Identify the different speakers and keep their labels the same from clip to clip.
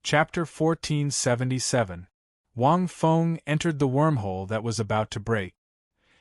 Speaker 1: Chapter 1477. Wang Feng entered the wormhole that was about to break.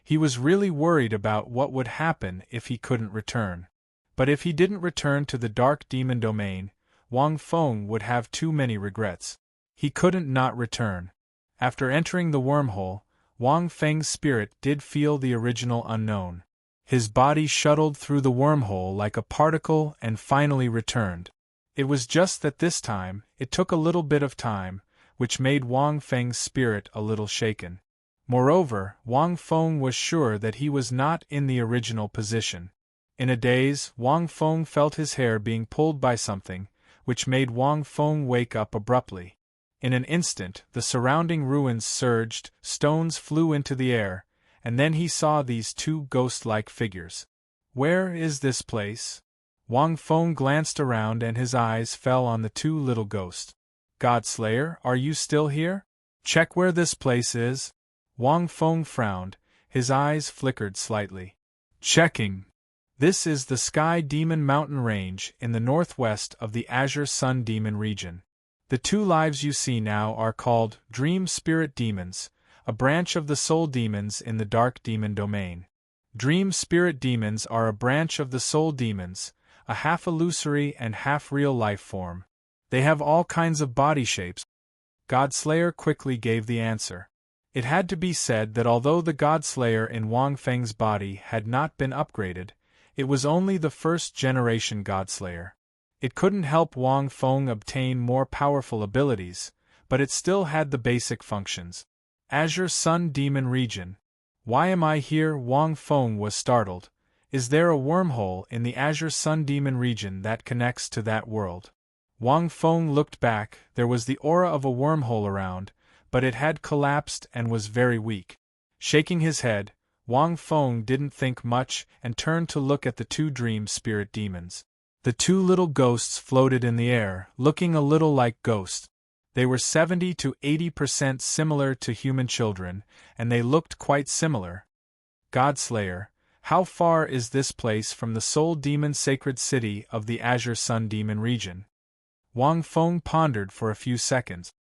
Speaker 1: He was really worried about what would happen if he couldn't return. But if he didn't return to the dark demon domain, Wang Feng would have too many regrets. He couldn't not return. After entering the wormhole, Wang Feng's spirit did feel the original unknown. His body shuttled through the wormhole like a particle and finally returned. It was just that this time, it took a little bit of time, which made Wang Feng's spirit a little shaken. Moreover, Wang Feng was sure that he was not in the original position. In a daze, Wang Feng felt his hair being pulled by something, which made Wang Feng wake up abruptly. In an instant, the surrounding ruins surged, stones flew into the air, and then he saw these two ghost-like figures. Where is this place? Wang Feng glanced around and his eyes fell on the two little ghosts. Godslayer, are you still here? Check where this place is. Wang Feng frowned, his eyes flickered slightly. Checking. This is the Sky Demon Mountain Range in the northwest of the Azure Sun Demon region. The two lives you see now are called Dream Spirit Demons, a branch of the Soul Demons in the Dark Demon domain. Dream Spirit Demons are a branch of the Soul Demons, a half-illusory and half-real life form. They have all kinds of body shapes. Godslayer quickly gave the answer. It had to be said that although the Godslayer in Wang Feng's body had not been upgraded, it was only the first-generation Godslayer. It couldn't help Wang Feng obtain more powerful abilities, but it still had the basic functions. Azure Sun Demon Region. Why am I here? Wang Feng was startled. Is there a wormhole in the Azure Sun Demon region that connects to that world? Wang Feng looked back. There was the aura of a wormhole around, but it had collapsed and was very weak. Shaking his head, Wang Feng didn't think much and turned to look at the two dream spirit demons. The two little ghosts floated in the air, looking a little like ghosts. They were 70 to 80% similar to human children, and they looked quite similar. Godslayer, how far is this place from the Soul Demon Sacred City of the Azure Sun Demon region? Wang Feng pondered for a few seconds.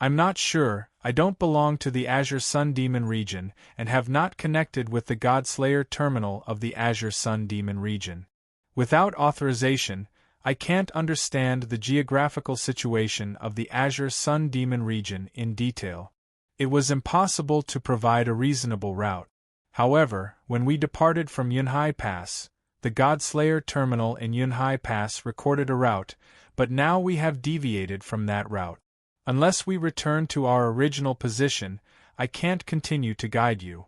Speaker 1: I'm not sure. I don't belong to the Azure Sun Demon region and have not connected with the Godslayer terminal of the Azure Sun Demon region. Without authorization, I can't understand the geographical situation of the Azure Sun Demon region in detail. It was impossible to provide a reasonable route. However, when we departed from Yunhai Pass, the Godslayer terminal in Yunhai Pass recorded a route, but now we have deviated from that route. Unless we return to our original position, I can't continue to guide you.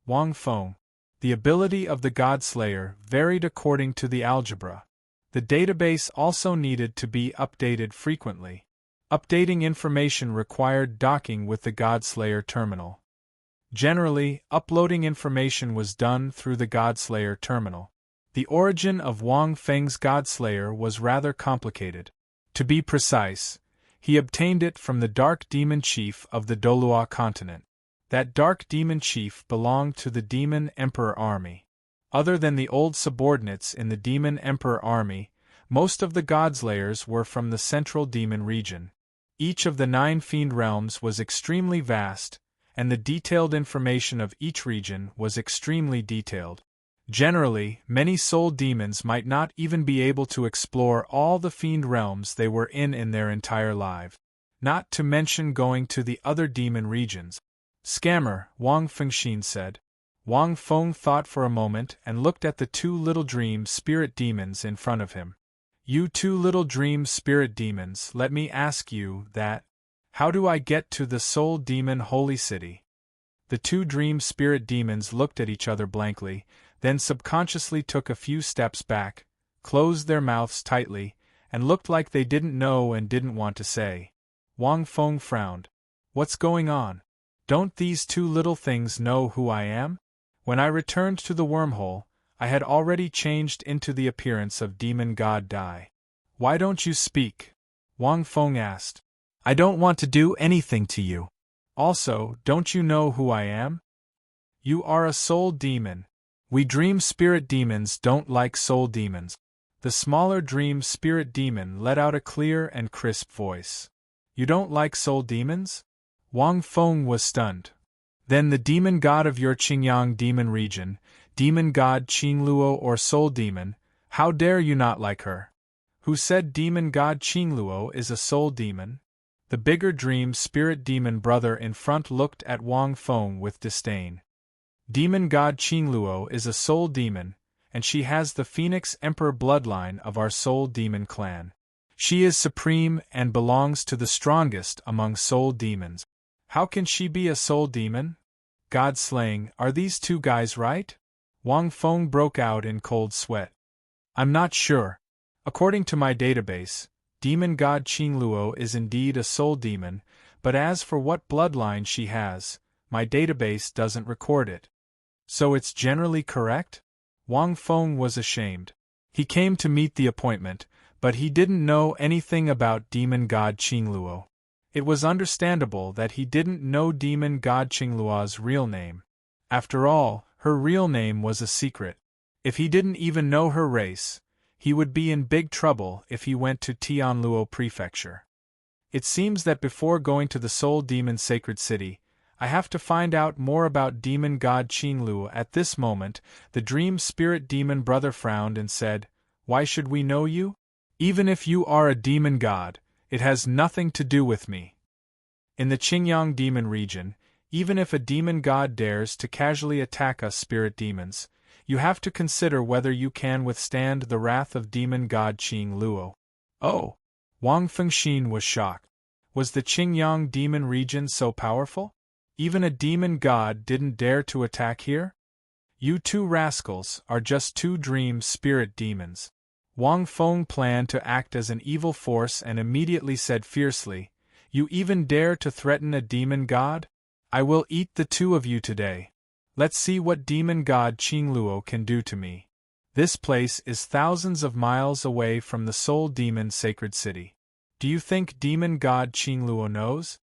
Speaker 1: Wang Feng. The ability of the Godslayer varied according to the algebra. The database also needed to be updated frequently. Updating information required docking with the Godslayer terminal. Generally, uploading information was done through the Godslayer terminal. The origin of Wang Feng's Godslayer was rather complicated. To be precise, he obtained it from the Dark Demon Chief of the Douluo continent. That Dark Demon Chief belonged to the Demon Emperor Army. Other than the old subordinates in the Demon Emperor Army, most of the Godslayers were from the Central Demon region. Each of the 9 Fiend realms was extremely vast, and the detailed information of each region was extremely detailed. Generally, many soul demons might not even be able to explore all the Fiend realms they were in their entire life. Not to mention going to the other demon regions. Scammer, Wang Fengxin said. Wang Feng thought for a moment and looked at the two little dream spirit demons in front of him. You two little dream spirit demons, let me ask you that. How do I get to the Soul Demon Holy City? The two dream spirit demons looked at each other blankly, then subconsciously took a few steps back, closed their mouths tightly, and looked like they didn't know and didn't want to say. Wang Feng frowned. What's going on? Don't these two little things know who I am? When I returned to the wormhole, I had already changed into the appearance of Demon God Dai. Why don't you speak? Wang Feng asked. I don't want to do anything to you. Also, don't you know who I am? You are a soul demon. We dream spirit demons don't like soul demons. The smaller dream spirit demon let out a clear and crisp voice. You don't like soul demons? Wang Feng was stunned. Then the demon god of your Qingyang demon region, demon god Qingluo or soul demon, how dare you not like her? Who said demon god Qingluo is a soul demon? The bigger dream spirit demon brother in front looked at Wang Feng with disdain. Demon god Qingluo is a soul demon, and she has the Phoenix Emperor bloodline of our soul demon clan. She is supreme and belongs to the strongest among soul demons. How can she be a soul demon? God slaying, are these two guys right? Wang Feng broke out in cold sweat. I'm not sure. According to my database, demon god Qingluo is indeed a soul demon, but as for what bloodline she has, my database doesn't record it. So it's generally correct? Wang Feng was ashamed. He came to meet the appointment, but he didn't know anything about demon god Qingluo. It was understandable that he didn't know demon god Qingluo's real name. After all, her real name was a secret. If he didn't even know her race, he would be in big trouble if he went to Tianluo Prefecture. It seems that before going to the Soul Demon Sacred City, I have to find out more about demon god Qingluo. At this moment, the dream spirit demon brother frowned and said, "Why should we know you? Even if you are a demon god, it has nothing to do with me." In the Qingyang demon region, even if a demon god dares to casually attack us spirit demons, you have to consider whether you can withstand the wrath of demon god Qingluo. Oh! Wang Fengxin was shocked. Was the Qingyang demon region so powerful? Even a demon god didn't dare to attack here? You two rascals are just two dream spirit demons. Wang Feng planned to act as an evil force and immediately said fiercely, "You even dare to threaten a demon god? I will eat the two of you today. Let's see what demon god Qingluo can do to me." This place is thousands of miles away from the Soul Demon Sacred City. Do you think demon god Qingluo knows?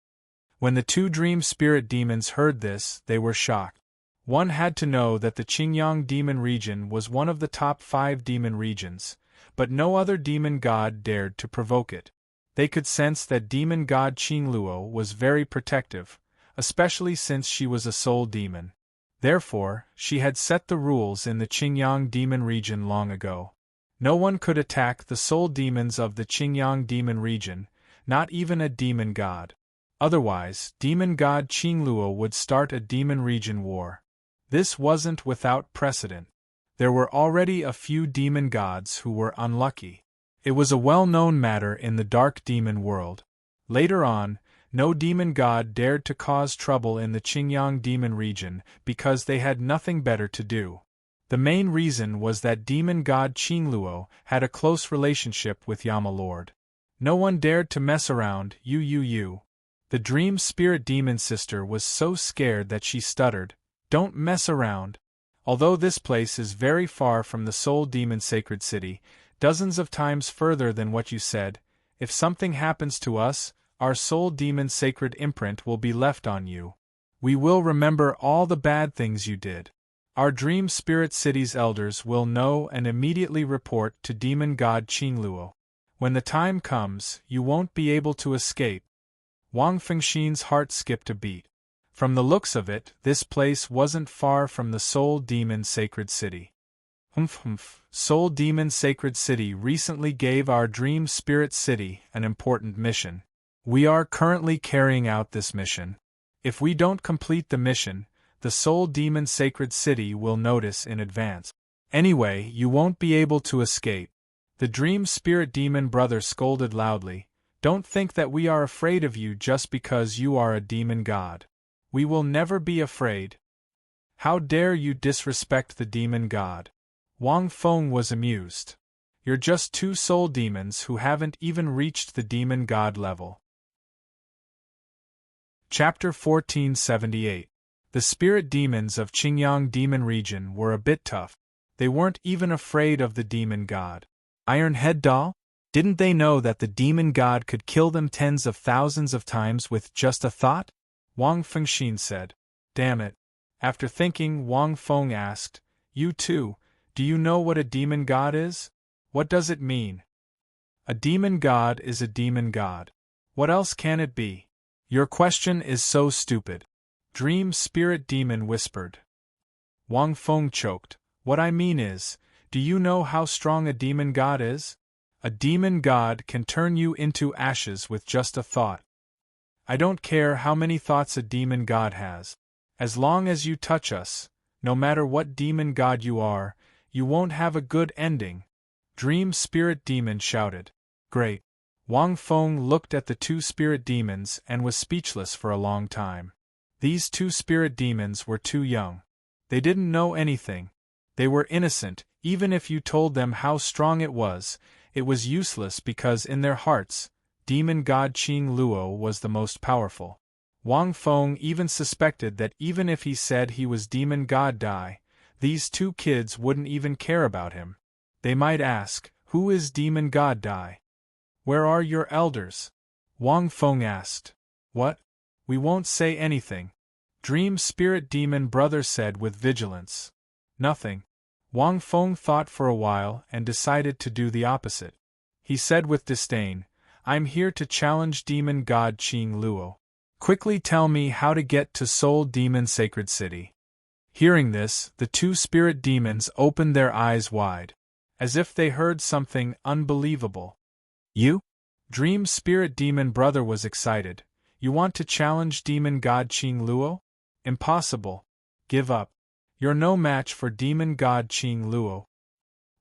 Speaker 1: When the two dream spirit demons heard this, they were shocked. One had to know that the Qingyang demon region was one of the top 5 demon regions, but no other demon god dared to provoke it. They could sense that demon god Qingluo was very protective, especially since she was a soul demon. Therefore, she had set the rules in the Qingyang demon region long ago. No one could attack the soul demons of the Qingyang demon region, not even a demon god. Otherwise, demon god Qingluo would start a demon region war. This wasn't without precedent. There were already a few demon gods who were unlucky. It was a well-known matter in the dark demon world. Later on, no demon god dared to cause trouble in the Qingyang demon region because they had nothing better to do. The main reason was that demon god Qingluo had a close relationship with Yama Lord. No one dared to mess around. The dream spirit demon sister was so scared that she stuttered, "Don't mess around." Although this place is very far from the Soul Demon Sacred City, dozens of times further than what you said, if something happens to us, our Soul Demon Sacred imprint will be left on you. We will remember all the bad things you did. Our Dream Spirit City's elders will know and immediately report to Demon God Qingluo. When the time comes, you won't be able to escape. Wang Fengxin's heart skipped a beat. From the looks of it, this place wasn't far from the Soul Demon Sacred City. Soul Demon Sacred City recently gave our Dream Spirit City an important mission. We are currently carrying out this mission. If we don't complete the mission, the Soul Demon Sacred City will notice in advance. Anyway, you won't be able to escape. The Dream Spirit Demon brother scolded loudly. Don't think that we are afraid of you just because you are a demon god. We will never be afraid. How dare you disrespect the demon god? Wang Feng was amused. You're just two soul demons who haven't even reached the demon god level. Chapter 1478. The spirit demons of Qingyang demon region were a bit tough. They weren't even afraid of the demon god. Iron Head Doll? Didn't they know that the demon god could kill them tens of thousands of times with just a thought? Wang Fengxin said. Damn it. After thinking, Wang Feng asked, You too, do you know what a demon god is? What does it mean? A demon god is a demon god. What else can it be? Your question is so stupid. Dream Spirit Demon whispered. Wang Feng choked. What I mean is, do you know how strong a demon god is? A demon god can turn you into ashes with just a thought. I don't care how many thoughts a demon god has. As long as you touch us, no matter what demon god you are, you won't have a good ending. Dream Spirit Demon shouted. Great. Wang Feng looked at the two spirit demons and was speechless for a long time. These two spirit demons were too young. They didn't know anything. They were innocent. Even if you told them how strong it was useless because in their hearts, demon god Qing Luo was the most powerful. Wang Feng even suspected that even if he said he was demon god Dai, these two kids wouldn't even care about him. They might ask, who is demon god Dai? Where are your elders? Wang Feng asked. What? We won't say anything. Dream Spirit Demon brother said with vigilance. Nothing. Wang Feng thought for a while and decided to do the opposite. He said with disdain, I'm here to challenge demon god Qing Luo. Quickly tell me how to get to Soul Demon Sacred City. Hearing this, the two spirit demons opened their eyes wide, as if they heard something unbelievable. You? Dream Spirit Demon brother was excited. You want to challenge demon god Qing Luo? Impossible. Give up. You're no match for demon god Qing Luo.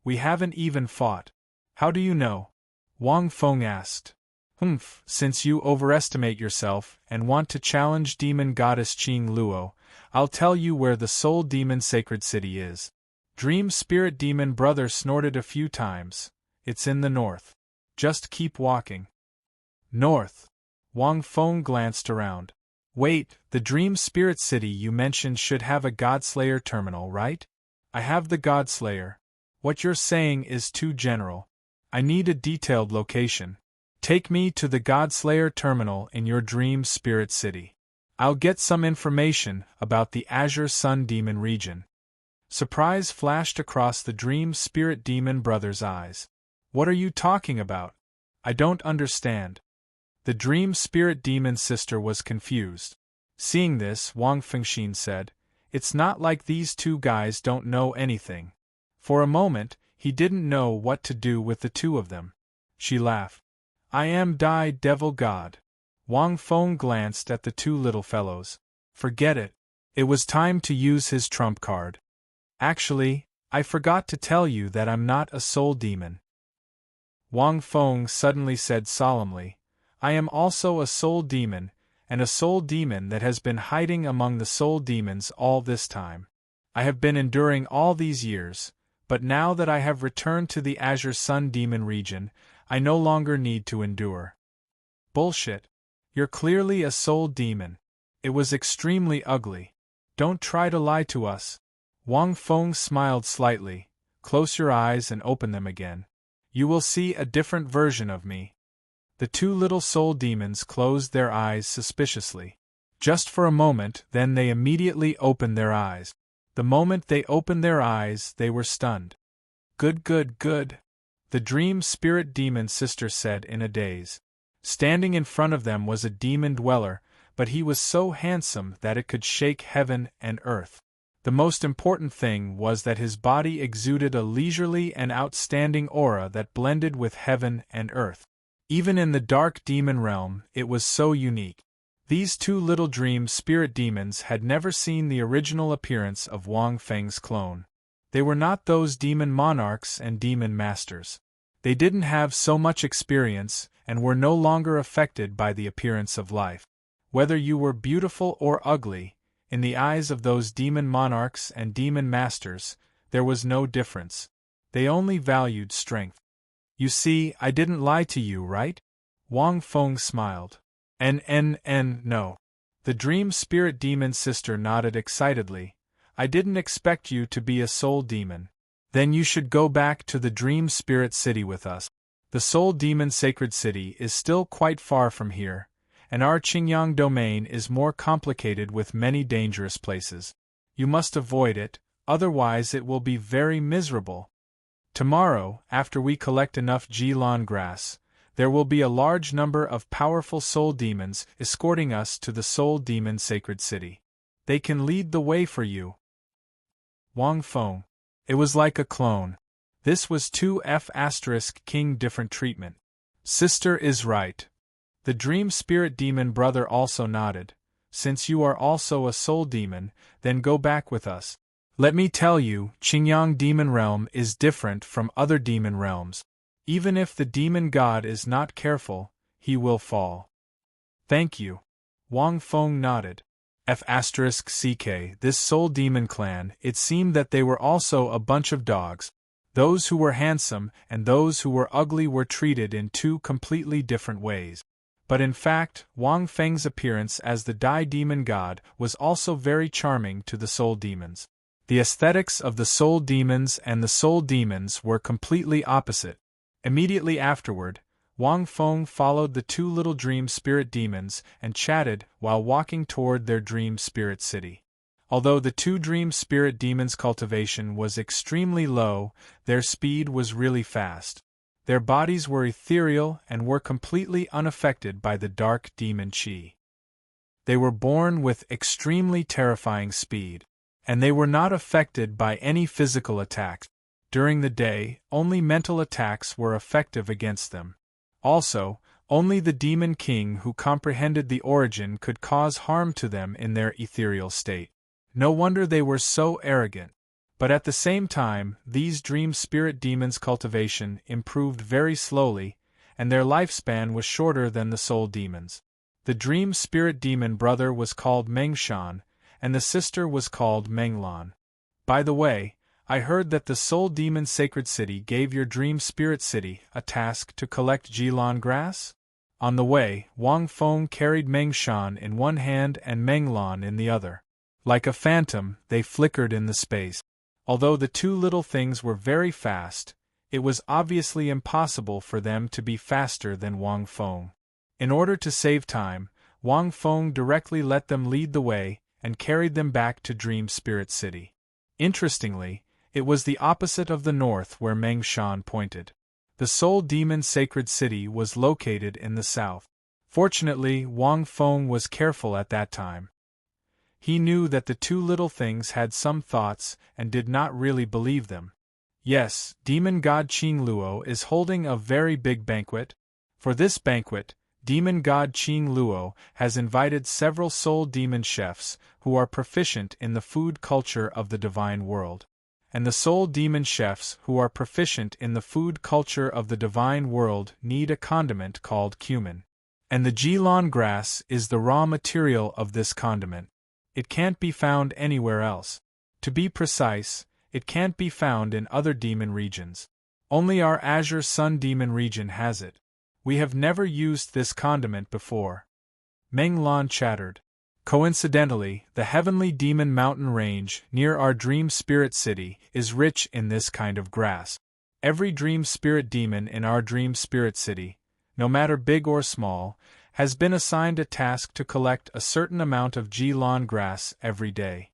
Speaker 1: We haven't even fought. How do you know? Wang Feng asked. Since you overestimate yourself and want to challenge demon goddess Qing Luo, I'll tell you where the Soul Demon Sacred City is. Dream Spirit Demon brother snorted a few times. It's in the north. Just keep walking. North. Wang Feng glanced around. Wait, the Dream Spirit City you mentioned should have a Godslayer terminal, right? I have the Godslayer. What you're saying is too general. I need a detailed location. Take me to the Godslayer terminal in your Dream Spirit City. I'll get some information about the Azure Sun Demon region. Surprise flashed across the Dream Spirit Demon brother's eyes. What are you talking about? I don't understand. The Dream Spirit Demon sister was confused. Seeing this, Wang Fengxin said, It's not like these two guys don't know anything. For a moment, he didn't know what to do with the two of them. She laughed. I am Dai Devil God. Wang Feng glanced at the two little fellows. Forget it. It was time to use his trump card. Actually, I forgot to tell you that I'm not a soul demon. Wang Feng suddenly said solemnly, I am also a soul demon, and a soul demon that has been hiding among the soul demons all this time. I have been enduring all these years, but now that I have returned to the Azure Sun Demon region, I no longer need to endure. Bullshit. You're clearly a soul demon. It was extremely ugly. Don't try to lie to us. Wang Feng smiled slightly. Close your eyes and open them again. You will see a different version of me. The two little soul demons closed their eyes suspiciously. Just for a moment, then they immediately opened their eyes. The moment they opened their eyes, they were stunned. Good, good, good. The Dream Spirit Demon sister said in a daze. Standing in front of them was a demon dweller, but he was so handsome that it could shake heaven and earth. The most important thing was that his body exuded a leisurely and outstanding aura that blended with heaven and earth. Even in the dark demon realm, it was so unique. These two little Dream Spirit Demons had never seen the original appearance of Wang Feng's clone. They were not those demon monarchs and demon masters. They didn't have so much experience and were no longer affected by the appearance of life. Whether you were beautiful or ugly, in the eyes of those demon monarchs and demon masters, there was no difference. They only valued strength. You see, I didn't lie to you, right? Wang Feng smiled. No. The Dream Spirit Demon sister nodded excitedly. I didn't expect you to be a soul demon. Then you should go back to the Dream Spirit City with us. The Soul Demon Sacred City is still quite far from here, and our Qingyang domain is more complicated with many dangerous places. You must avoid it, otherwise it will be very miserable. Tomorrow, after we collect enough Jilan grass, there will be a large number of powerful soul demons escorting us to the soul demon sacred city. They can lead the way for you. Wang Feng. It was like a clone. This was 2F** King different treatment. Sister is right. The dream spirit demon brother also nodded. Since you are also a soul demon, then go back with us. Let me tell you, Qingyang demon realm is different from other demon realms. Even if the demon god is not careful, he will fall. Thank you. Wang Feng nodded. F***ck, this soul demon clan, it seemed that they were also a bunch of dogs. Those who were handsome and those who were ugly were treated in two completely different ways. But in fact, Wang Feng's appearance as the Dai demon god was also very charming to the soul demons. The aesthetics of the soul demons and the soul demons were completely opposite. Immediately afterward, Wang Feng followed the two little dream spirit demons and chatted while walking toward their dream spirit city. Although the two dream spirit demons' cultivation was extremely low, their speed was really fast. Their bodies were ethereal and were completely unaffected by the dark demon chi. They were born with extremely terrifying speed, and they were not affected by any physical attacks. During the day, only mental attacks were effective against them. Also, only the demon king who comprehended the origin could cause harm to them in their ethereal state. No wonder they were so arrogant. But at the same time, these dream spirit demons' cultivation improved very slowly, and their lifespan was shorter than the soul demons. The dream spirit demon brother was called Mengshan, and the sister was called Menglan. By the way, I heard that the soul demon sacred city gave your dream spirit city a task to collect Jilan grass? On the way, Wang Feng carried Mengshan in one hand and Menglan in the other. Like a phantom, they flickered in the space. Although the two little things were very fast, it was obviously impossible for them to be faster than Wang Feng. In order to save time, Wang Feng directly let them lead the way and carried them back to Dream Spirit City. Interestingly, it was the opposite of the north where Mengshan pointed. The Soul Demon Sacred City was located in the south. Fortunately, Wang Feng was careful at that time. He knew that the two little things had some thoughts and did not really believe them. Yes, demon god Qingluo is holding a very big banquet. For this banquet, demon god Qingluo has invited several soul demon chefs who are proficient in the food culture of the divine world. And the soul demon chefs who are proficient in the food culture of the divine world need a condiment called cumin. And the Jilan grass is the raw material of this condiment. It can't be found anywhere else. To be precise, it can't be found in other demon regions. Only our Azure Sun demon region has it. We have never used this condiment before. Menglan chattered. Coincidentally, the heavenly demon mountain range near our dream spirit city is rich in this kind of grass. Every dream spirit demon in our dream spirit city, no matter big or small, has been assigned a task to collect a certain amount of Jilan grass every day.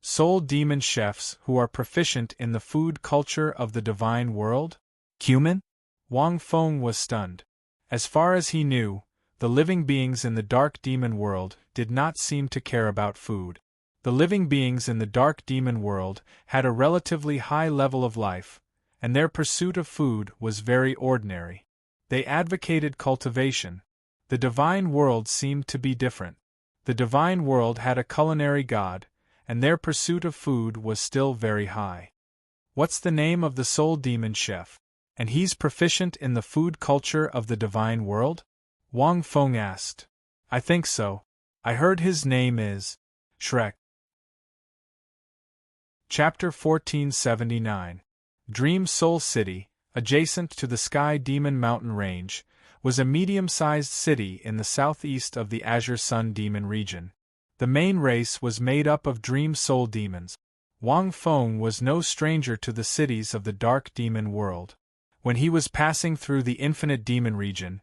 Speaker 1: Soul demon chefs who are proficient in the food culture of the divine world? Cumin? Wang Feng was stunned. As far as he knew, the living beings in the dark demon world did not seem to care about food. The living beings in the dark demon world had a relatively high level of life, and their pursuit of food was very ordinary. They advocated cultivation. The divine world seemed to be different. The divine world had a culinary god, and their pursuit of food was still very high. What's the name of the soul demon chef? And he's proficient in the food culture of the divine world? Wang Feng asked. I think so. I heard his name is Shrek. Chapter 1479. Dream Soul City, adjacent to the Sky Demon Mountain Range, was a medium-sized city in the southeast of the Azure Sun Demon region. The main race was made up of dream soul demons. Wang Feng was no stranger to the cities of the dark demon world. When he was passing through the infinite demon region,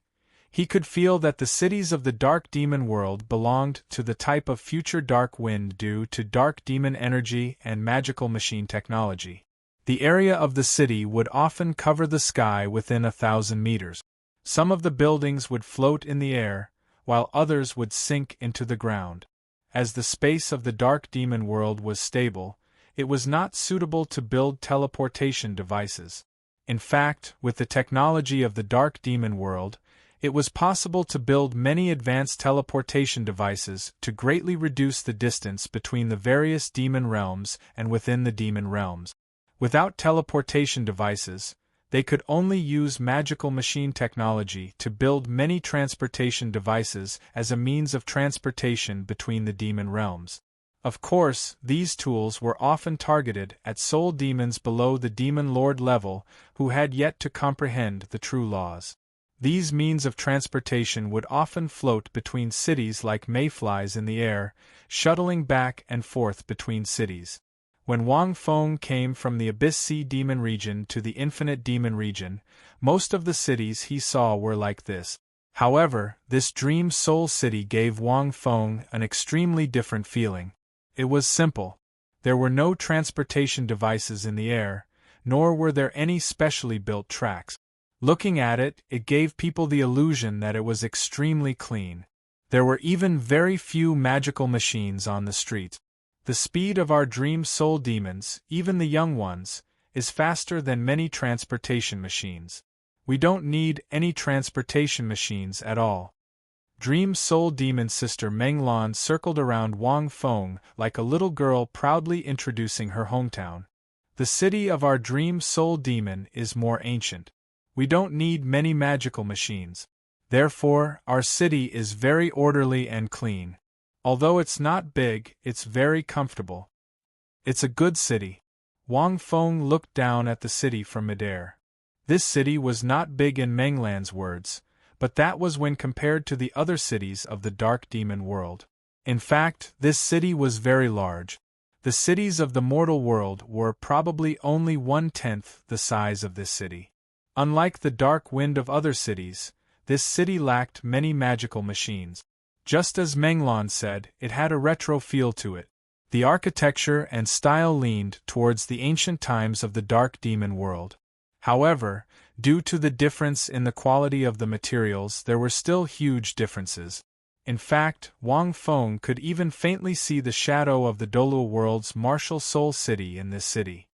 Speaker 1: he could feel that the cities of the dark demon world belonged to the type of future dark wind due to dark demon energy and magical machine technology. The area of the city would often cover the sky within 1,000 meters. Some of the buildings would float in the air, while others would sink into the ground. As the space of the dark demon world was stable, it was not suitable to build teleportation devices. In fact, with the technology of the dark demon world, it was possible to build many advanced teleportation devices to greatly reduce the distance between the various demon realms and within the demon realms. Without teleportation devices, they could only use magical machine technology to build many transportation devices as a means of transportation between the demon realms. Of course, these tools were often targeted at soul demons below the demon lord level who had yet to comprehend the true laws. These means of transportation would often float between cities like mayflies in the air, shuttling back and forth between cities. When Wang Feng came from the Abyss Sea Demon region to the Infinite Demon region, most of the cities he saw were like this. However, this Dream Soul City gave Wang Feng an extremely different feeling. It was simple. There were no transportation devices in the air, nor were there any specially built tracks. Looking at it, it gave people the illusion that it was extremely clean. There were even very few magical machines on the streets. The speed of our dream soul demons, even the young ones, is faster than many transportation machines. We don't need any transportation machines at all. Dream Soul Demon Sister Menglan circled around Wang Feng like a little girl proudly introducing her hometown. The city of our Dream Soul Demon is more ancient. We don't need many magical machines. Therefore, our city is very orderly and clean. Although it's not big, it's very comfortable. It's a good city. Wang Feng looked down at the city from midair. This city was not big in Menglan's words, but that was when compared to the other cities of the dark demon world. In fact, this city was very large. The cities of the mortal world were probably only 1/10 the size of this city. Unlike the dark wind of other cities, this city lacked many magical machines. Just as Menglan said, it had a retro feel to it. The architecture and style leaned towards the ancient times of the dark demon world. However, due to the difference in the quality of the materials, there were still huge differences. In fact, Wang Feng could even faintly see the shadow of the Douluo world's martial soul city in this city.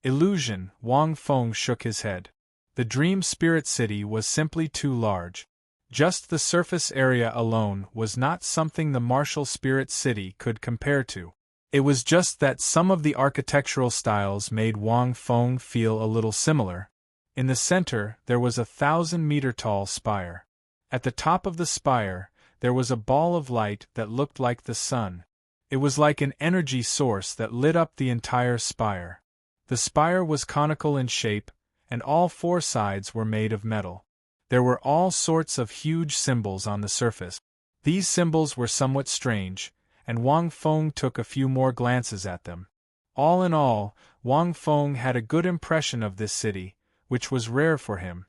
Speaker 1: Illusion, Wang Feng shook his head. The Dream Spirit City was simply too large. Just the surface area alone was not something the martial spirit city could compare to. It was just that some of the architectural styles made Wang Feng feel a little similar. In the center, there was a 1,000-meter-tall spire. At the top of the spire, there was a ball of light that looked like the sun. It was like an energy source that lit up the entire spire. The spire was conical in shape, and all four sides were made of metal. There were all sorts of huge symbols on the surface. These symbols were somewhat strange, and Wang Feng took a few more glances at them. All in all, Wang Feng had a good impression of this city, which was rare for him.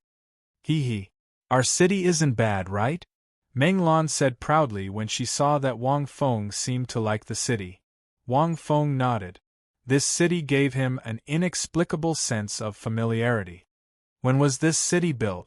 Speaker 1: Hee. Our city isn't bad, right? Menglan said proudly when she saw that Wang Feng seemed to like the city. Wang Feng nodded. This city gave him an inexplicable sense of familiarity. When was this city built?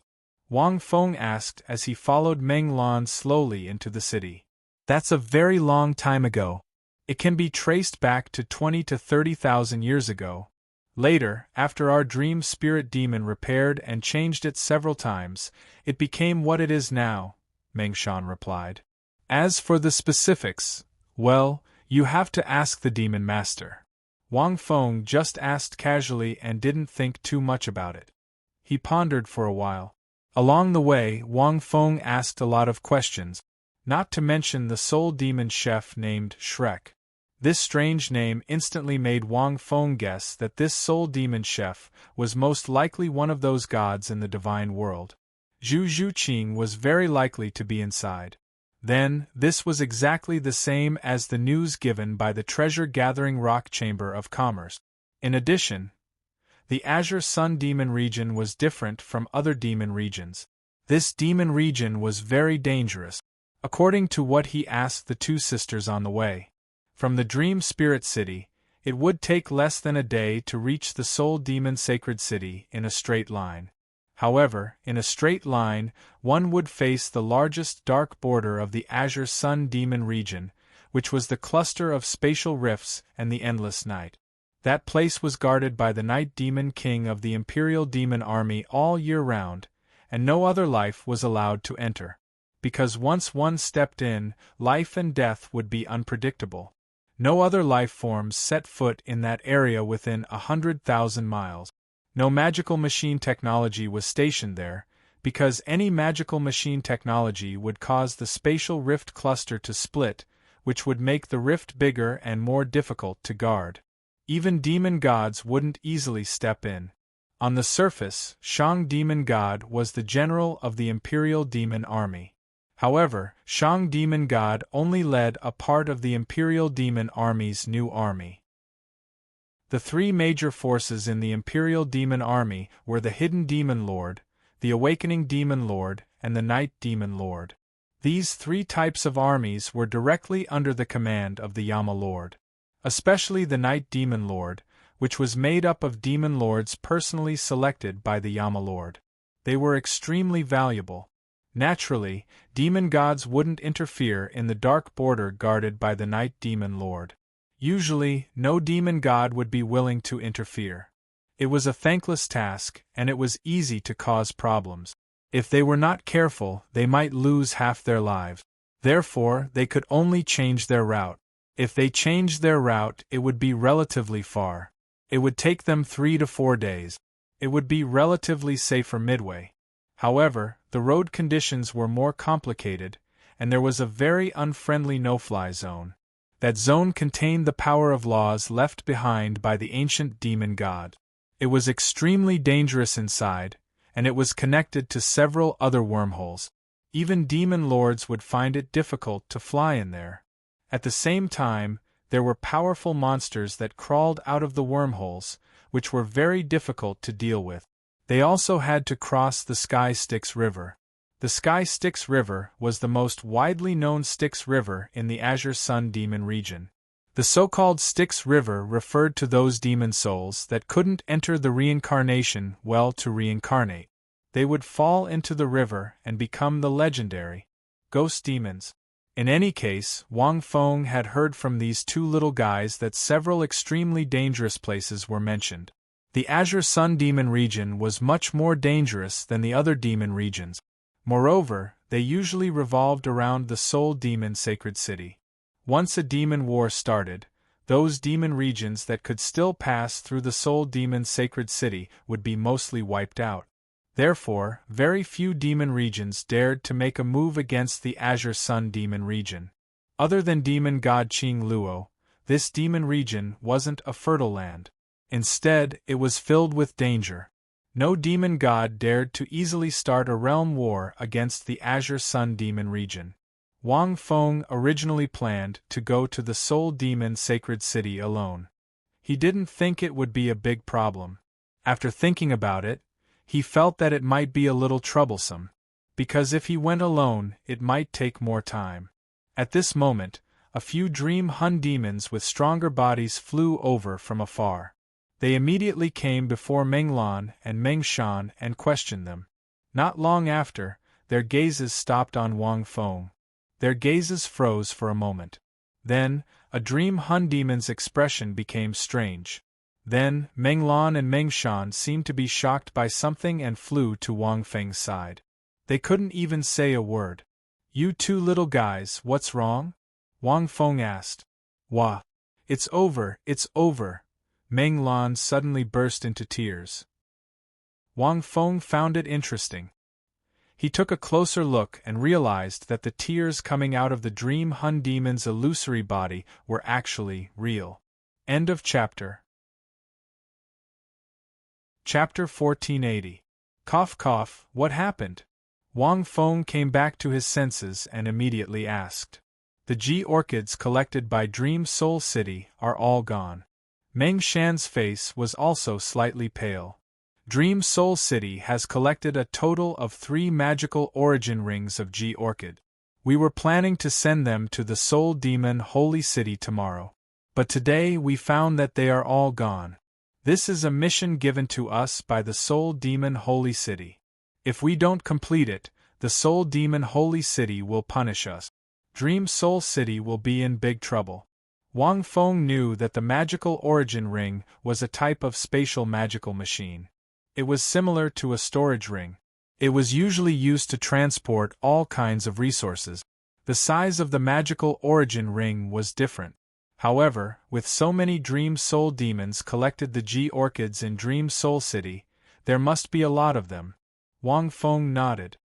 Speaker 1: Wang Feng asked as he followed Menglan slowly into the city. That's a very long time ago. It can be traced back to 20 to 30,000 years ago. Later, after our dream spirit demon repaired and changed it several times, it became what it is now, Mengshan replied. As for the specifics, well, you have to ask the demon master. Wang Feng just asked casually and didn't think too much about it. He pondered for a while. Along the way, Wang Feng asked a lot of questions, not to mention the soul demon chef named Shrek. This strange name instantly made Wang Feng guess that this soul demon chef was most likely one of those gods in the divine world. Zhu Zhuqing was very likely to be inside. Then, this was exactly the same as the news given by the treasure-gathering rock chamber of commerce. In addition, the Azure Sun Demon region was different from other demon regions. This demon region was very dangerous, according to what he asked the two sisters on the way. From the Dream Spirit City, it would take less than a day to reach the Soul Demon Sacred City in a straight line. However, in a straight line, one would face the largest dark border of the Azure Sun Demon region, which was the cluster of spatial rifts and the endless night. That place was guarded by the Night Demon King of the Imperial Demon Army all year round, and no other life was allowed to enter. Because once one stepped in, life and death would be unpredictable. No other life forms set foot in that area within 100,000 miles. No magical machine technology was stationed there, because any magical machine technology would cause the spatial rift cluster to split, which would make the rift bigger and more difficult to guard. Even demon gods wouldn't easily step in. On the surface, Shang Demon God was the general of the Imperial Demon Army. However, Shang Demon God only led a part of the Imperial Demon Army's new army. The three major forces in the Imperial Demon Army were the Hidden Demon Lord, the Awakening Demon Lord, and the Night Demon Lord. These three types of armies were directly under the command of the Yama Lord. Especially the Night Demon Lord, which was made up of demon lords personally selected by the Yama Lord. They were extremely valuable. Naturally, demon gods wouldn't interfere in the dark border guarded by the Night Demon Lord. Usually, no demon god would be willing to interfere. It was a thankless task, and it was easy to cause problems. If they were not careful, they might lose half their lives. Therefore, they could only change their route. If they changed their route, it would be relatively far. It would take them 3 to 4 days. It would be relatively safer midway. However, the road conditions were more complicated, and there was a very unfriendly no-fly zone. That zone contained the power of laws left behind by the ancient demon god. It was extremely dangerous inside, and it was connected to several other wormholes. Even demon lords would find it difficult to fly in there. At the same time, there were powerful monsters that crawled out of the wormholes, which were very difficult to deal with. They also had to cross the Sky Styx River. The Sky Styx River was the most widely known Styx River in the Azure Sun Demon region. The so-called Styx River referred to those demon souls that couldn't enter the reincarnation well to reincarnate. They would fall into the river and become the legendary ghost demons. In any case, Wang Feng had heard from these two little guys that several extremely dangerous places were mentioned. The Azure Sun Demon region was much more dangerous than the other demon regions. Moreover, they usually revolved around the Soul Demon Sacred City. Once a demon war started, those demon regions that could still pass through the Soul Demon Sacred City would be mostly wiped out. Therefore, very few demon regions dared to make a move against the Azure Sun Demon region. Other than demon god Qing Luo, this demon region wasn't a fertile land. Instead, it was filled with danger. No demon god dared to easily start a realm war against the Azure Sun Demon region. Wang Feng originally planned to go to the Soul Demon Sacred City alone. He didn't think it would be a big problem. After thinking about it, he felt that it might be a little troublesome, because if he went alone, it might take more time. At this moment, a few dream Hun demons with stronger bodies flew over from afar. They immediately came before Menglan and Mengshan and questioned them. Not long after, their gazes stopped on Wang Feng. Their gazes froze for a moment. Then, a dream Hun demon's expression became strange. Then, Menglan and Mengshan seemed to be shocked by something and flew to Wang Feng's side. They couldn't even say a word. "You two little guys, what's wrong?" Wang Feng asked. "Wah! It's over, it's over!" Menglan suddenly burst into tears. Wang Feng found it interesting. He took a closer look and realized that the tears coming out of the dream Hun demon's illusory body were actually real. End of chapter. Chapter 1480. Cough cough, what happened? Wang Feng came back to his senses and immediately asked. The G orchids collected by Dream Soul City are all gone. Meng Shan's face was also slightly pale. Dream Soul City has collected a total of 3 magical origin rings of G orchid. We were planning to send them to the Soul Demon Holy City tomorrow. But today we found that they are all gone. This is a mission given to us by the Soul Demon Holy City. If we don't complete it, the Soul Demon Holy City will punish us. Dream Soul City will be in big trouble. Wang Feng knew that the magical origin ring was a type of spatial magical machine. It was similar to a storage ring. It was usually used to transport all kinds of resources. The size of the magical origin ring was different. However, with so many Dream Soul Demons collected the G Orchids in Dream Soul City, there must be a lot of them. Wang Feng nodded.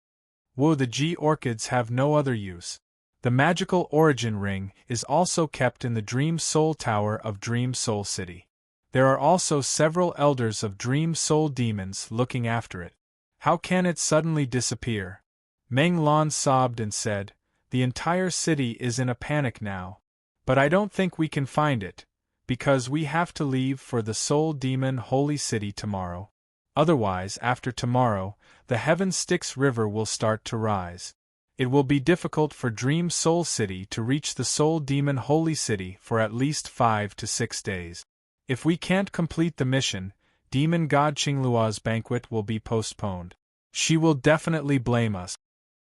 Speaker 1: Whoa, the G Orchids have no other use. The magical origin ring is also kept in the Dream Soul Tower of Dream Soul City. There are also several elders of Dream Soul Demons looking after it. How can it suddenly disappear? Meng Lan sobbed and said, "The entire city is in a panic now. But I don't think we can find it, because we have to leave for the Soul Demon Holy City tomorrow. Otherwise, after tomorrow, the Heaven Styx River will start to rise. It will be difficult for Dream Soul City to reach the Soul Demon Holy City for at least 5 to 6 days. If we can't complete the mission, Demon God Qingluo's banquet will be postponed. She will definitely blame us."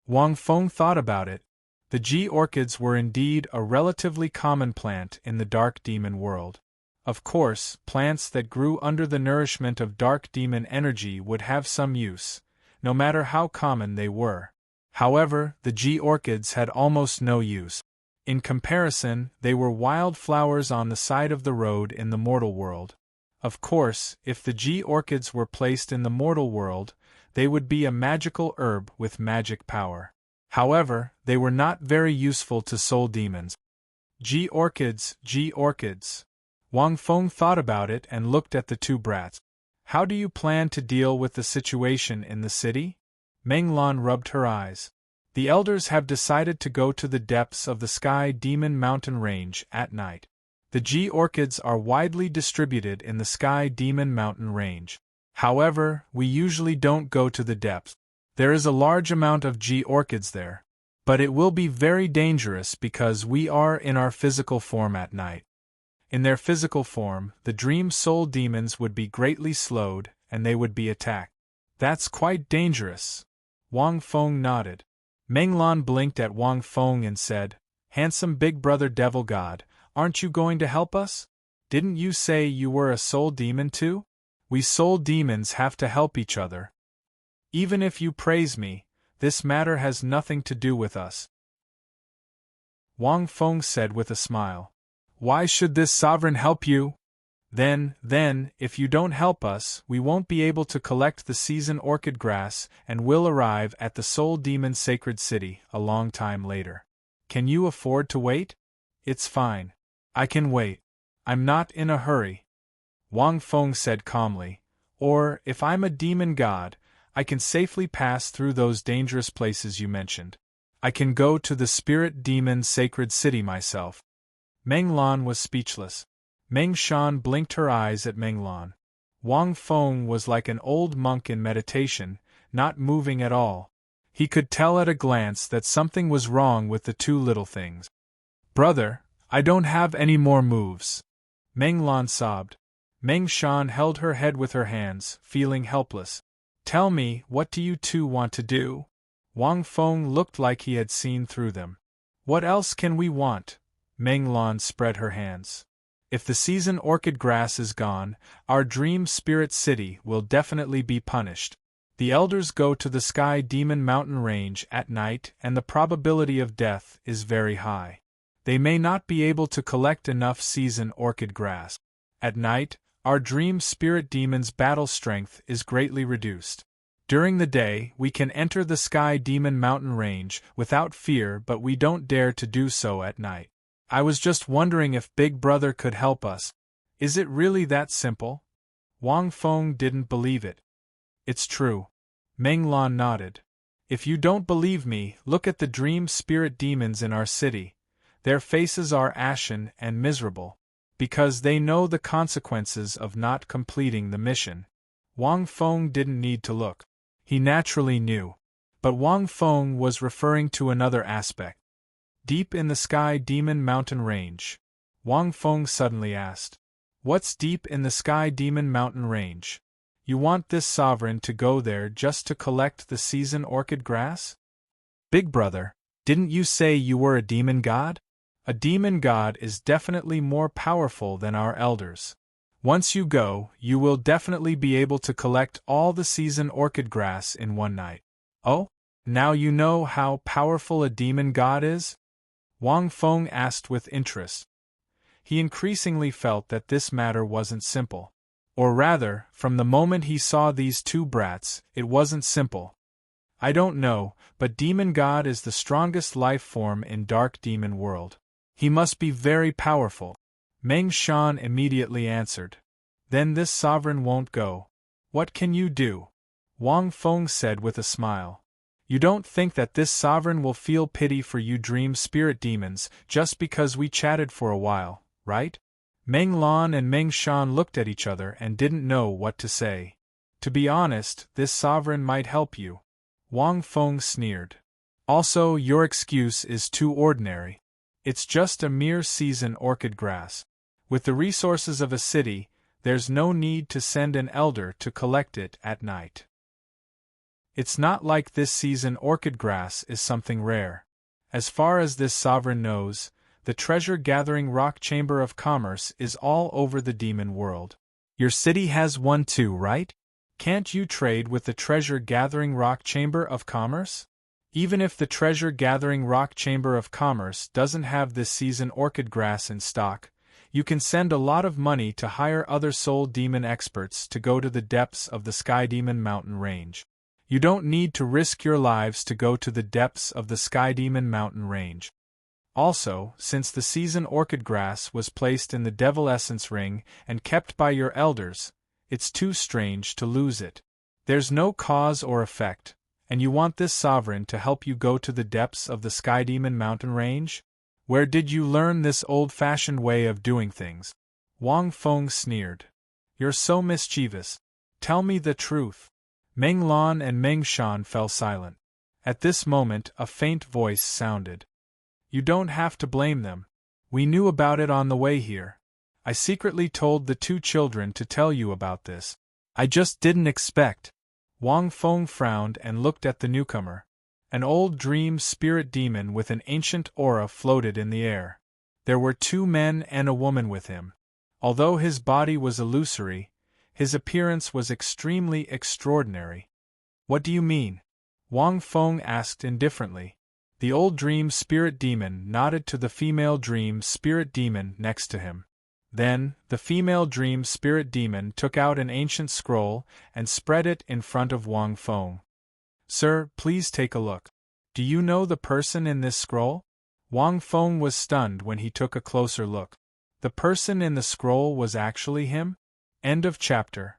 Speaker 1: Wang Feng thought about it. The G Orchids were indeed a relatively common plant in the Dark Demon world. Of course, plants that grew under the nourishment of Dark Demon energy would have some use, no matter how common they were. However, the G Orchids had almost no use. In comparison, they were wild flowers on the side of the road in the mortal world. Of course, if the G Orchids were placed in the mortal world, they would be a magical herb with magic power. However, they were not very useful to soul demons. G Orchids, G Orchids. Wang Feng thought about it and looked at the two brats. How do you plan to deal with the situation in the city? Meng Lan rubbed her eyes. The elders have decided to go to the depths of the Sky Demon Mountain Range at night. The G Orchids are widely distributed in the Sky Demon Mountain Range. However, we usually don't go to the depths. There is a large amount of G Orchids there. But it will be very dangerous because we are in our physical form at night. In their physical form, the Dream Soul Demons would be greatly slowed, and they would be attacked. That's quite dangerous. Wang Feng nodded. Meng Lan blinked at Wang Feng and said, "Handsome big brother devil god, aren't you going to help us? Didn't you say you were a soul demon too? We soul demons have to help each other. Even if you praise me, this matter has nothing to do with us." Wang Feng said with a smile. "Why should this sovereign help you? Then, if you don't help us, we won't be able to collect the season orchid grass and will arrive at the Soul Demon Sacred City a long time later. Can you afford to wait? It's fine. I can wait. I'm not in a hurry," Wang Feng said calmly. "Or, if I'm a demon god, I can safely pass through those dangerous places you mentioned. I can go to the Spirit Demon Sacred City myself." Meng Lan was speechless. Meng Shan blinked her eyes at Meng Lan. Wang Feng was like an old monk in meditation, not moving at all. He could tell at a glance that something was wrong with the two little things. "Brother, I don't have any more moves," Meng Lan sobbed. Meng Shan held her head with her hands, feeling helpless. "Tell me, what do you two want to do?" Wang Feng looked like he had seen through them. "What else can we want?" Meng Lan spread her hands. "If the season orchid grass is gone, our dream spirit city will definitely be punished. The elders go to the Sky Demon Mountain Range at night and the probability of death is very high. They may not be able to collect enough season orchid grass. At night, our dream spirit demon's battle strength is greatly reduced. During the day, we can enter the Sky Demon Mountain Range without fear, but we don't dare to do so at night. I was just wondering if Big Brother could help us. Is it really that simple?" Wang Feng didn't believe it. "It's true." Meng Lan nodded. "If you don't believe me, look at the dream spirit demons in our city. Their faces are ashen and miserable, because they know the consequences of not completing the mission." Wang Feng didn't need to look. He naturally knew. But Wang Feng was referring to another aspect. Deep in the Sky Demon Mountain Range, Wang Feng suddenly asked. "What's deep in the Sky Demon Mountain Range?" You want this sovereign to go there just to collect the season orchid grass? Big brother, didn't you say you were a demon god? A demon god is definitely more powerful than our elders. Once you go, you will definitely be able to collect all the season orchid grass in one night. Oh? Now you know how powerful a demon god is? Wang Feng asked with interest. He increasingly felt that this matter wasn't simple. Or rather, from the moment he saw these two brats, it wasn't simple. I don't know, but Demon God is the strongest life form in Dark Demon World. He must be very powerful. Meng Shan immediately answered. Then this sovereign won't go. What can you do? Wang Feng said with a smile. You don't think that this sovereign will feel pity for you dream spirit demons just because we chatted for a while, right? Meng Lan and Meng Shan looked at each other and didn't know what to say. To be honest, this sovereign might help you. Wang Feng sneered. Also, your excuse is too ordinary. It's just a mere season orchid grass. With the resources of a city, there's no need to send an elder to collect it at night. It's not like this season orchid grass is something rare. As far as this sovereign knows, the treasure-gathering rock chamber of commerce is all over the demon world. Your city has one too, right? Can't you trade with the treasure-gathering rock chamber of commerce? Even if the treasure-gathering rock chamber of commerce doesn't have this season orchid grass in stock, you can send a lot of money to hire other soul demon experts to go to the depths of the Sky Demon Mountain range. You don't need to risk your lives to go to the depths of the Sky Demon Mountain range. Also, since the season orchid grass was placed in the Devil Essence Ring and kept by your elders, it's too strange to lose it. There's no cause or effect, and you want this sovereign to help you go to the depths of the Sky Demon Mountain range? Where did you learn this old-fashioned way of doing things? Wang Feng sneered. You're so mischievous. Tell me the truth. Meng Lan and Meng Shan fell silent. At this moment, a faint voice sounded. You don't have to blame them. We knew about it on the way here. I secretly told the two children to tell you about this. I just didn't expect. Wang Feng frowned and looked at the newcomer. An old dream spirit demon with an ancient aura floated in the air. There were two men and a woman with him. Although his body was illusory, his appearance was extremely extraordinary. What do you mean? Wang Feng asked indifferently. The old dream spirit demon nodded to the female dream spirit demon next to him. Then, the female dream spirit demon took out an ancient scroll and spread it in front of Wang Feng. Sir, please take a look. Do you know the person in this scroll? Wang Feng was stunned when he took a closer look. The person in the scroll was actually him? End of chapter.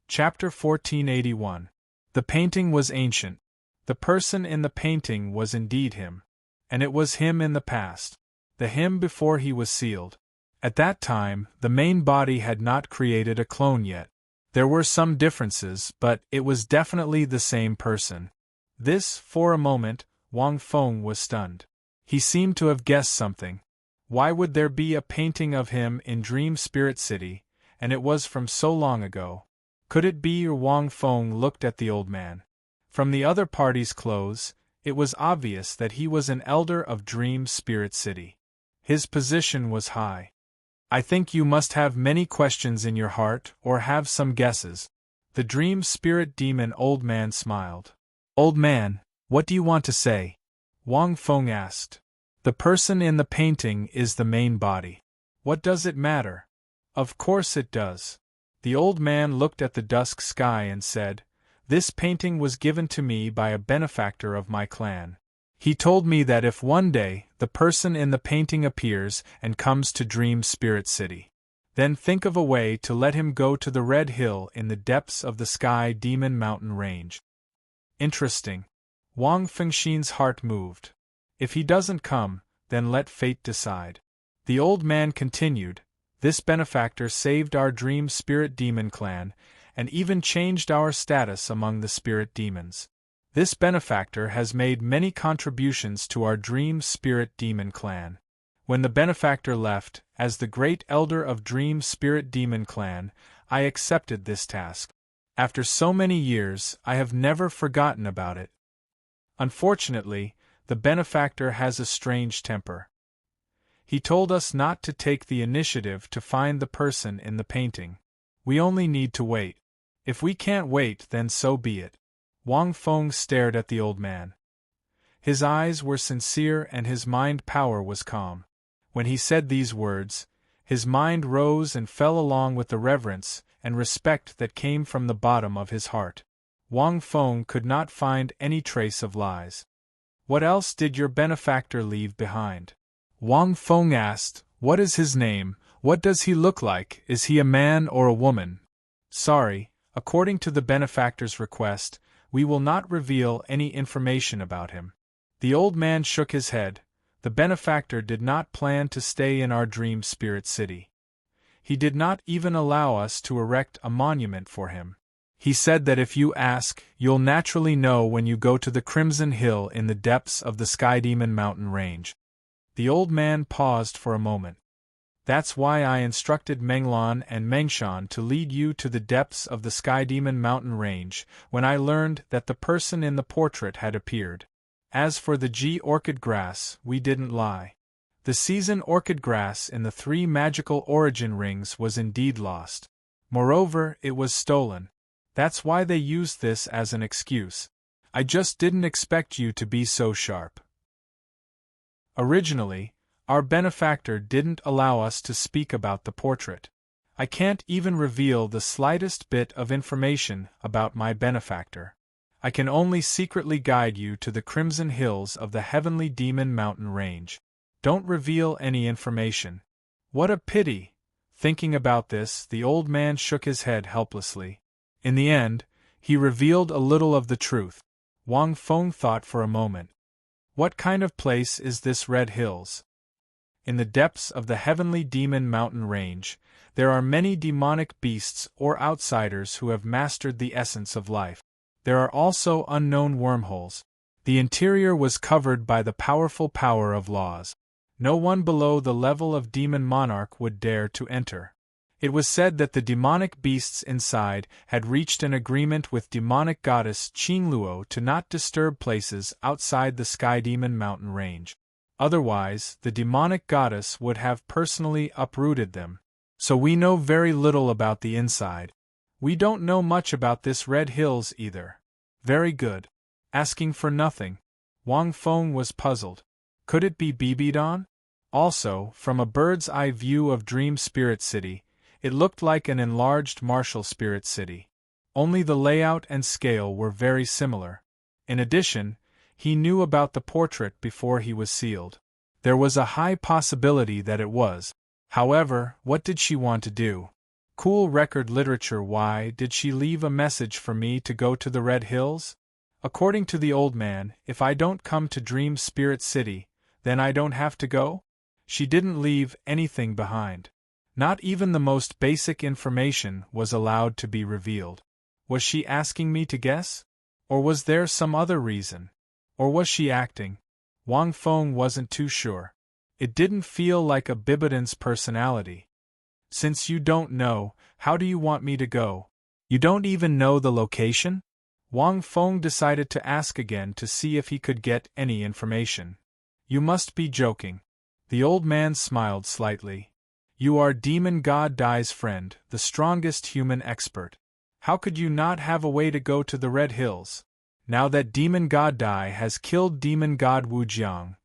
Speaker 1: Chapter 1481. The painting was ancient. The person in the painting was indeed him. And it was him in the past. The him before he was sealed. At that time, the main body had not created a clone yet. There were some differences, but it was definitely the same person. This, for a moment, Wang Feng was stunned. He seemed to have guessed something. Why would there be a painting of him in Dream Spirit City, and it was from so long ago? Could it be? Wang Feng looked at the old man. From the other party's clothes, it was obvious that he was an elder of Dream Spirit City. His position was high. I think you must have many questions in your heart, or have some guesses. The Dream Spirit Demon old man smiled. Old man, what do you want to say? Wang Feng asked. The person in the painting is the main body. What does it matter? Of course it does. The old man looked at the dusk sky and said, This painting was given to me by a benefactor of my clan. He told me that if one day the person in the painting appears and comes to Dream Spirit City, then think of a way to let him go to the Red Hill in the depths of the Sky Demon Mountain range. Interesting. Wang Fengxin's heart moved. If he doesn't come, then let fate decide. The old man continued, This benefactor saved our Dream Spirit Demon clan, and even changed our status among the spirit demons. This benefactor has made many contributions to our Dream Spirit Demon clan. When the benefactor left, as the great elder of Dream Spirit Demon Clan, I accepted this task. After so many years, I have never forgotten about it. Unfortunately, the benefactor has a strange temper. He told us not to take the initiative to find the person in the painting. We only need to wait. If we can't wait, then so be it. Wang Feng stared at the old man. His eyes were sincere and his mind power was calm. When he said these words, his mind rose and fell along with the reverence and respect that came from the bottom of his heart. Wang Feng could not find any trace of lies. What else did your benefactor leave behind? Wang Feng asked, what is his name, what does he look like, is he a man or a woman? Sorry, according to the benefactor's request, we will not reveal any information about him. The old man shook his head. The benefactor did not plan to stay in our dream spirit city. He did not even allow us to erect a monument for him. He said that if you ask, you'll naturally know when you go to the Crimson Hill in the depths of the Sky Demon Mountain Range. The old man paused for a moment. That's why I instructed Menglan and Mengshan to lead you to the depths of the Sky Demon Mountain Range when I learned that the person in the portrait had appeared. As for the G orchid grass, we didn't lie. The season orchid grass in the 3 magical origin rings was indeed lost. Moreover, it was stolen. That's why they used this as an excuse. I just didn't expect you to be so sharp. Originally, our benefactor didn't allow us to speak about the portrait. I can't even reveal the slightest bit of information about my benefactor. I can only secretly guide you to the Crimson Hills of the Heavenly Demon Mountain Range. Don't reveal any information. What a pity! Thinking about this, the old man shook his head helplessly. In the end, he revealed a little of the truth. Wang Feng thought for a moment. What kind of place is this Red Hills? In the depths of the Heavenly Demon Mountain Range, there are many demonic beasts or outsiders who have mastered the essence of life. There are also unknown wormholes. The interior was covered by the powerful power of laws. No one below the level of Demon Monarch would dare to enter. It was said that the demonic beasts inside had reached an agreement with demonic goddess Qingluo to not disturb places outside the Sky Demon Mountain Range. Otherwise, the demonic goddess would have personally uprooted them. So we know very little about the inside. We don't know much about this Red Hills either. Very good. Asking for nothing. Wang Feng was puzzled. Could it be Bibidon? Also, from a bird's-eye view of Dream Spirit City, it looked like an enlarged martial spirit city. Only the layout and scale were very similar. In addition, he knew about the portrait before he was sealed. There was a high possibility that it was. However, what did she want to do? Cool record literature. Why did she leave a message for me to go to the Red Hills? According to the old man, if I don't come to Dream Spirit City, then I don't have to go? She didn't leave anything behind. Not even the most basic information was allowed to be revealed. Was she asking me to guess? Or was there some other reason? Or was she acting? Wang Feng wasn't too sure. It didn't feel like a Bibidon's personality. Since you don't know, how do you want me to go? You don't even know the location? Wang Feng decided to ask again to see if he could get any information. You must be joking. The old man smiled slightly. You are Demon God Dai's friend, the strongest human expert. How could you not have a way to go to the Red Hills? Now that Demon God Dai has killed Demon God Wujiang,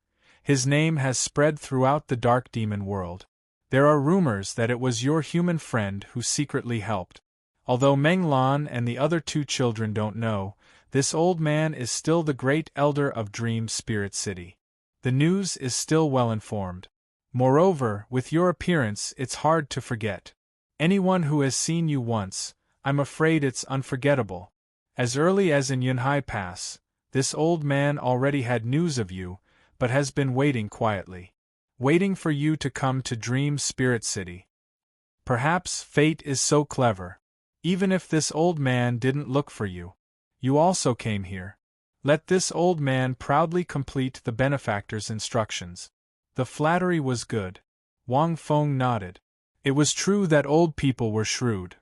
Speaker 1: his name has spread throughout the dark demon world. There are rumors that it was your human friend who secretly helped. Although Menglan and the other 2 children don't know, this old man is still the great elder of Dream Spirit City. The news is still well informed. Moreover, with your appearance, it's hard to forget. Anyone who has seen you once, I'm afraid it's unforgettable. As early as in Yunhai Pass, this old man already had news of you, but has been waiting quietly. Waiting for you to come to Dream Spirit City. Perhaps fate is so clever. Even if this old man didn't look for you, you also came here. Let this old man proudly complete the benefactor's instructions. The flattery was good. Wang Feng nodded. It was true that old people were shrewd.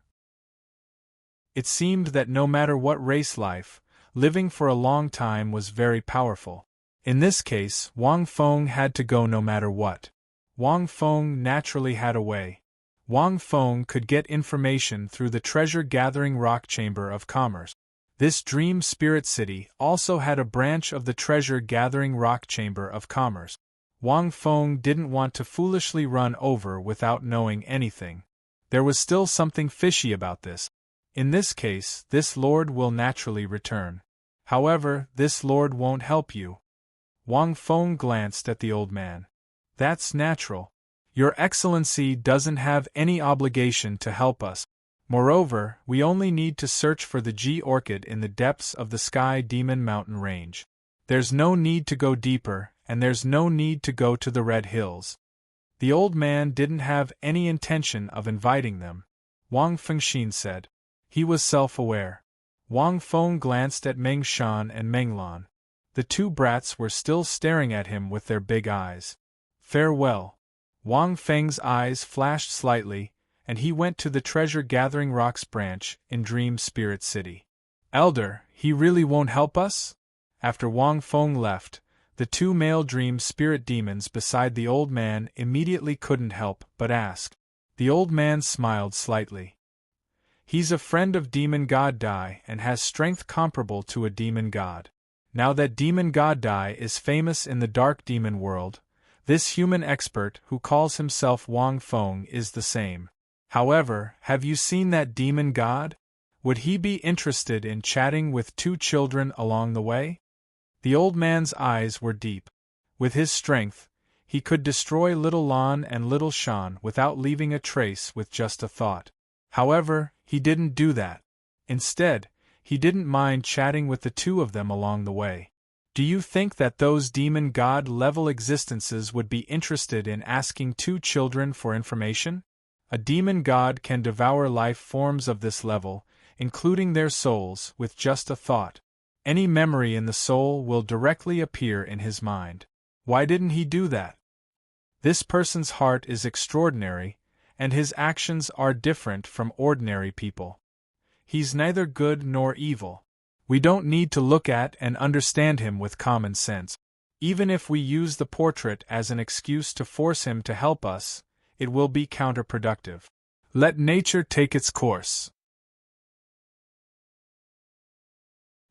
Speaker 1: It seemed that no matter what race life, living for a long time was very powerful. In this case, Wang Feng had to go no matter what. Wang Feng naturally had a way. Wang Feng could get information through the treasure-gathering rock chamber of commerce. This dream spirit city also had a branch of the treasure-gathering rock chamber of commerce. Wang Feng didn't want to foolishly run over without knowing anything. There was still something fishy about this. In this case, this lord will naturally return. However, this lord won't help you. Wang Feng glanced at the old man. That's natural. Your Excellency doesn't have any obligation to help us. Moreover, we only need to search for the G orchid in the depths of the Sky Demon Mountain range. There's no need to go deeper, and there's no need to go to the Red Hills. The old man didn't have any intention of inviting them, Wang Fengxin said. He was self-aware. Wang Feng glanced at Meng Shan and Meng Lan. The two brats were still staring at him with their big eyes. Farewell. Wang Feng's eyes flashed slightly, and he went to the treasure-gathering rocks branch in Dream Spirit City. Elder, he really won't help us? After Wang Feng left, the two male dream spirit demons beside the old man immediately couldn't help but ask. The old man smiled slightly. He's a friend of Demon God Dai and has strength comparable to a demon god. Now that Demon God Dai is famous in the dark demon world, this human expert who calls himself Wang Feng is the same. However, have you seen that demon god? Would he be interested in chatting with two children along the way? The old man's eyes were deep. With his strength, he could destroy Little Lan and Little Shan without leaving a trace with just a thought. However, he didn't do that. Instead, he didn't mind chatting with the two of them along the way. Do you think that those demon god-level existences would be interested in asking two children for information? A demon god can devour life forms of this level, including their souls, with just a thought. Any memory in the soul will directly appear in his mind. Why didn't he do that? This person's heart is extraordinary, and his actions are different from ordinary people. He's neither good nor evil. We don't need to look at and understand him with common sense. Even if we use the portrait as an excuse to force him to help us, it will be counterproductive. Let nature take its course.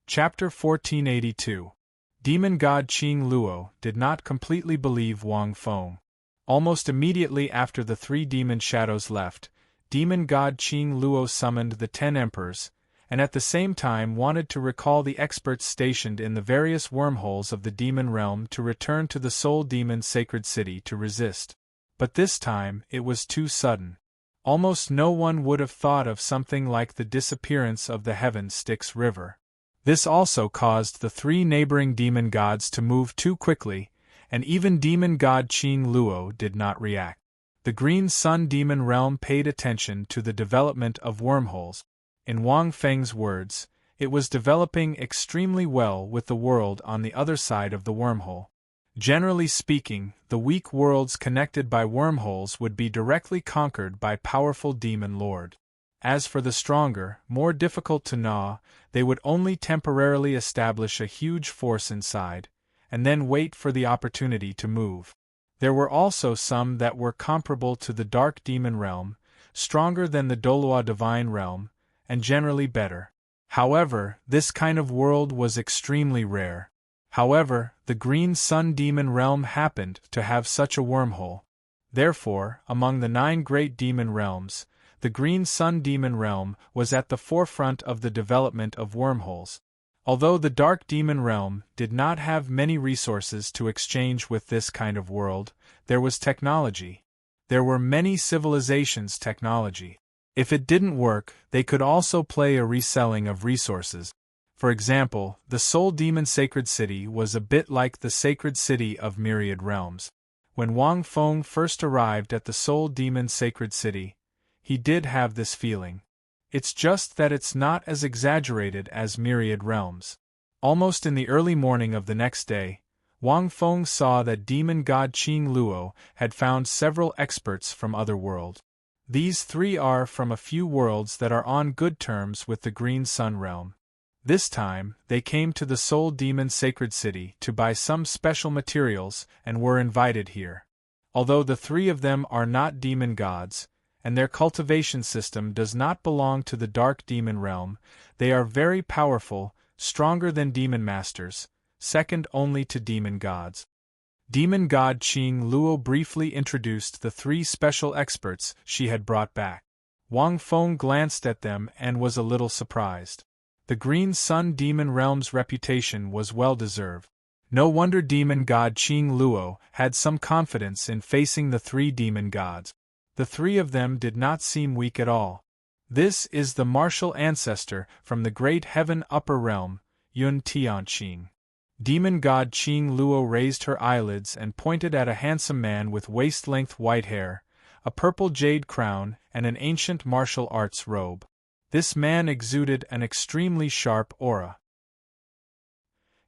Speaker 1: Chapter 1482. Demon god Qing Luo did not completely believe Wang Feng. Almost immediately after the three demon shadows left, demon god Qing Luo summoned the 10 emperors, and at the same time wanted to recall the experts stationed in the various wormholes of the demon realm to return to the Soul Demon Sacred City to resist. But this time, it was too sudden. Almost no one would have thought of something like the disappearance of the Heaven Styx River. This also caused the three neighboring demon gods to move too quickly, and even demon god Qing Luo did not react. The Green Sun Demon Realm paid attention to the development of wormholes. In Wang Feng's words, it was developing extremely well with the world on the other side of the wormhole. Generally speaking, the weak worlds connected by wormholes would be directly conquered by powerful demon lord. As for the stronger, more difficult to gnaw, they would only temporarily establish a huge force inside, and then wait for the opportunity to move. There were also some that were comparable to the Dark Demon Realm, stronger than the Douluo Divine Realm, and generally better. However, this kind of world was extremely rare. However, the Green Sun Demon Realm happened to have such a wormhole. Therefore, among the 9 great demon realms, the Green Sun Demon Realm was at the forefront of the development of wormholes. Although the Dark Demon Realm did not have many resources to exchange with this kind of world, there was technology. There were many civilizations' technology. If it didn't work, they could also play a reselling of resources. For example, the Soul Demon Sacred City was a bit like the Sacred City of Myriad Realms. When Wang Feng first arrived at the Soul Demon Sacred City, he did have this feeling. It's just that it's not as exaggerated as Myriad Realms. Almost in the early morning of the next day, Wang Feng saw that demon god Qing Luo had found several experts from other worlds. These 3 are from a few worlds that are on good terms with the Green Sun realm. This time, they came to the Soul Demon Sacred City to buy some special materials and were invited here. Although the 3 of them are not demon gods, and their cultivation system does not belong to the Dark Demon realm, they are very powerful, stronger than demon masters, second only to demon gods. Demon god Qing Luo briefly introduced the 3 special experts she had brought back. Wang Feng glanced at them and was a little surprised. The Green Sun Demon Realm's reputation was well-deserved. No wonder demon god Qing Luo had some confidence in facing the 3 demon gods. The 3 of them did not seem weak at all. This is the martial ancestor from the great heaven upper realm, Yun Tianqing. Demon god Qing Luo raised her eyelids and pointed at a handsome man with waist-length white hair, a purple jade crown, and an ancient martial arts robe. This man exuded an extremely sharp aura.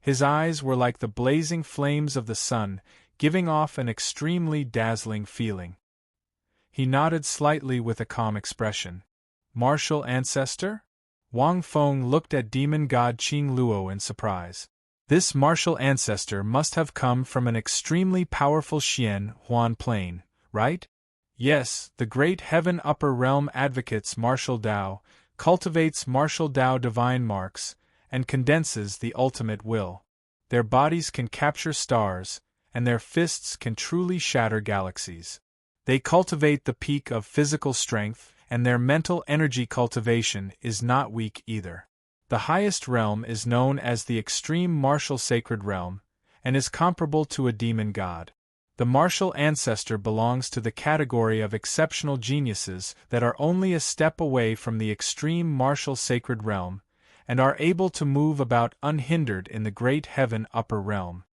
Speaker 1: His eyes were like the blazing flames of the sun, giving off an extremely dazzling feeling. He nodded slightly with a calm expression. Martial ancestor? Wang Feng looked at demon god Qing Luo in surprise. This martial ancestor must have come from an extremely powerful Xian Huan plane, right? Yes, the great heaven upper realm advocates martial Dao, cultivates martial Dao divine marks, and condenses the ultimate will. Their bodies can capture stars, and their fists can truly shatter galaxies. They cultivate the peak of physical strength, and their mental energy cultivation is not weak either. The highest realm is known as the extreme martial sacred realm, and is comparable to a demon god. The martial ancestor belongs to the category of exceptional geniuses that are only a step away from the extreme martial sacred realm, and are able to move about unhindered in the great heaven upper realm.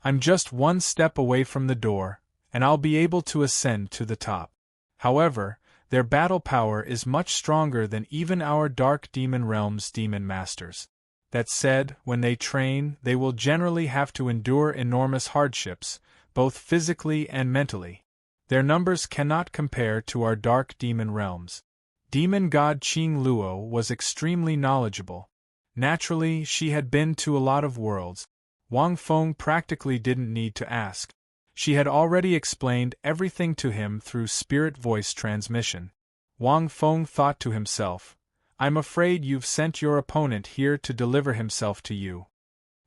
Speaker 1: I'm just 1 step away from the door, and I'll be able to ascend to the top. However, their battle power is much stronger than even our Dark Demon Realm's demon masters. That said, when they train, they will generally have to endure enormous hardships, both physically and mentally. Their numbers cannot compare to our Dark Demon Realms. Demon god Qing Luo was extremely knowledgeable. Naturally, she had been to a lot of worlds. Wang Feng practically didn't need to ask. She had already explained everything to him through spirit voice transmission. Wang Feng thought to himself, I'm afraid you've sent your opponent here to deliver himself to you.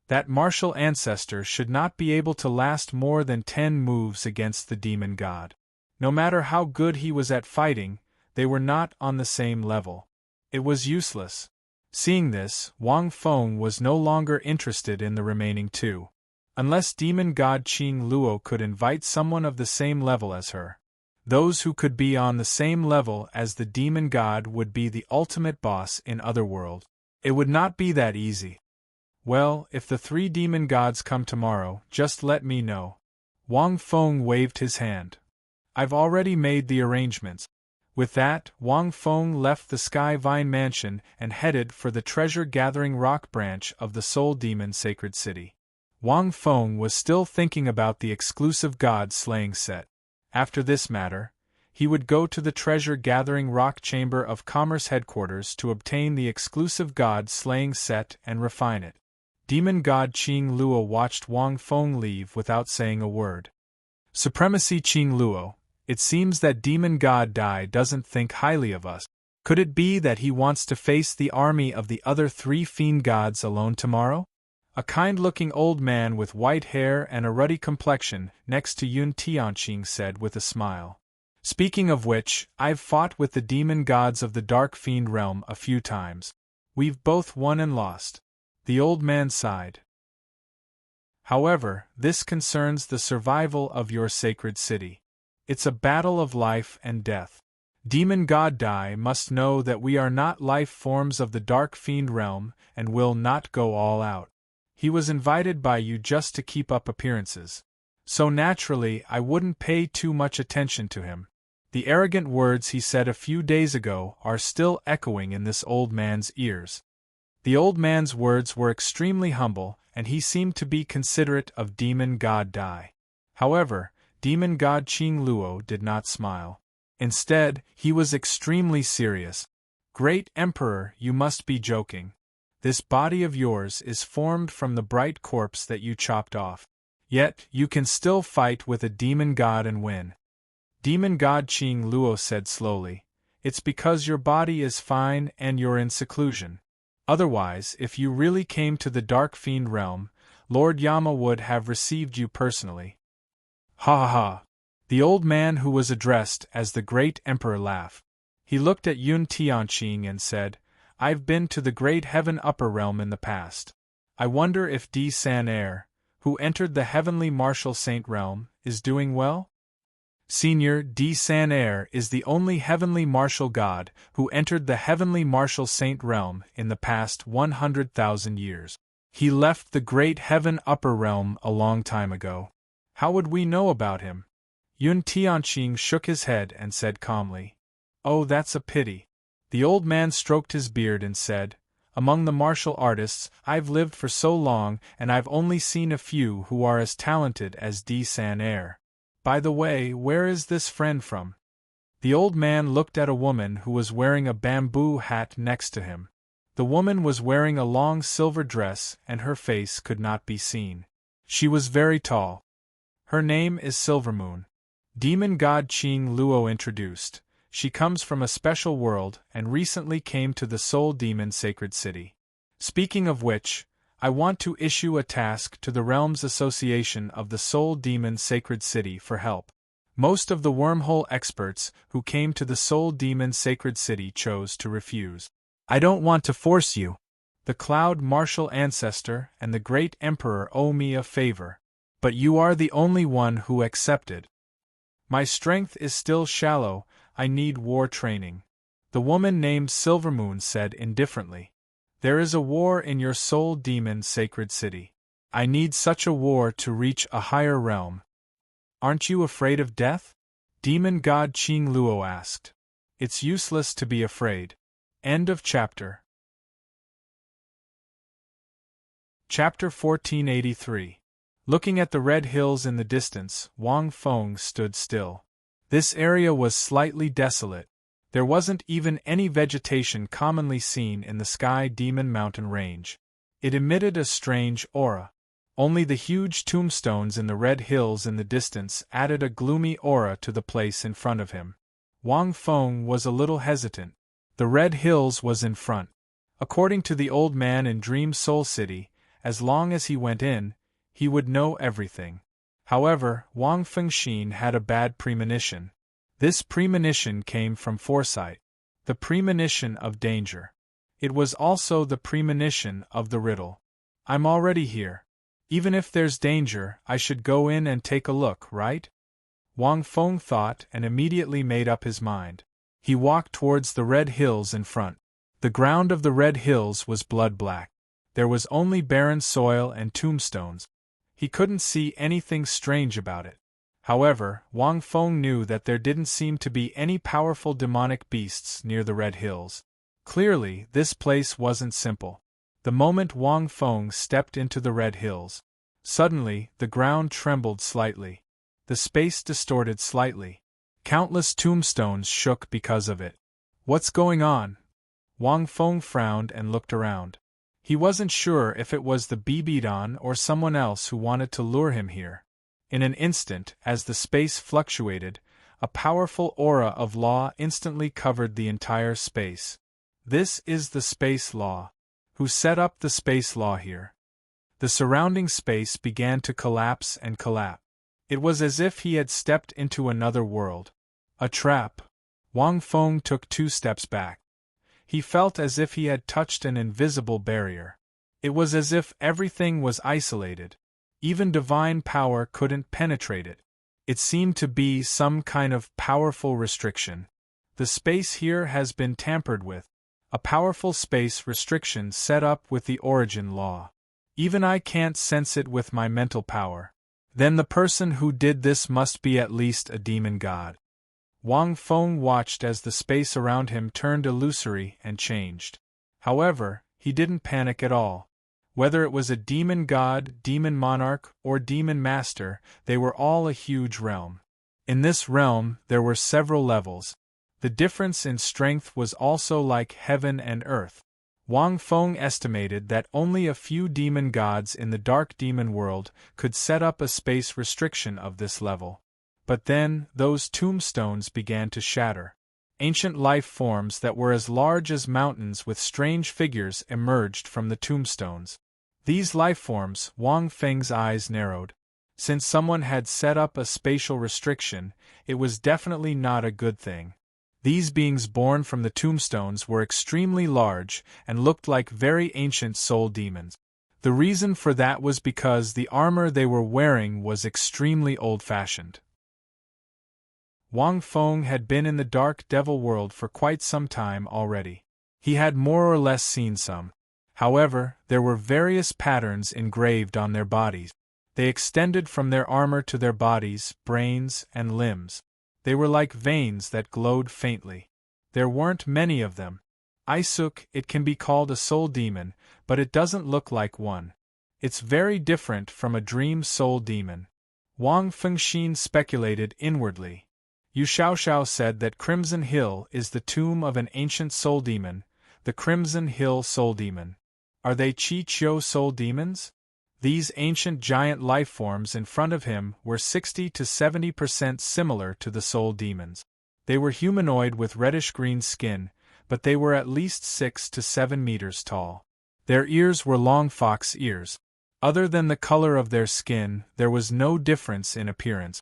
Speaker 1: That martial ancestor should not be able to last more than 10 moves against the demon god. No matter how good he was at fighting, they were not on the same level. It was useless. Seeing this, Wang Feng was no longer interested in the remaining 2. Unless demon god Qing Luo could invite someone of the same level as her. Those who could be on the same level as the demon god would be the ultimate boss in Otherworld. It would not be that easy. Well, if the 3 demon gods come tomorrow, just let me know. Wang Feng waved his hand. I've already made the arrangements. With that, Wang Feng left the Sky Vine Mansion and headed for the treasure-gathering rock branch of the Soul Demon Sacred City. Wang Feng was still thinking about the exclusive god-slaying set. After this matter, he would go to the treasure-gathering rock chamber of commerce headquarters to obtain the exclusive god-slaying set and refine it. Demon god Qing Luo watched Wang Feng leave without saying a word. Supremacy Qing Luo, it seems that demon god Dai doesn't think highly of us. Could it be that he wants to face the army of the other 3 fiend gods alone tomorrow? A kind-looking old man with white hair and a ruddy complexion next to Yun Tianqing said with a smile. Speaking of which, I've fought with the demon gods of the Dark Fiend realm a few times. We've both won and lost. The old man sighed. However, this concerns the survival of your sacred city. It's a battle of life and death. Demon god Dai must know that we are not life forms of the Dark Fiend realm and will not go all out. He was invited by you just to keep up appearances. So naturally I wouldn't pay too much attention to him. The arrogant words he said a few days ago are still echoing in this old man's ears. The old man's words were extremely humble, and he seemed to be considerate of demon god Dai. However, demon god Luo did not smile. Instead, he was extremely serious. Great Emperor, you must be joking. This body of yours is formed from the bright corpse that you chopped off. Yet, you can still fight with a demon god and win. Demon god Luo said slowly, it's because your body is fine and you're in seclusion. Otherwise, if you really came to the Dark Fiend realm, Lord Yama would have received you personally. Ha ha ha! The old man who was addressed as the Great Emperor laughed. He looked at Yun Tianqing and said, I've been to the Great Heaven Upper Realm in the past. I wonder if Di San Er, who entered the Heavenly Martial Saint realm, is doing well? Senior Di San Er is the only heavenly martial god who entered the Heavenly Martial Saint realm in the past 100,000 years. He left the Great Heaven Upper Realm a long time ago. How would we know about him? Yun Tianqing shook his head and said calmly, Oh, that's a pity. The old man stroked his beard and said, Among the martial artists, I've lived for so long and I've only seen a few who are as talented as Di San Er. By the way, where is this friend from? The old man looked at a woman who was wearing a bamboo hat next to him. The woman was wearing a long silver dress and her face could not be seen. She was very tall. Her name is Silvermoon. Demon god Luo introduced. She comes from a special world and recently came to the Soul Demon Sacred City. Speaking of which, I want to issue a task to the Realms Association of the Soul Demon Sacred City for help. Most of the wormhole experts who came to the Soul Demon Sacred City chose to refuse. I don't want to force you. The Cloud Martial Ancestor and the Great Emperor owe me a favor, but you are the only one who accepted. My strength is still shallow, I need war training. The woman named Silvermoon said indifferently. There is a war in your Soul Demon Sacred City. I need such a war to reach a higher realm. Aren't you afraid of death? Demon god Luo asked. It's useless to be afraid. End of chapter. Chapter 1483. Looking at the red hills in the distance, Wang Feng stood still. This area was slightly desolate. There wasn't even any vegetation commonly seen in the Sky Demon Mountain range. It emitted a strange aura. Only the huge tombstones in the red hills in the distance added a gloomy aura to the place in front of him. Wang Feng was a little hesitant. The red hills was in front. According to the old man in Dream Soul City, as long as he went in, he would know everything. However, Wang Fengxin had a bad premonition. This premonition came from foresight. The premonition of danger. It was also the premonition of the riddle. I'm already here. Even if there's danger, I should go in and take a look, right? Wang Feng thought and immediately made up his mind. He walked towards the red hills in front. The ground of the red hills was blood black. There was only barren soil and tombstones. He couldn't see anything strange about it. However, Wang Feng knew that there didn't seem to be any powerful demonic beasts near the red hills. Clearly, this place wasn't simple. The moment Wang Feng stepped into the red hills, suddenly, the ground trembled slightly. The space distorted slightly. Countless tombstones shook because of it. What's going on? Wang Feng frowned and looked around. He wasn't sure if it was the Bibidon or someone else who wanted to lure him here. In an instant, as the space fluctuated, a powerful aura of law instantly covered the entire space. This is the space law. Who set up the space law here? The surrounding space began to collapse and collapse. It was as if he had stepped into another world. A trap. Wang Feng took 2 steps back. He felt as if he had touched an invisible barrier. It was as if everything was isolated. Even divine power couldn't penetrate it. It seemed to be some kind of powerful restriction. The space here has been tampered with. A powerful space restriction set up with the origin law. Even I can't sense it with my mental power. Then the person who did this must be at least a demon god. Wang Feng watched as the space around him turned illusory and changed. However, he didn't panic at all. Whether it was a demon god, demon monarch, or demon master, they were all a huge realm. In this realm, there were several levels. The difference in strength was also like heaven and earth. Wang Feng estimated that only a few demon gods in the dark demon world could set up a space restriction of this level. But then, those tombstones began to shatter. Ancient life forms that were as large as mountains with strange figures emerged from the tombstones. These life forms, Wang Feng's eyes narrowed. Since someone had set up a spatial restriction, it was definitely not a good thing. These beings born from the tombstones were extremely large and looked like very ancient soul demons. The reason for that was because the armor they were wearing was extremely old-fashioned. Wang Feng had been in the dark devil world for quite some time already. He had more or less seen some. However, there were various patterns engraved on their bodies. They extended from their armor to their bodies, brains, and limbs. They were like veins that glowed faintly. There weren't many of them. Isuk, it can be called a soul demon, but it doesn't look like one. It's very different from a dream soul demon. Wang Fengxin speculated inwardly. Yu Xiaoxiao said that Crimson Hill is the tomb of an ancient soul demon, the Crimson Hill soul demon. Are they Qi-Qiu soul demons? These ancient giant life forms in front of him were 60 to 70% similar to the soul demons. They were humanoid with reddish-green skin, but they were at least 6 to 7 meters tall. Their ears were long fox ears. Other than the color of their skin, there was no difference in appearance.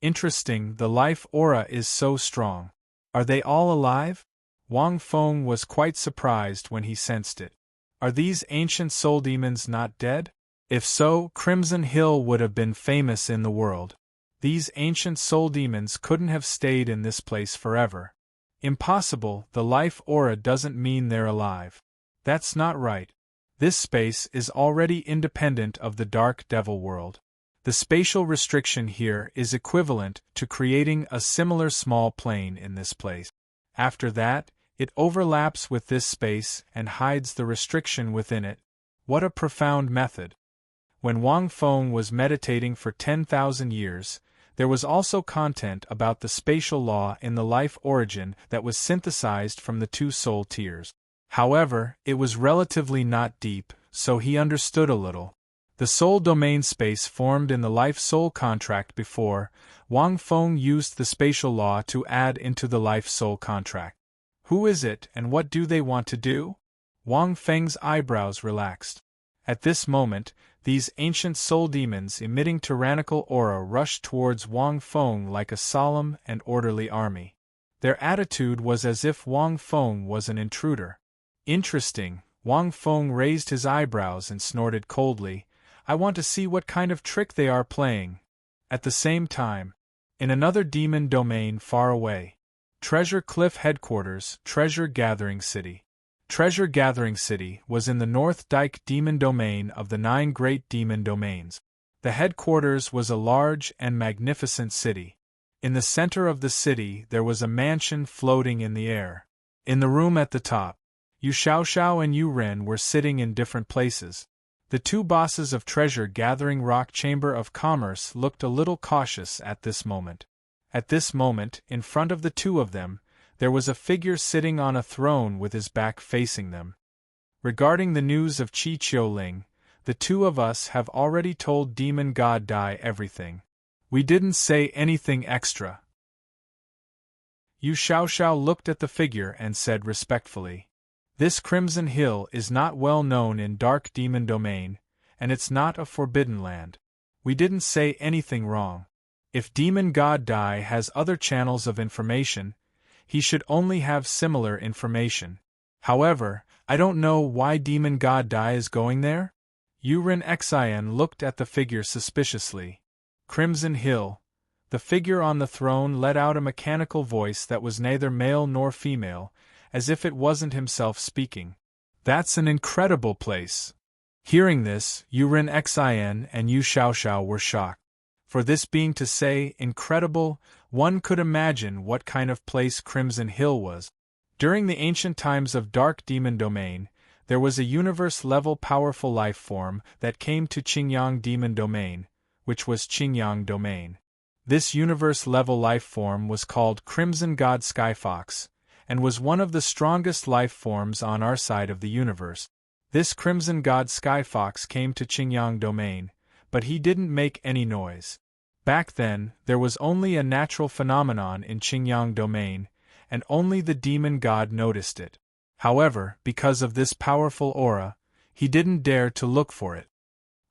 Speaker 1: Interesting, the life aura is so strong. Are they all alive? Wang Feng was quite surprised when he sensed it. Are these ancient soul demons not dead? If so, Crimson Hill would have been famous in the world. These ancient soul demons couldn't have stayed in this place forever. Impossible, the life aura doesn't mean they're alive. That's not right. This space is already independent of the dark devil world. The spatial restriction here is equivalent to creating a similar small plane in this place. After that, it overlaps with this space and hides the restriction within it. What a profound method! When Wang Feng was meditating for 10,000 years, there was also content about the spatial law in the life origin that was synthesized from the two soul tiers. However, it was relatively not deep, so he understood a little. The soul domain space formed in the life-soul contract before, Wang Feng used the spatial law to add into the life-soul contract. Who is it and what do they want to do? Wang Feng's eyebrows relaxed. At this moment, these ancient soul demons emitting tyrannical aura rushed towards Wang Feng like a solemn and orderly army. Their attitude was as if Wang Feng was an intruder. Interesting, Wang Feng raised his eyebrows and snorted coldly. I want to see what kind of trick they are playing. At the same time, in another demon domain far away, Treasure Cliff Headquarters, Treasure Gathering City. Treasure Gathering City was in the North Dike demon domain of the 9 great demon domains. The headquarters was a large and magnificent city. In the center of the city there was a mansion floating in the air. In the room at the top, Yu Xiaoxiao and Yu Ren were sitting in different places. The two bosses of Treasure Gathering Rock Chamber of Commerce looked a little cautious at this moment. At this moment, in front of the two of them, there was a figure sitting on a throne with his back facing them. Regarding the news of Qi Qiuling, the two of us have already told Demon God Dai everything. We didn't say anything extra. Yu Xiaoxiao looked at the figure and said respectfully, "This Crimson Hill is not well known in Dark Demon Domain, and it's not a forbidden land. We didn't say anything wrong. If Demon God Dai has other channels of information, he should only have similar information. However, I don't know why Demon God Dai is going there?" Yurin Xin looked at the figure suspiciously. Crimson Hill. The figure on the throne let out a mechanical voice that was neither male nor female, as if it wasn't himself speaking. That's an incredible place. Hearing this, Yurin Xin and Yu Xiaoxiao were shocked. For this being to say incredible, one could imagine what kind of place Crimson Hill was. During the ancient times of Dark Demon Domain, there was a universe-level powerful life form that came to Qingyang Demon Domain, which was Qingyang Domain. This universe-level life form was called Crimson God Skyfox, and was one of the strongest life forms on our side of the universe. This Crimson God Skyfox came to Qingyang Domain, but he didn't make any noise. Back then, there was only a natural phenomenon in Qingyang Domain, and only the demon god noticed it. However, because of this powerful aura, he didn't dare to look for it.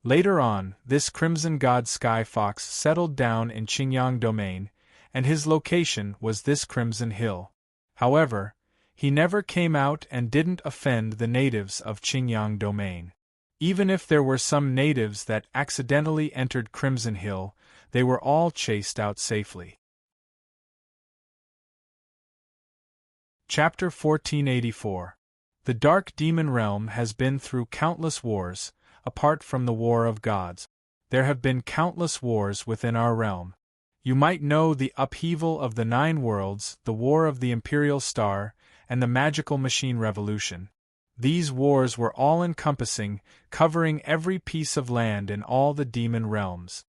Speaker 1: Later on, this Crimson God Skyfox settled down in Qingyang Domain, and his location was this Crimson Hill. However, he never came out and didn't offend the natives of Qingyang Domain. Even if there were some natives that accidentally entered Crimson Hill, they were all chased out safely. Chapter 1484. The Dark Demon Realm has been through countless wars. Apart from the War of Gods, there have been countless wars within our realm. You might know the upheaval of the 9 worlds, the War of the Imperial Star, and the Magical Machine Revolution. These wars were all-encompassing, covering every piece of land in all the demon realms.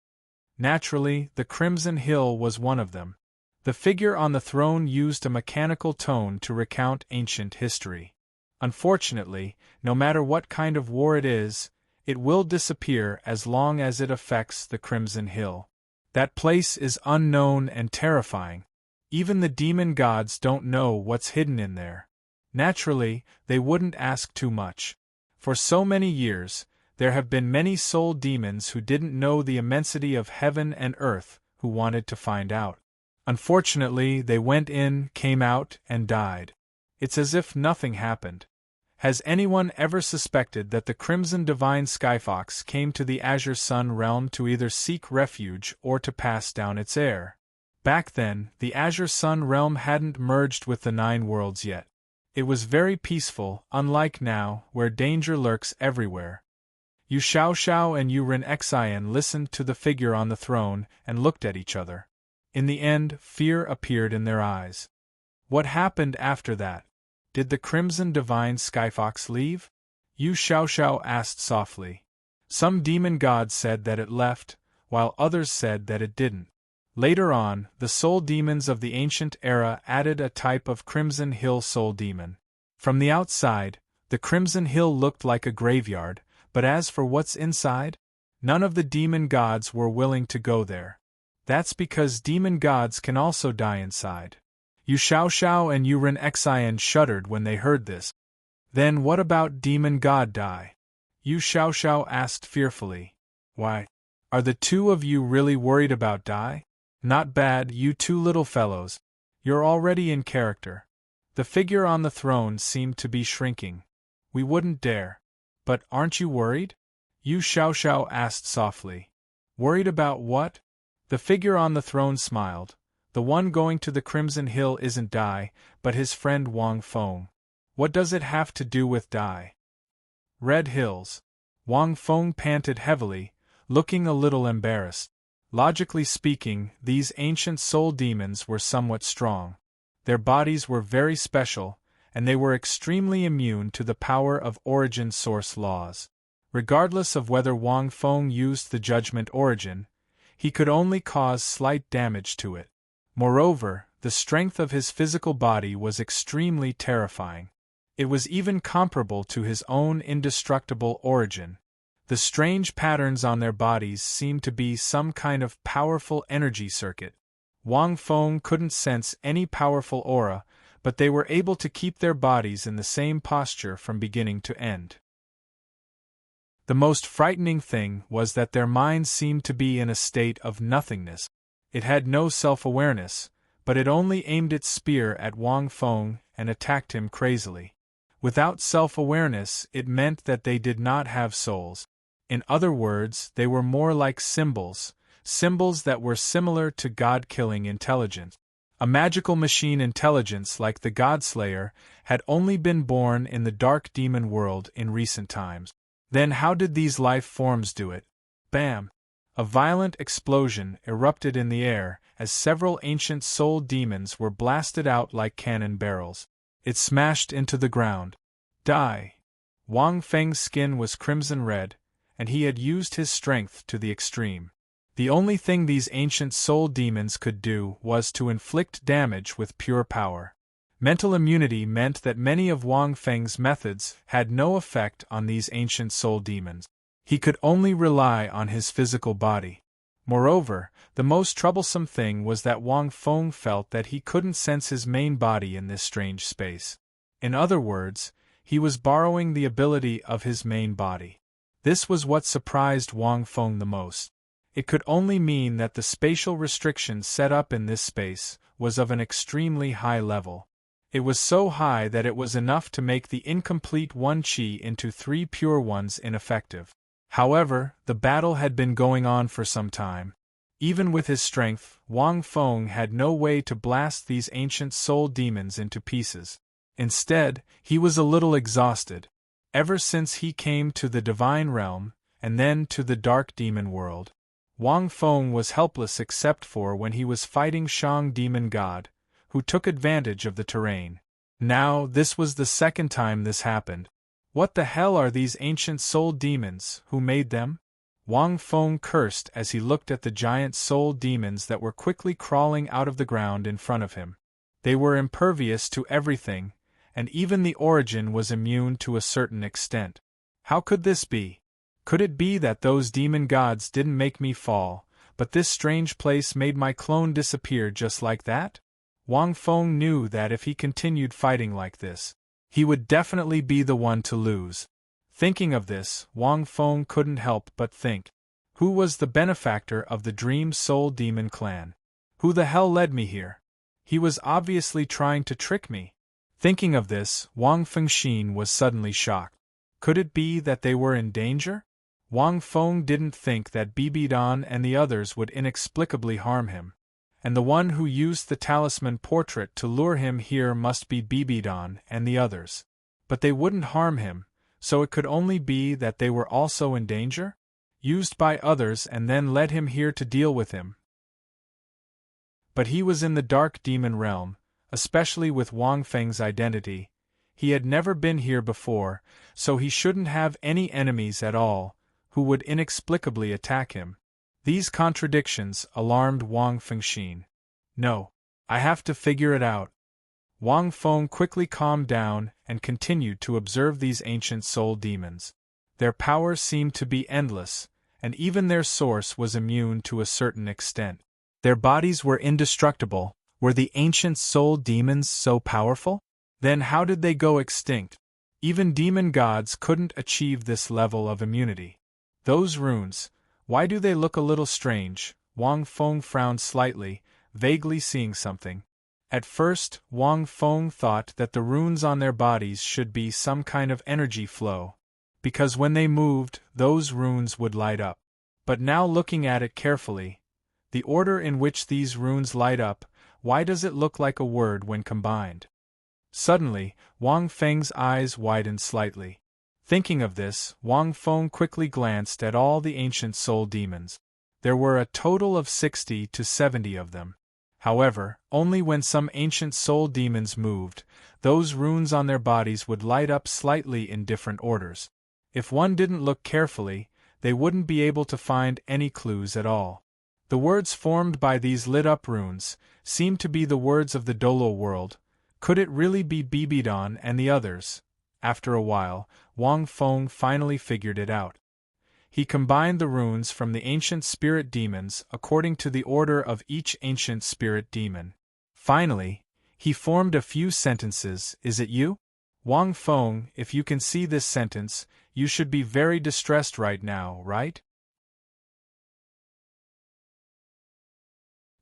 Speaker 1: Naturally, the Crimson Hill was one of them. The figure on the throne used a mechanical tone to recount ancient history. Unfortunately, no matter what kind of war it is, it will disappear as long as it affects the Crimson Hill. That place is unknown and terrifying. Even the demon gods don't know what's hidden in there. Naturally, they wouldn't ask too much. For so many years, there have been many soul demons who didn't know the immensity of heaven and earth, who wanted to find out. Unfortunately, they went in, came out, and died. It's as if nothing happened. Has anyone ever suspected that the Crimson Divine Skyfox came to the Azure Sun realm to either seek refuge or to pass down its air? Back then, the Azure Sun realm hadn't merged with the 9 worlds yet. It was very peaceful, unlike now, where danger lurks everywhere. Yu Xiaoxiao and Yu Ren Xian listened to the figure on the throne and looked at each other. In the end, fear appeared in their eyes. What happened after that? Did the Crimson Divine Skyfox leave? Yu Xiaoxiao asked softly. Some demon gods said that it left, while others said that it didn't. Later on, the soul demons of the ancient era added a type of Crimson Hill soul demon. From the outside, the Crimson Hill looked like a graveyard, but as for what's inside, none of the demon gods were willing to go there. That's because demon gods can also die inside. Yu Xiaoxiao and Yu Ren Xian shuddered when they heard this. Then what about demon god Dai? Yu Xiaoxiao asked fearfully. Why? Are the two of you really worried about Dai? Not bad, you two little fellows. You're already in character. The figure on the throne seemed to be shrinking. We wouldn't dare. But aren't you worried? Yu Xiaoxiao asked softly. Worried about what? The figure on the throne smiled. The one going to the Crimson Hill isn't Dai, but his friend Wang Feng. What does it have to do with Dai? Red Hills. Wang Feng panted heavily, looking a little embarrassed. Logically speaking, these ancient soul demons were somewhat strong. Their bodies were very special, and they were extremely immune to the power of origin source laws. Regardless of whether Wang Feng used the judgment origin, he could only cause slight damage to it. Moreover, the strength of his physical body was extremely terrifying. It was even comparable to his own indestructible origin. The strange patterns on their bodies seemed to be some kind of powerful energy circuit. Wang Feng couldn't sense any powerful aura, but they were able to keep their bodies in the same posture from beginning to end. The most frightening thing was that their minds seemed to be in a state of nothingness. It had no self-awareness, but it only aimed its spear at Wang Feng and attacked him crazily. Without self-awareness, it meant that they did not have souls. In other words, they were more like symbols that were similar to God-killing intelligence. A magical machine intelligence like the Godslayer had only been born in the dark demon world in recent times. Then how did these life forms do it? Bam! A violent explosion erupted in the air as several ancient soul demons were blasted out like cannon barrels. It smashed into the ground. Die! Wang Feng's skin was crimson red, and he had used his strength to the extreme. The only thing these ancient soul demons could do was to inflict damage with pure power. Mental immunity meant that many of Wang Feng's methods had no effect on these ancient soul demons. He could only rely on his physical body. Moreover, the most troublesome thing was that Wang Feng felt that he couldn't sense his main body in this strange space. In other words, he was borrowing the ability of his main body. This was what surprised Wang Feng the most. It could only mean that the spatial restriction set up in this space was of an extremely high level. It was so high that it was enough to make the incomplete one qi into 3 pure ones ineffective. However, the battle had been going on for some time. Even with his strength, Wang Feng had no way to blast these ancient soul demons into pieces. Instead, he was a little exhausted. Ever since he came to the divine realm, and then to the dark demon world, Wang Feng was helpless except for when he was fighting Shang demon god, who took advantage of the terrain. Now, this was the second time this happened. What the hell are these ancient soul demons? Who made them? Wang Feng cursed as he looked at the giant soul demons that were quickly crawling out of the ground in front of him. They were impervious to everything, and even the origin was immune to a certain extent. How could this be? Could it be that those demon gods didn't make me fall, but this strange place made my clone disappear just like that? Wang Feng knew that if he continued fighting like this, he would definitely be the one to lose. Thinking of this, Wang Feng couldn't help but think. Who was the benefactor of the Dream Soul Demon clan? Who the hell led me here? He was obviously trying to trick me. Thinking of this, Wang Fengxin was suddenly shocked. Could it be that they were in danger? Wang Feng didn't think that Bibidan and the others would inexplicably harm him. And the one who used the talisman portrait to lure him here must be Bibidan and the others. But they wouldn't harm him, so it could only be that they were also in danger? Used by others and then led him here to deal with him. But he was in the dark demon realm, especially with Wang Feng's identity. He had never been here before, so he shouldn't have any enemies at all, who would inexplicably attack him. These contradictions alarmed Wang Fengxin. No, I have to figure it out. Wang Feng quickly calmed down and continued to observe these ancient soul demons. Their power seemed to be endless, and even their source was immune to a certain extent. Their bodies were indestructible. Were the ancient soul demons so powerful? Then how did they go extinct? Even demon gods couldn't achieve this level of immunity. Those runes, why do they look a little strange? Wang Feng frowned slightly, vaguely seeing something. At first, Wang Feng thought that the runes on their bodies should be some kind of energy flow, because when they moved, those runes would light up. But now looking at it carefully, the order in which these runes light up, why does it look like a word when combined? Suddenly, Wang Feng's eyes widened slightly. Thinking of this, Wang Feng quickly glanced at all the ancient soul demons. There were a total of 60 to 70 of them. However, only when some ancient soul demons moved, those runes on their bodies would light up slightly in different orders. If one didn't look carefully, they wouldn't be able to find any clues at all. The words formed by these lit-up runes seemed to be the words of the Douluo world. Could it really be Bibidan and the others? After a while, Wang Feng finally figured it out. He combined the runes from the ancient spirit demons according to the order of each ancient spirit demon. Finally, he formed a few sentences. Is it you? Wang Feng, if you can see this sentence, you should be very distressed right now, right?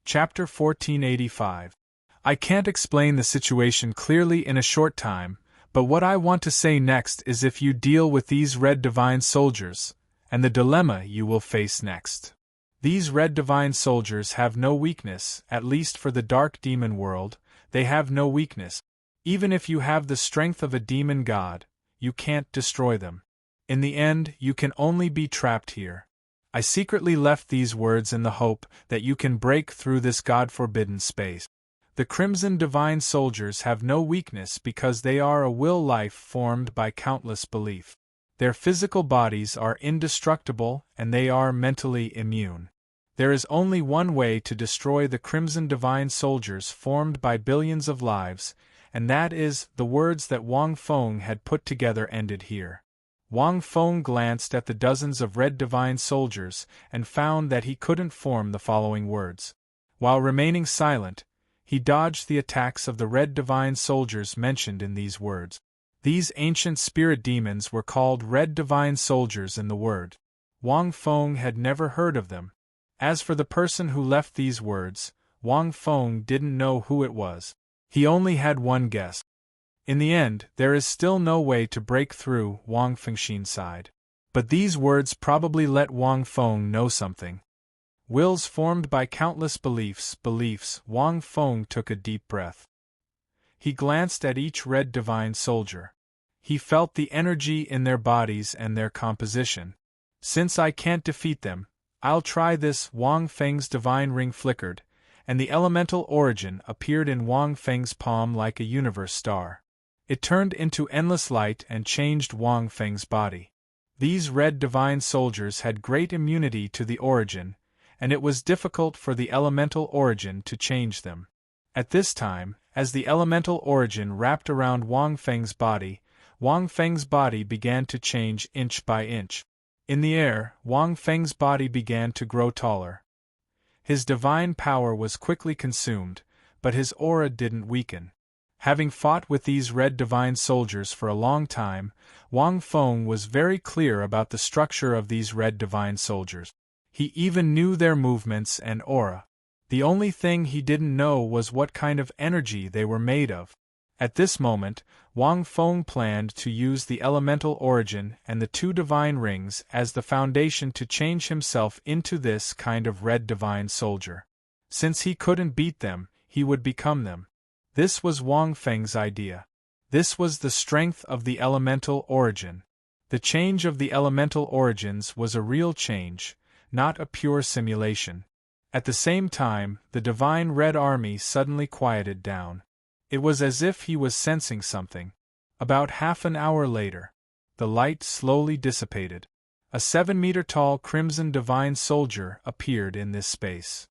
Speaker 1: Chapter 1485. I can't explain the situation clearly in a short time, but what I want to say next is if you deal with these red divine soldiers, and the dilemma you will face next. These red divine soldiers have no weakness, at least for the dark demon world, they have no weakness. Even if you have the strength of a demon god, you can't destroy them. In the end, you can only be trapped here. I secretly left these words in the hope that you can break through this god-forbidden space. The Crimson Divine Soldiers have no weakness because they are a will life formed by countless belief. Their physical bodies are indestructible and they are mentally immune. There is only one way to destroy the Crimson Divine Soldiers formed by billions of lives, and that is, the words that Wang Feng had put together ended here. Wang Feng glanced at the dozens of Red Divine Soldiers and found that he couldn't form the following words. While remaining silent, he dodged the attacks of the Red Divine Soldiers mentioned in these words. These ancient spirit demons were called Red Divine Soldiers in the word. Wang Feng had never heard of them. As for the person who left these words, Wang Feng didn't know who it was. He only had one guess. In the end, there is still no way to break through, Wang Fengxian sighed. But these words probably let Wang Feng know something. Wills formed by countless beliefs, Wang Feng took a deep breath. He glanced at each Red Divine Soldier. He felt the energy in their bodies and their composition. Since I can't defeat them, I'll try this. Wang Feng's divine ring flickered, and the elemental origin appeared in Wang Feng's palm like a universe star. It turned into endless light and changed Wang Feng's body. These Red Divine Soldiers had great immunity to the origin, and it was difficult for the elemental origin to change them. At this time, as the elemental origin wrapped around Wang Feng's body began to change inch by inch. In the air, Wang Feng's body began to grow taller. His divine power was quickly consumed, but his aura didn't weaken. Having fought with these Red Divine Soldiers for a long time, Wang Feng was very clear about the structure of these Red Divine Soldiers. He even knew their movements and aura. The only thing he didn't know was what kind of energy they were made of. At this moment, Wang Feng planned to use the elemental origin and the two divine rings as the foundation to change himself into this kind of Red Divine Soldier. Since he couldn't beat them, he would become them. This was Wang Feng's idea. This was the strength of the elemental origin. The change of the elemental origins was a real change, not a pure simulation. At the same time, the Divine Red Army suddenly quieted down. It was as if he was sensing something. About half an hour later, the light slowly dissipated. A 7-meter-tall Crimson Divine Soldier appeared in this space.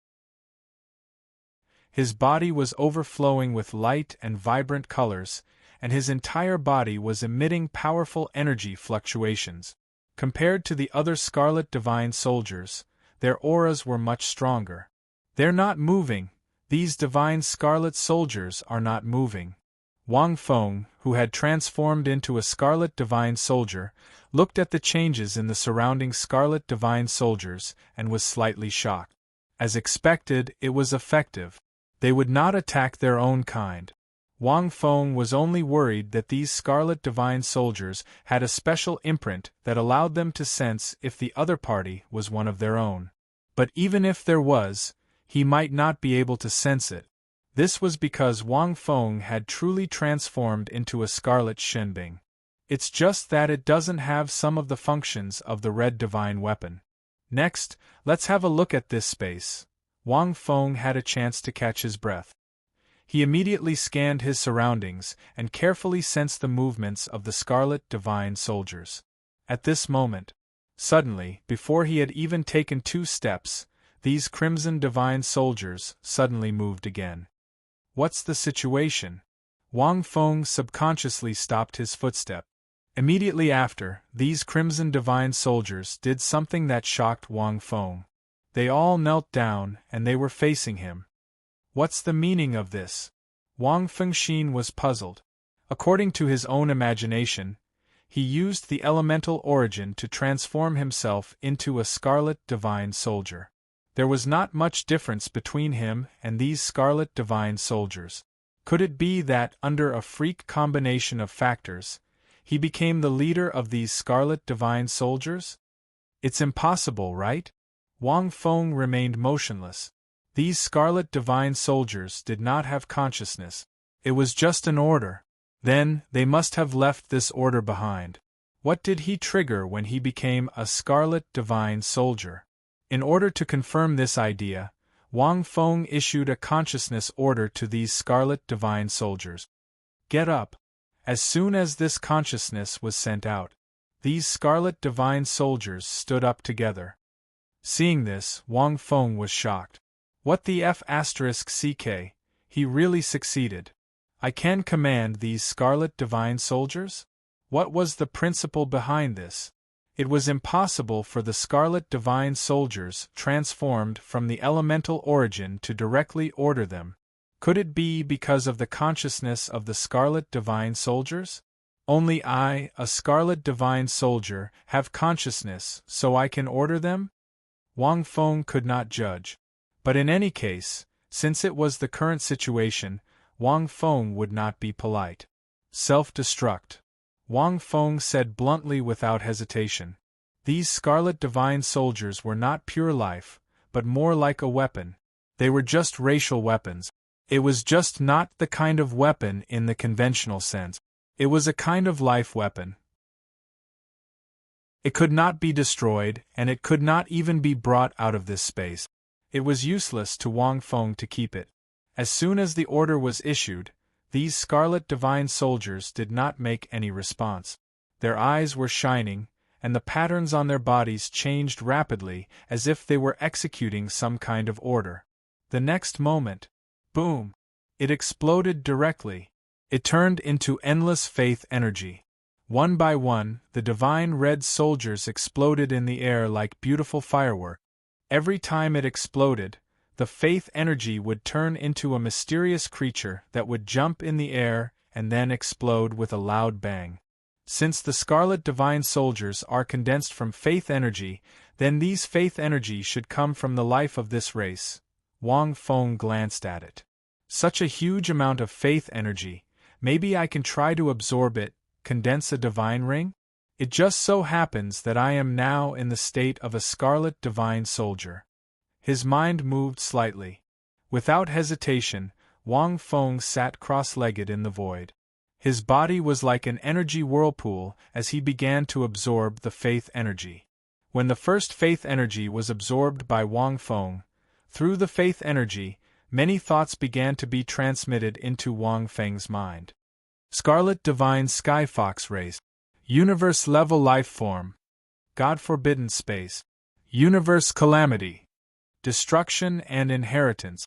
Speaker 1: His body was overflowing with light and vibrant colors, and his entire body was emitting powerful energy fluctuations. Compared to the other Scarlet Divine Soldiers, their auras were much stronger. They're not moving. These Divine Scarlet Soldiers are not moving. Wang Feng, who had transformed into a Scarlet Divine Soldier, looked at the changes in the surrounding Scarlet Divine Soldiers and was slightly shocked. As expected, it was effective. They would not attack their own kind. Wang Feng was only worried that these Scarlet Divine Soldiers had a special imprint that allowed them to sense if the other party was one of their own. But even if there was, he might not be able to sense it. This was because Wang Feng had truly transformed into a Scarlet Shenbing. It's just that it doesn't have some of the functions of the Red Divine Weapon. Next, let's have a look at this space. Wang Feng had a chance to catch his breath. He immediately scanned his surroundings and carefully sensed the movements of the Scarlet Divine Soldiers. At this moment, suddenly, before he had even taken 2 steps, these Crimson Divine Soldiers suddenly moved again. What's the situation? Wang Feng subconsciously stopped his footstep. Immediately after, these Crimson Divine Soldiers did something that shocked Wang Feng. They all knelt down and they were facing him. What's the meaning of this? Wang Fengxian was puzzled. According to his own imagination, he used the elemental origin to transform himself into a Scarlet Divine Soldier. There was not much difference between him and these Scarlet Divine Soldiers. Could it be that, under a freak combination of factors, he became the leader of these Scarlet Divine Soldiers? It's impossible, right? Wang Feng remained motionless. These Scarlet Divine Soldiers did not have consciousness. It was just an order. Then, they must have left this order behind. What did he trigger when he became a Scarlet Divine Soldier? In order to confirm this idea, Wang Feng issued a consciousness order to these scarlet divine soldiers. Get up. As soon as this consciousness was sent out, these scarlet divine soldiers stood up together. Seeing this, Wang Feng was shocked. What the F***ck, he really succeeded. I can command these scarlet divine soldiers? What was the principle behind this? It was impossible for the scarlet divine soldiers transformed from the elemental origin to directly order them. Could it be because of the consciousness of the scarlet divine soldiers? Only I, a scarlet divine soldier, have consciousness, so I can order them? Wang Feng could not judge. But in any case, since it was the current situation, Wang Feng would not be polite. Self-destruct. Wang Feng said bluntly without hesitation. These scarlet divine soldiers were not pure life, but more like a weapon. They were just racial weapons. It was just not the kind of weapon in the conventional sense. It was a kind of life weapon. It could not be destroyed, and it could not even be brought out of this space. It was useless to Wang Feng to keep it. As soon as the order was issued, these scarlet divine soldiers did not make any response. Their eyes were shining, and the patterns on their bodies changed rapidly as if they were executing some kind of order. The next moment, boom! It exploded directly. It turned into endless faith energy. One by one, the divine red soldiers exploded in the air like beautiful fireworks. Every time it exploded, the faith energy would turn into a mysterious creature that would jump in the air and then explode with a loud bang. Since the scarlet divine soldiers are condensed from faith energy, then these faith energy should come from the life of this race. Wang Feng glanced at it. Such a huge amount of faith energy, maybe I can try to absorb it, condense a divine ring? It just so happens that I am now in the state of a scarlet divine soldier. His mind moved slightly. Without hesitation, Wang Feng sat cross-legged in the void. His body was like an energy whirlpool as he began to absorb the faith energy. When the first faith energy was absorbed by Wang Feng, through the faith energy, many thoughts began to be transmitted into Wang Feng's mind. Scarlet divine sky fox race. Universe-level life form. God-forbidden space. Universe calamity. Destruction and inheritance.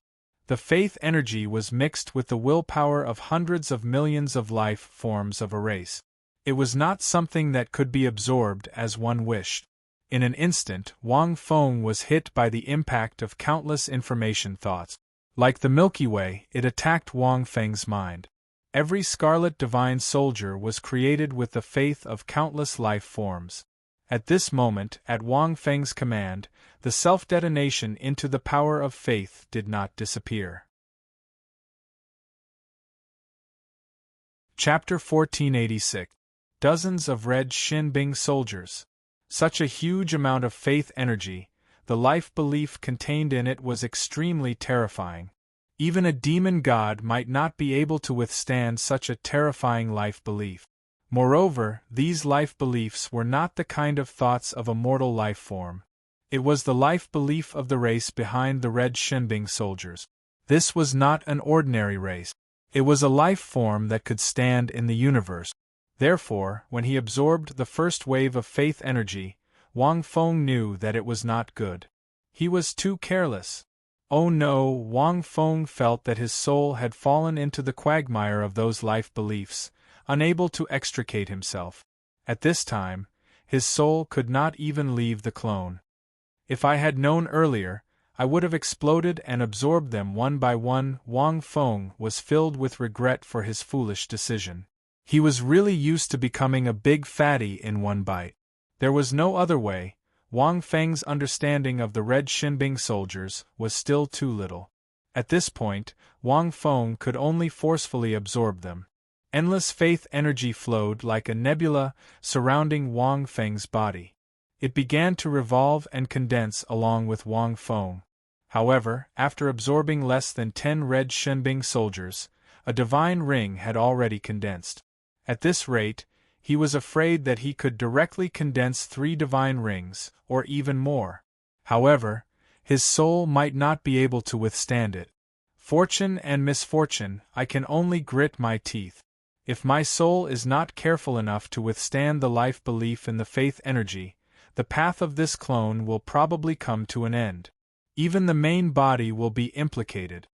Speaker 1: The faith energy was mixed with the willpower of hundreds of millions of life forms of a race. It was not something that could be absorbed as one wished. In an instant, Wang Feng was hit by the impact of countless information thoughts. Like the Milky Way, it attacked Wang Feng's mind. Every scarlet divine soldier was created with the faith of countless life forms. At this moment, at Wang Feng's command, the self-detonation into the power of faith did not disappear. Chapter 1486. Dozens of red Shinbing soldiers. Such a huge amount of faith energy, the life belief contained in it was extremely terrifying. Even a demon god might not be able to withstand such a terrifying life belief. Moreover, these life beliefs were not the kind of thoughts of a mortal life form. It was the life belief of the race behind the red Shinbing soldiers. This was not an ordinary race. It was a life form that could stand in the universe. Therefore, when he absorbed the first wave of faith energy, Wang Feng knew that it was not good. He was too careless. Oh no, Wang Feng felt that his soul had fallen into the quagmire of those life beliefs, unable to extricate himself. At this time, his soul could not even leave the clone. If I had known earlier, I would have exploded and absorbed them one by one. Wang Feng was filled with regret for his foolish decision. He was really used to becoming a big fatty in one bite. There was no other way. Wang Feng's understanding of the red Shinbing soldiers was still too little. At this point, Wang Feng could only forcefully absorb them. Endless faith energy flowed like a nebula surrounding Wang Feng's body. It began to revolve and condense along with Wang Feng. However, after absorbing less than 10 red Shinbing soldiers, a divine ring had already condensed. At this rate, he was afraid that he could directly condense 3 divine rings, or even more. However, His soul might not be able to withstand it. Fortune and misfortune, I can only grit my teeth. If my soul is not careful enough to withstand the life belief in the faith energy, the path of this clone will probably come to an end. Even the main body will be implicated.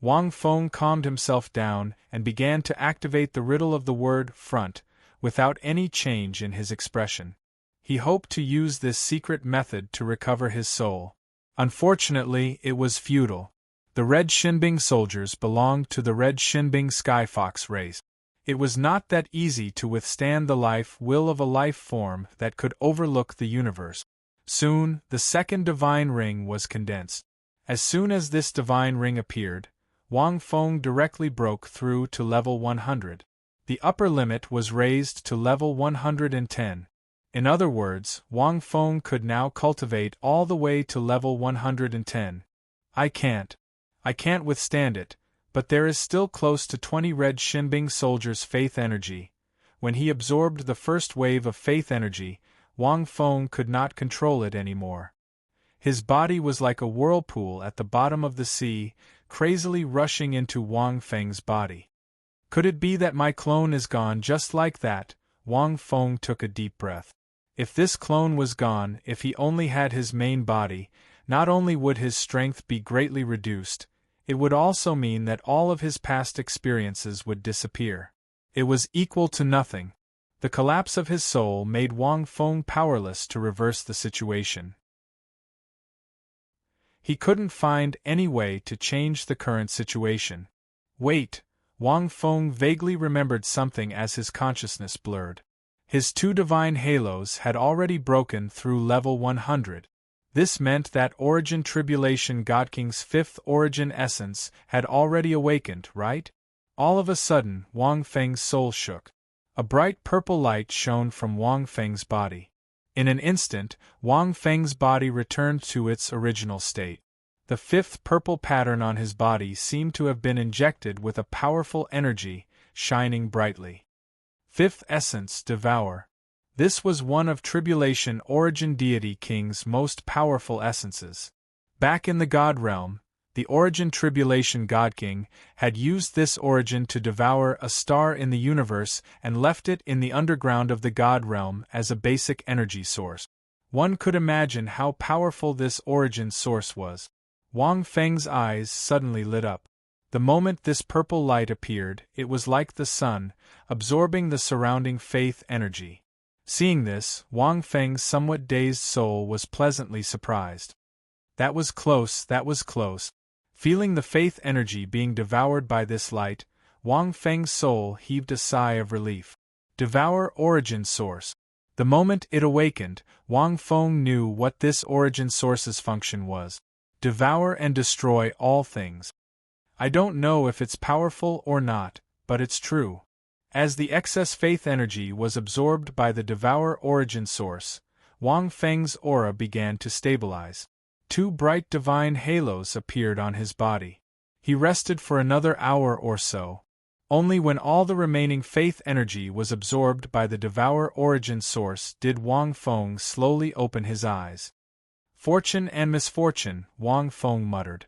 Speaker 1: Wang Feng calmed himself down and began to activate the riddle of the word front, without any change in his expression. He hoped to use this secret method to recover his soul. Unfortunately, it was futile. The Red Shinbing soldiers belonged to the Red Shinbing Skyfox race. It was not that easy to withstand the will of a life form that could overlook the universe. Soon, the second divine ring was condensed. As soon as this divine ring appeared, Wang Feng directly broke through to level 100. The upper limit was raised to level 110. In other words, Wang Feng could now cultivate all the way to level 110. I can't withstand it, but there is still close to 20 Red Shinbing soldiers' faith energy. When he absorbed the first wave of faith energy, Wang Feng could not control it anymore. His body was like a whirlpool at the bottom of the sea, crazily rushing into Wang Feng's body. Could it be that my clone is gone just like that? Wang Feng took a deep breath. If this clone was gone, if he only had his main body, not only would his strength be greatly reduced, it would also mean that all of his past experiences would disappear. It was equal to nothing. The collapse of his soul made Wang Feng powerless to reverse the situation. He couldn't find any way to change the current situation. Wait, Wang Feng vaguely remembered something as his consciousness blurred. His two divine halos had already broken through level 100. This meant that Origin Tribulation Godking's fifth origin essence had already awakened, right? All of a sudden, Wang Feng's soul shook. A bright purple light shone from Wang Feng's body. In an instant, Wang Feng's body returned to its original state. The fifth purple pattern on his body seemed to have been injected with a powerful energy, shining brightly. Fifth essence, Devour. This was one of Tribulation Origin Deity King's most powerful essences. Back in the God Realm, the Origin Tribulation God King had used this origin to devour a star in the universe and left it in the underground of the God Realm as a basic energy source. One could imagine how powerful this origin source was. Wang Feng's eyes suddenly lit up. The moment this purple light appeared, it was like the sun, absorbing the surrounding faith energy. Seeing this, Wang Feng's somewhat dazed soul was pleasantly surprised. That was close, that was close. Feeling the faith energy being devoured by this light, Wang Feng's soul heaved a sigh of relief. Devour origin source. The moment it awakened, Wang Feng knew what this origin source's function was. Devour and destroy all things. I don't know if it's powerful or not, but it's true. As the excess faith energy was absorbed by the Devour origin source, Wang Feng's aura began to stabilize. Two bright divine halos appeared on his body. He rested for another hour or so. Only when all the remaining faith energy was absorbed by the Devour origin source did Wang Feng slowly open his eyes. Fortune and misfortune, Wang Feng muttered.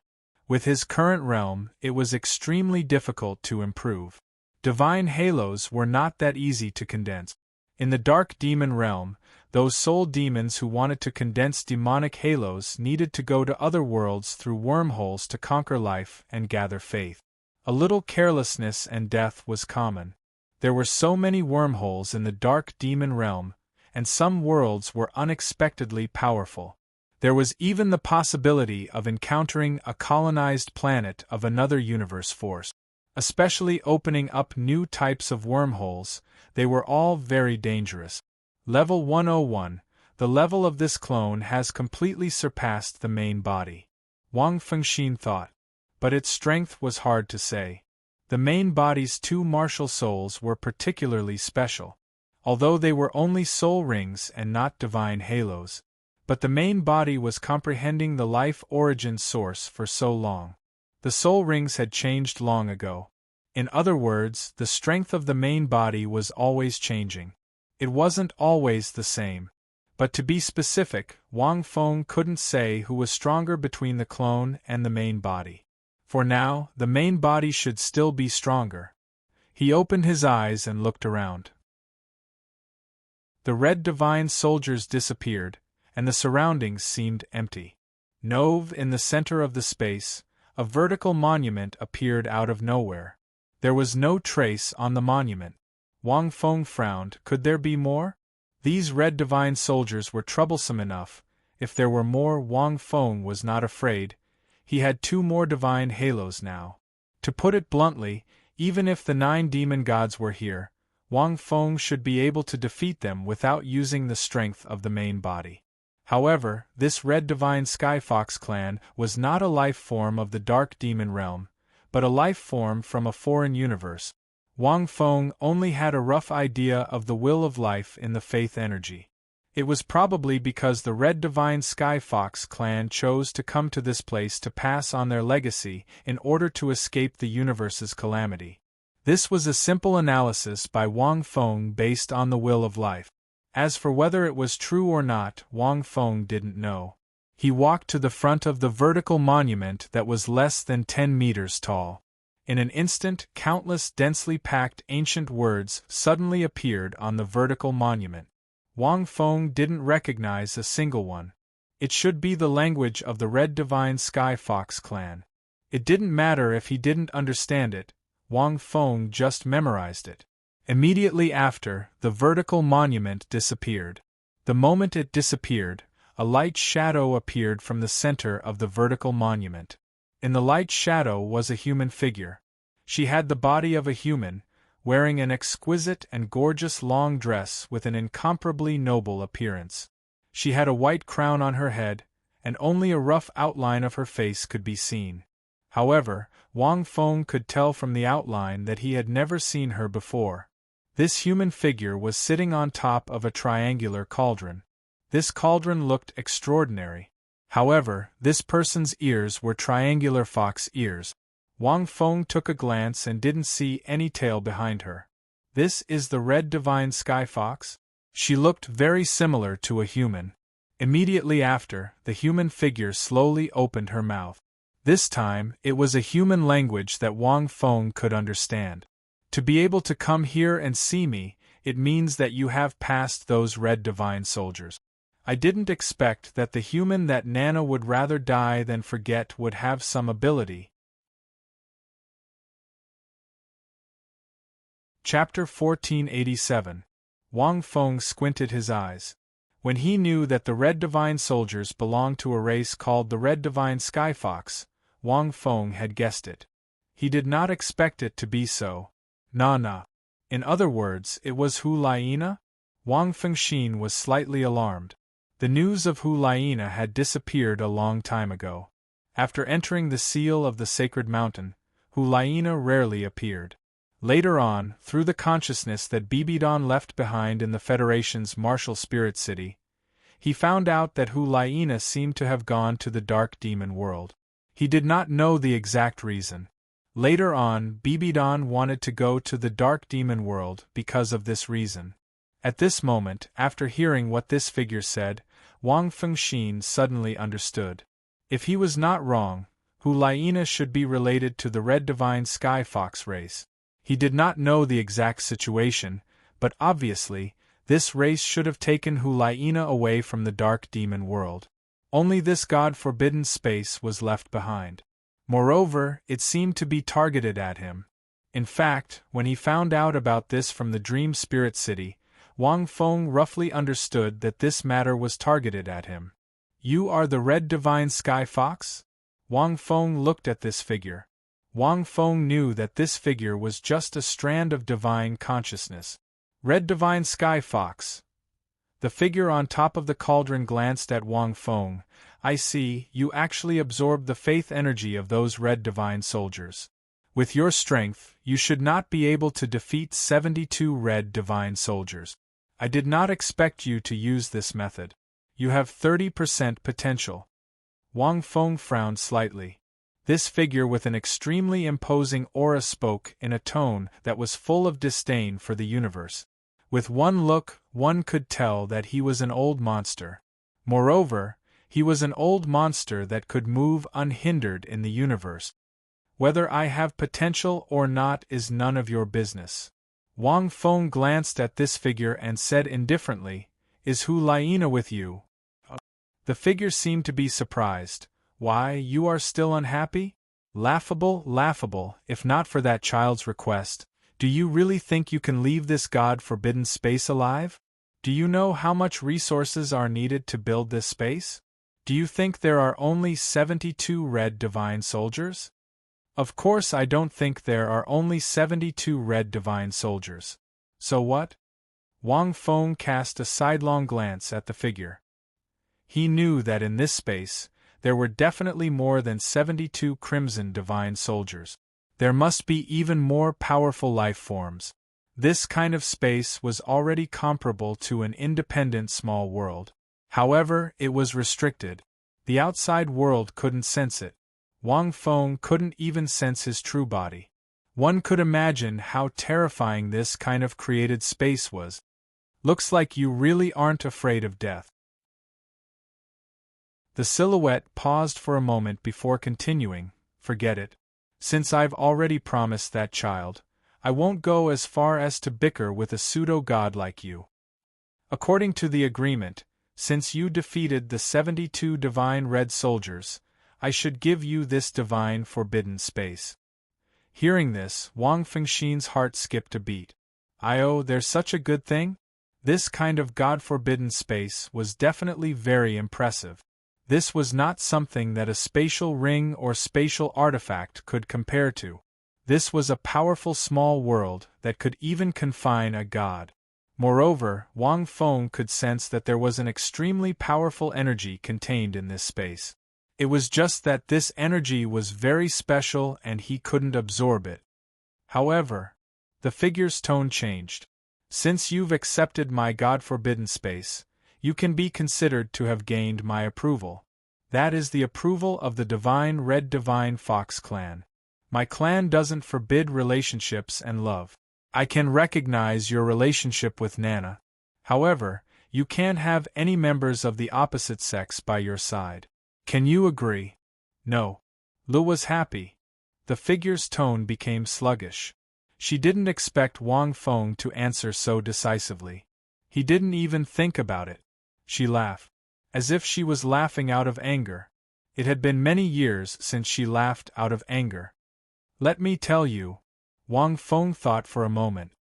Speaker 1: With his current realm, it was extremely difficult to improve. Divine halos were not that easy to condense. In the dark demon realm, those soul demons who wanted to condense demonic halos needed to go to other worlds through wormholes to conquer life and gather faith. A little carelessness and death was common. There were so many wormholes in the dark demon realm, and some worlds were unexpectedly powerful. There was even the possibility of encountering a colonized planet of another universe force. Especially opening up new types of wormholes, they were all very dangerous. Level 101, the level of this clone has completely surpassed the main body. Wang Fengxin thought. But its strength was hard to say. The main body's two martial souls were particularly special. Although they were only soul rings and not divine halos. But the main body was comprehending the life origin source for so long. The soul rings had changed long ago. In other words, the strength of the main body was always changing. It wasn't always the same. But to be specific, Wang Feng couldn't say who was stronger between the clone and the main body. For now, the main body should still be stronger. He opened his eyes and looked around. The red divine soldiers disappeared, and the surroundings seemed empty. Nove, in the center of the space, a vertical monument appeared out of nowhere. There was no trace on the monument. Wang Feng frowned. Could there be more? These red divine soldiers were troublesome enough. If there were more, Wang Feng was not afraid. He had 2 more divine halos now. To put it bluntly, even if the 9 demon gods were here, Wang Feng should be able to defeat them without using the strength of the main body. However, this red divine Skyfox clan was not a life form of the dark demon realm, but a life form from a foreign universe. Wang Feng only had a rough idea of the will of life in the faith energy. It was probably because the red divine Skyfox clan chose to come to this place to pass on their legacy in order to escape the universe's calamity. This was a simple analysis by Wang Feng based on the will of life. As for whether it was true or not, Wang Feng didn't know. He walked to the front of the vertical monument that was less than 10 meters tall. In an instant, countless densely packed ancient words suddenly appeared on the vertical monument. Wang Feng didn't recognize a single one. It should be the language of the Red Divine Sky Fox clan. It didn't matter if he didn't understand it, Wang Feng just memorized it. Immediately after, the vertical monument disappeared. The moment it disappeared, a light shadow appeared from the center of the vertical monument. In the light shadow was a human figure. She had the body of a human, wearing an exquisite and gorgeous long dress with an incomparably noble appearance. She had a white crown on her head, and only a rough outline of her face could be seen. However, Wang Feng could tell from the outline that he had never seen her before. This human figure was sitting on top of a triangular cauldron. This cauldron looked extraordinary. However, this person's ears were triangular fox ears. Wang Feng took a glance and didn't see any tail behind her. This is the Red Divine Sky Fox? She looked very similar to a human. Immediately after, the human figure slowly opened her mouth. This time, it was a human language that Wang Feng could understand. To be able to come here and see me, it means that you have passed those Red Divine soldiers. I didn't expect that the human that Nana would rather die than forget would have some ability. Chapter 1487. Wang Feng squinted his eyes. When he knew that the Red Divine soldiers belonged to a race called the Red Divine Sky Fox, Wang Feng had guessed it. He did not expect it to be so. Nah. In other words, it was Hu Laina? Wang Fengxin was slightly alarmed. The news of Hu Laina had disappeared a long time ago. After entering the seal of the sacred mountain, Hu Laina rarely appeared. Later on, through the consciousness that Bibidon left behind in the Federation's martial spirit city, he found out that Hu Laina seemed to have gone to the dark demon world. He did not know the exact reason. Later on, Bibidon wanted to go to the dark demon world because of this reason. At this moment, after hearing what this figure said, Wang Fengxin suddenly understood. If he was not wrong, Hu Laina should be related to the Red Divine Sky Fox race. He did not know the exact situation, but obviously, this race should have taken Hu Laina away from the dark demon world. Only this god-forbidden space was left behind. Moreover, it seemed to be targeted at him. In fact, when he found out about this from the Dream Spirit City, Wang Feng roughly understood that this matter was targeted at him. You are the Red Divine Sky Fox? Wang Feng looked at this figure. Wang Feng knew that this figure was just a strand of divine consciousness. Red Divine Sky Fox. The figure on top of the cauldron glanced at Wang Feng. I see, you actually absorbed the faith energy of those Red Divine soldiers. With your strength, you should not be able to defeat 72 Red Divine soldiers. I did not expect you to use this method. You have 30% potential. Wang Feng frowned slightly. This figure with an extremely imposing aura spoke in a tone that was full of disdain for the universe. With one look, one could tell that he was an old monster. Moreover, he was an old monster that could move unhindered in the universe. Whether I have potential or not is none of your business. Wang Feng glanced at this figure and said indifferently, "Is Hu Laina with you?" The figure seemed to be surprised. "Why, you are still unhappy? Laughable, laughable, if not for that child's request. Do you really think you can leave this God-forbidden space alive? Do you know how much resources are needed to build this space? Do you think there are only 72 red divine soldiers?" "Of course I don't think there are only 72 red divine soldiers. So what?" Wang Feng cast a sidelong glance at the figure. He knew that in this space, there were definitely more than 72 crimson divine soldiers. There must be even more powerful life forms. This kind of space was already comparable to an independent small world. However, it was restricted. The outside world couldn't sense it. Wang Feng couldn't even sense his true body. One could imagine how terrifying this kind of created space was. "Looks like you really aren't afraid of death." The silhouette paused for a moment before continuing, "Forget it. Since I've already promised that child, I won't go as far as to bicker with a pseudo-god like you. According to the agreement, since you defeated the 72 divine red soldiers, I should give you this divine forbidden space." Hearing this, Wang Fengxin's heart skipped a beat. "Oh, there's such a good thing?" This kind of god-forbidden space was definitely very impressive. This was not something that a spatial ring or spatial artifact could compare to. This was a powerful small world that could even confine a god. Moreover, Wang Feng could sense that there was an extremely powerful energy contained in this space. It was just that this energy was very special and he couldn't absorb it. However, the figure's tone changed. "Since you've accepted my god-forbidden space, you can be considered to have gained my approval. That is the approval of the divine Red Divine Fox clan. My clan doesn't forbid relationships and love. I can recognize your relationship with Nana. However, you can't have any members of the opposite sex by your side. Can you agree?" "No." Lu was happy. The figure's tone became sluggish. She didn't expect Wang Feng to answer so decisively. He didn't even think about it. She laughed. As if she was laughing out of anger. It had been many years since she laughed out of anger. "Let me tell you." Wang Feng thought for a moment.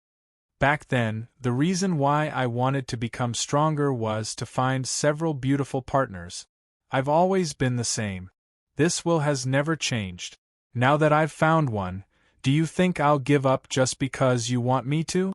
Speaker 1: "Back then, the reason why I wanted to become stronger was to find several beautiful partners. I've always been the same. This will has never changed. Now that I've found one, do you think I'll give up just because you want me to?"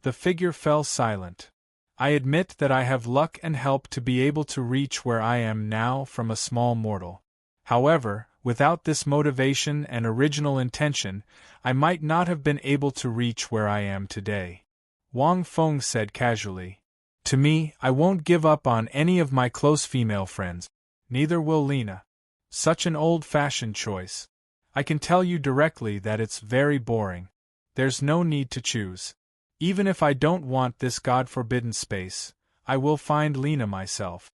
Speaker 1: The figure fell silent. "I admit that I have luck and help to be able to reach where I am now from a small mortal. However, without this motivation and original intention, I might not have been able to reach where I am today." Wang Feng said casually. "To me, I won't give up on any of my close female friends. Neither will Lena. Such an old-fashioned choice. I can tell you directly that it's very boring. There's no need to choose. Even if I don't want this god-forbidden space, I will find Lena myself."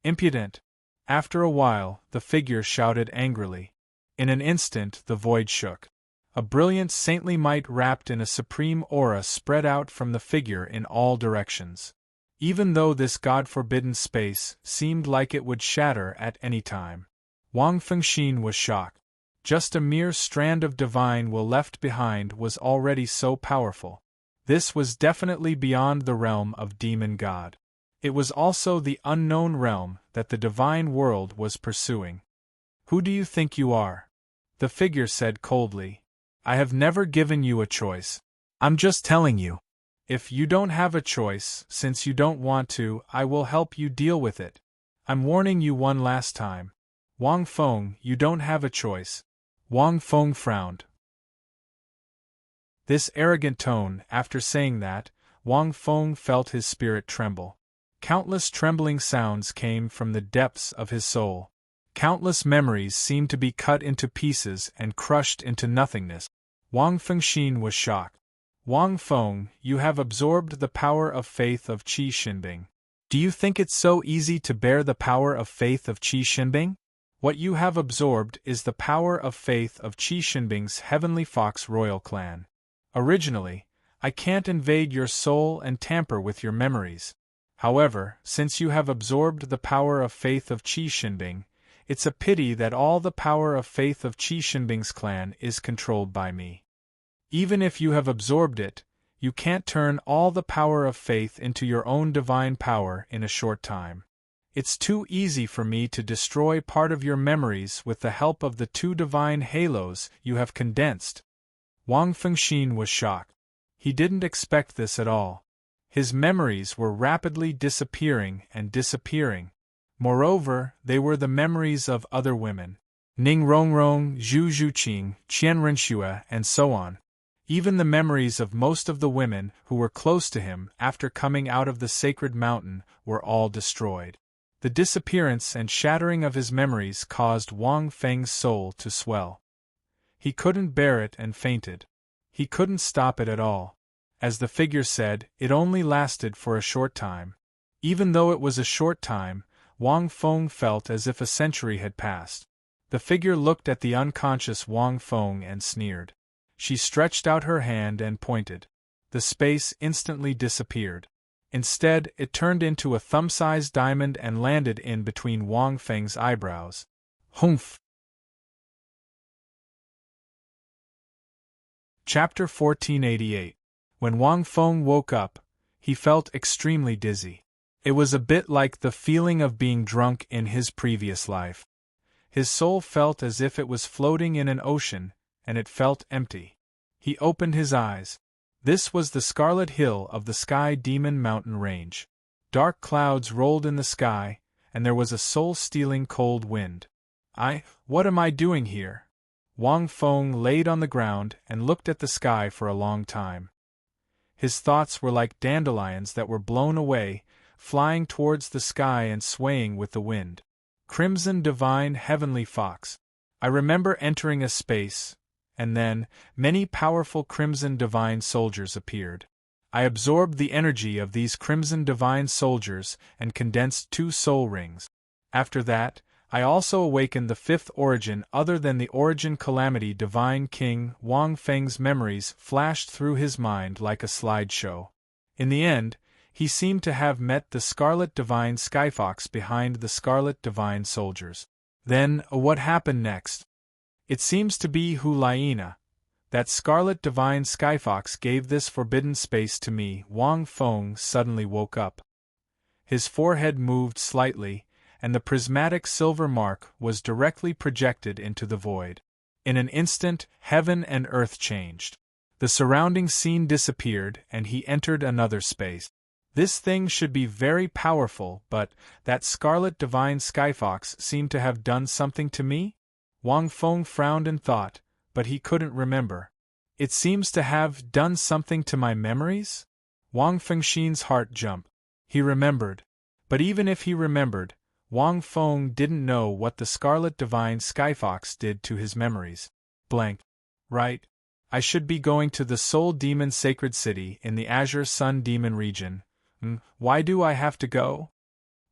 Speaker 1: "Impudent!" After a while, the figure shouted angrily. In an instant, the void shook. A brilliant saintly might wrapped in a supreme aura spread out from the figure in all directions. Even though this god-forbidden space seemed like it would shatter at any time. Wang Fengxin was shocked. Just a mere strand of divine will left behind was already so powerful. This was definitely beyond the realm of demon god. It was also the unknown realm that the divine world was pursuing. "Who do you think you are?" the figure said coldly. "I have never given you a choice. I'm just telling you. If you don't have a choice, since you don't want to, I will help you deal with it. I'm warning you one last time. Wang Feng, you don't have a choice." Wang Feng frowned. This arrogant tone, after saying that, Wang Feng felt his spirit tremble. Countless trembling sounds came from the depths of his soul. Countless memories seemed to be cut into pieces and crushed into nothingness. Wang Fengxin was shocked. Wang Feng, you have absorbed the power of faith of Qi Xinbing. Do you think it's so easy to bear the power of faith of Qi Xinbing? What you have absorbed is the power of faith of Qi Xinbing's Heavenly Fox royal clan. Originally, I can't invade your soul and tamper with your memories. However, since you have absorbed the power of faith of Qi Xinbing, it's a pity that all the power of faith of Qi Xinbing's clan is controlled by me. Even if you have absorbed it, you can't turn all the power of faith into your own divine power in a short time. It's too easy for me to destroy part of your memories with the help of the 2 divine halos you have condensed. Wang Fengxin was shocked. He didn't expect this at all. His memories were rapidly disappearing and disappearing. Moreover, they were the memories of other women. Ning Rongrong, Zhu Zhuqing, Qian Renxue, and so on. Even the memories of most of the women who were close to him after coming out of the sacred mountain were all destroyed. The disappearance and shattering of his memories caused Wang Feng's soul to swell. He couldn't bear it and fainted. He couldn't stop it at all. As the figure said, it only lasted for a short time. Even though it was a short time, Wang Feng felt as if a century had passed. The figure looked at the unconscious Wang Feng and sneered. She stretched out her hand and pointed. The space instantly disappeared. Instead, it turned into a thumb-sized diamond and landed in between Wang Feng's eyebrows. Humph! Chapter 1488. When Wang Feng woke up, he felt extremely dizzy. It was a bit like the feeling of being drunk in his previous life. His soul felt as if it was floating in an ocean, and it felt empty. He opened his eyes. This was the Scarlet Hill of the Sky Demon Mountain Range. Dark clouds rolled in the sky, and there was a soul-stealing cold wind. What am I doing here? Wang Feng laid on the ground and looked at the sky for a long time. His thoughts were like dandelions that were blown away, flying towards the sky and swaying with the wind. Crimson Divine Heavenly Fox. I remember entering a space, and then, many powerful Crimson Divine Soldiers appeared. I absorbed the energy of these Crimson Divine Soldiers and condensed 2 soul rings. After that, I also awakened the 5th origin other than the origin Calamity Divine King. Wang Feng's memories flashed through his mind like a slideshow. In the end, he seemed to have met the Scarlet Divine Skyfox behind the Scarlet Divine Soldiers. Then, what happened next? It seems to be Hulaina. That Scarlet Divine Skyfox gave this forbidden space to me. Wang Feng suddenly woke up. His forehead moved slightly, and the prismatic silver mark was directly projected into the void. In an instant, heaven and earth changed. The surrounding scene disappeared, and he entered another space. This thing should be very powerful, but that Scarlet Divine Skyfox seemed to have done something to me? Wang Feng frowned and thought, but he couldn't remember. It seems to have done something to my memories? Wang Fengxin's heart jumped. He remembered. But even if he remembered, Wang Feng didn't know what the Scarlet Divine Skyfox did to his memories. Blank. Right. I should be going to the Soul Demon Sacred City in the Azure Sun Demon region. Why do I have to go?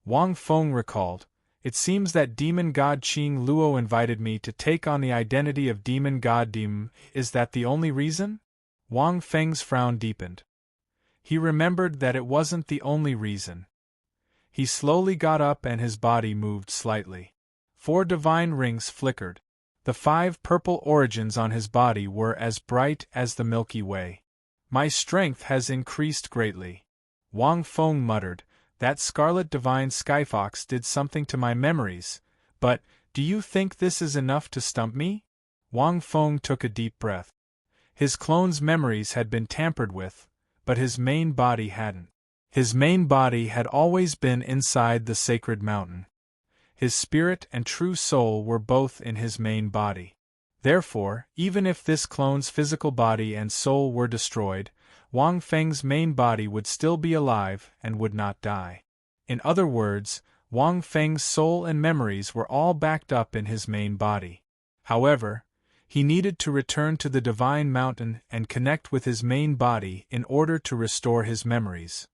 Speaker 1: Wang Feng recalled. It seems that Demon God Qing Luo invited me to take on the identity of Demon God Dim. Is that the only reason? Wang Feng's frown deepened. He remembered that it wasn't the only reason. He slowly got up and his body moved slightly. 4 divine rings flickered. The 5 purple origins on his body were as bright as the Milky Way. My strength has increased greatly. Wang Feng muttered. That Scarlet Divine Skyfox did something to my memories, but do you think this is enough to stump me? Wang Feng took a deep breath. His clone's memories had been tampered with, but his main body hadn't. His main body had always been inside the sacred mountain. His spirit and true soul were both in his main body. Therefore, even if this clone's physical body and soul were destroyed, Wang Feng's main body would still be alive and would not die. In other words, Wang Feng's soul and memories were all backed up in his main body. However, He needed to return to the Divine Mountain and connect with his main body in order to restore his memories.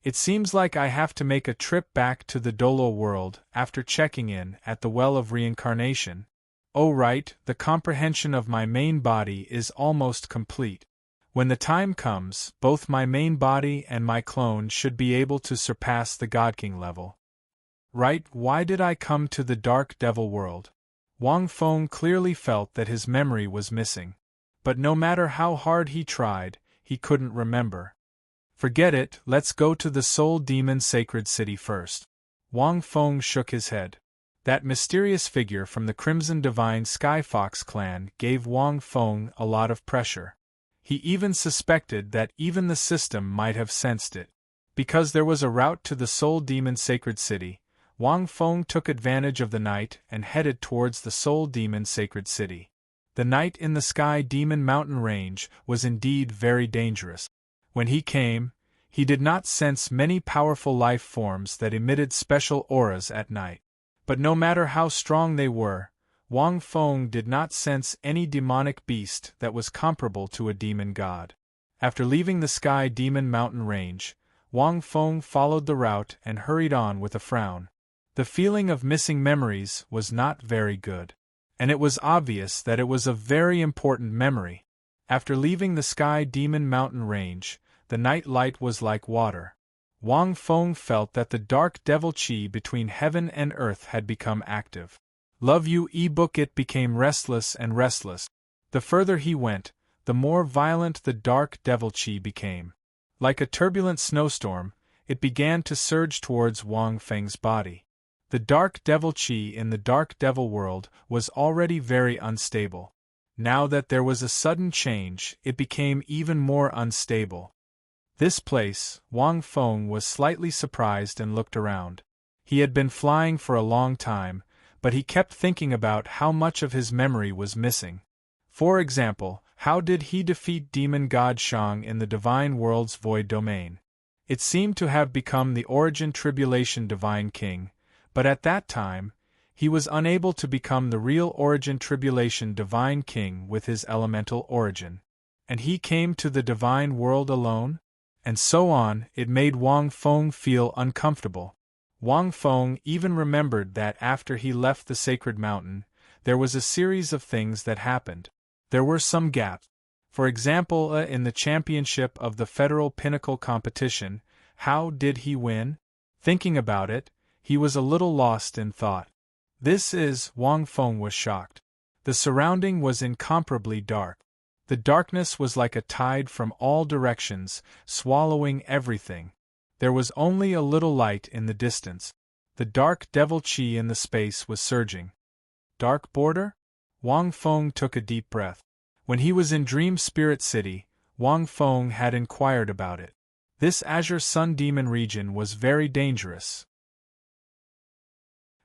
Speaker 1: It seems like I have to make a trip back to the Douluo world after checking in at the Well of Reincarnation. Oh right, the comprehension of my main body is almost complete. When the time comes, both my main body and my clone should be able to surpass the God King level. Right, why did I come to the Dark Devil world? Wang Feng clearly felt that his memory was missing. But no matter how hard he tried, he couldn't remember. Forget it, let's go to the Soul Demon Sacred City first. Wang Feng shook his head. That mysterious figure from the Crimson Divine Sky Fox clan gave Wang Feng a lot of pressure. He even suspected that even the system might have sensed it. Because there was a route to the Soul Demon Sacred City, Wang Feng took advantage of the night and headed towards the Soul Demon Sacred City. The night in the Sky Demon Mountain Range was indeed very dangerous. When he came, he did not sense many powerful life forms that emitted special auras at night. But no matter how strong they were, Wang Feng did not sense any demonic beast that was comparable to a demon god. After leaving the Sky Demon Mountain Range, Wang Feng followed the route and hurried on with a frown. The feeling of missing memories was not very good. And it was obvious that it was a very important memory. After leaving the Sky Demon Mountain Range, the night light was like water. Wang Feng felt that the dark devil chi between heaven and earth had become active. Love you ebook. It became restless and restless. The further he went, the more violent the dark devil chi became. Like a turbulent snowstorm, it began to surge towards Wang Feng's body. The dark devil chi in the dark devil world was already very unstable. Now that there was a sudden change, it became even more unstable. This place, Wang Feng was slightly surprised and looked around. He had been flying for a long time, but he kept thinking about how much of his memory was missing. For example, how did he defeat demon god Shang in the divine world's void domain? It seemed to have become the origin tribulation divine king, but at that time, he was unable to become the real origin tribulation divine king with his elemental origin. And he came to the divine world alone? And so on. It made Wang Feng feel uncomfortable. Wang Feng even remembered that after he left the sacred mountain, there was a series of things that happened. There were some gaps. For example, in the championship of the Federal Pinnacle competition, how did he win? Thinking about it, he was a little lost in thought. Wang Feng was shocked. The surrounding was incomparably dark. The darkness was like a tide from all directions, swallowing everything. There was only a little light in the distance. The dark devil chi in the space was surging. Dark border? Wang Feng took a deep breath. When he was in Dream Spirit City, Wang Feng had inquired about it. This Azure Sun Demon region was very dangerous.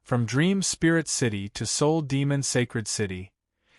Speaker 1: From Dream Spirit City to Soul Demon Sacred City,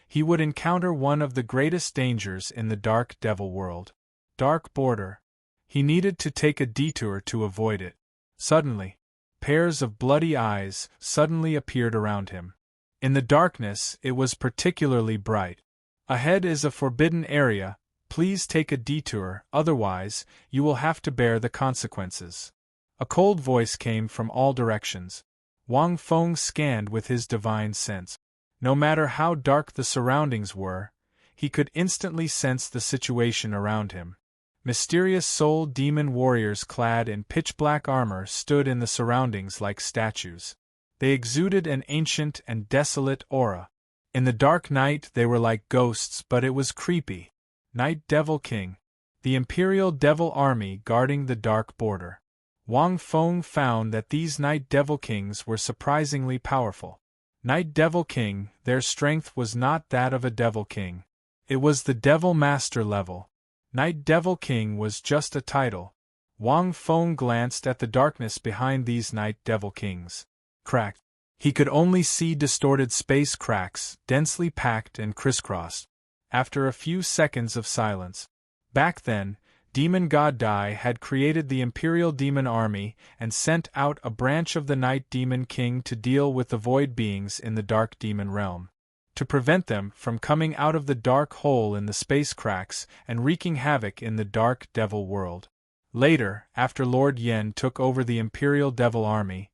Speaker 1: he would encounter one of the greatest dangers in the Dark Devil world. Dark border. He needed to take a detour to avoid it. Suddenly, pairs of bloody eyes suddenly appeared around him. In the darkness, it was particularly bright. Ahead is a forbidden area, please take a detour, otherwise, you will have to bear the consequences. A cold voice came from all directions. Wang Feng scanned with his divine sense. No matter how dark the surroundings were, he could instantly sense the situation around him. Mysterious soul demon warriors clad in pitch-black armor stood in the surroundings like statues. They exuded an ancient and desolate aura. In the dark night they were like ghosts, but it was creepy. Night Devil King. The Imperial Devil Army guarding the dark border. Wang Feng found that these Night Devil Kings were surprisingly powerful. Night Devil King, their strength was not that of a Devil King. It was the Devil Master level. Night Devil King was just a title. Wang Feng glanced at the darkness behind these Night Devil Kings. Cracked. He could only see distorted space cracks, densely packed and crisscrossed. After a few seconds of silence. Back then, Demon God Dai had created the Imperial Demon Army and sent out a branch of the Night Demon King to deal with the void beings in the Dark Demon realm. to prevent them from coming out of the dark hole in the space cracks and wreaking havoc in the dark devil world. Later, after Lord Yen took over the Imperial Devil Army,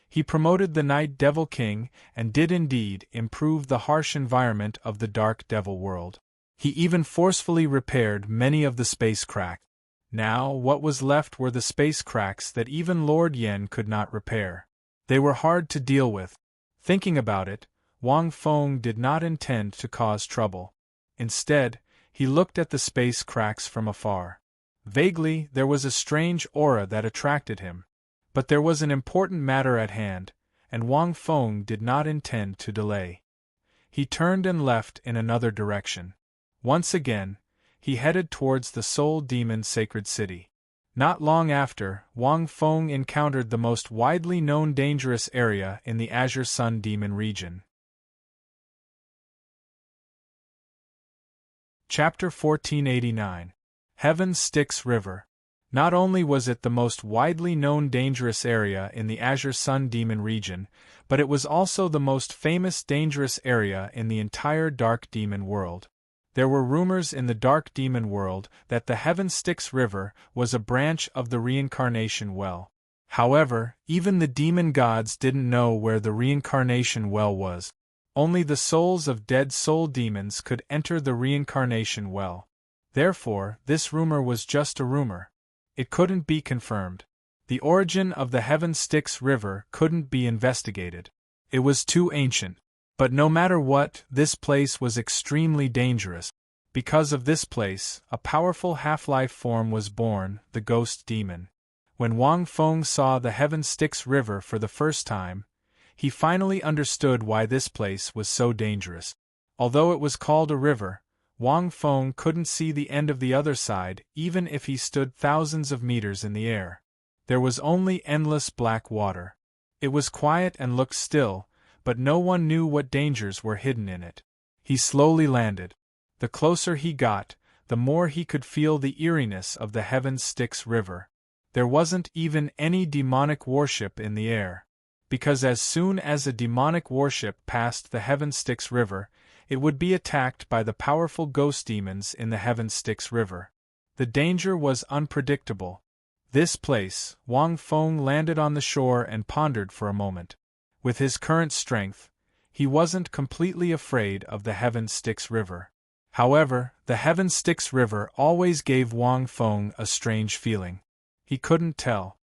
Speaker 1: he promoted the Night Devil King and did indeed improve the harsh environment of the dark devil world. He even forcefully repaired many of the space cracks. Now, what was left were the space cracks that even Lord Yen could not repair. They were hard to deal with. Thinking about it, Wang Feng did not intend to cause trouble. Instead, he looked at the space cracks from afar. Vaguely, there was a strange aura that attracted him. But there was an important matter at hand, and Wang Feng did not intend to delay. He turned and left in another direction. Once again, he headed towards the Soul Demon Sacred City. Not long after, Wang Feng encountered the most widely known dangerous area in the Azure Sun Demon region. Chapter 1489. Heaven Styx River. Not only was it the most widely known dangerous area in the Azure Sun Demon region, but it was also the most famous dangerous area in the entire Dark Demon world. There were rumors in the Dark Demon world that the Heaven Styx River was a branch of the Reincarnation Well. However, even the demon gods didn't know where the Reincarnation Well was. Only the souls of dead soul demons could enter the Reincarnation Well. Therefore, this rumor was just a rumor. It couldn't be confirmed. The origin of the Heaven Styx River couldn't be investigated. It was too ancient. But no matter what, this place was extremely dangerous. Because of this place, a powerful half-life form was born, the Ghost Demon. When Wang Feng saw the Heaven Styx River for the first time, he finally understood why this place was so dangerous. Although it was called a river, Wang Feng couldn't see the end of the other side even if he stood thousands of meters in the air. There was only endless black water. It was quiet and looked still, but no one knew what dangers were hidden in it. He slowly landed. The closer he got, the more he could feel the eeriness of the Heaven Styx River. There wasn't even any demonic warship in the air. Because as soon as a demonic warship passed the Heaven Styx River, it would be attacked by the powerful ghost demons in the Heaven Styx River. The danger was unpredictable. This place, Wang Feng landed on the shore and pondered for a moment. With his current strength, he wasn't completely afraid of the Heaven Styx River. However, the Heaven Styx River always gave Wang Feng a strange feeling. He couldn't tell.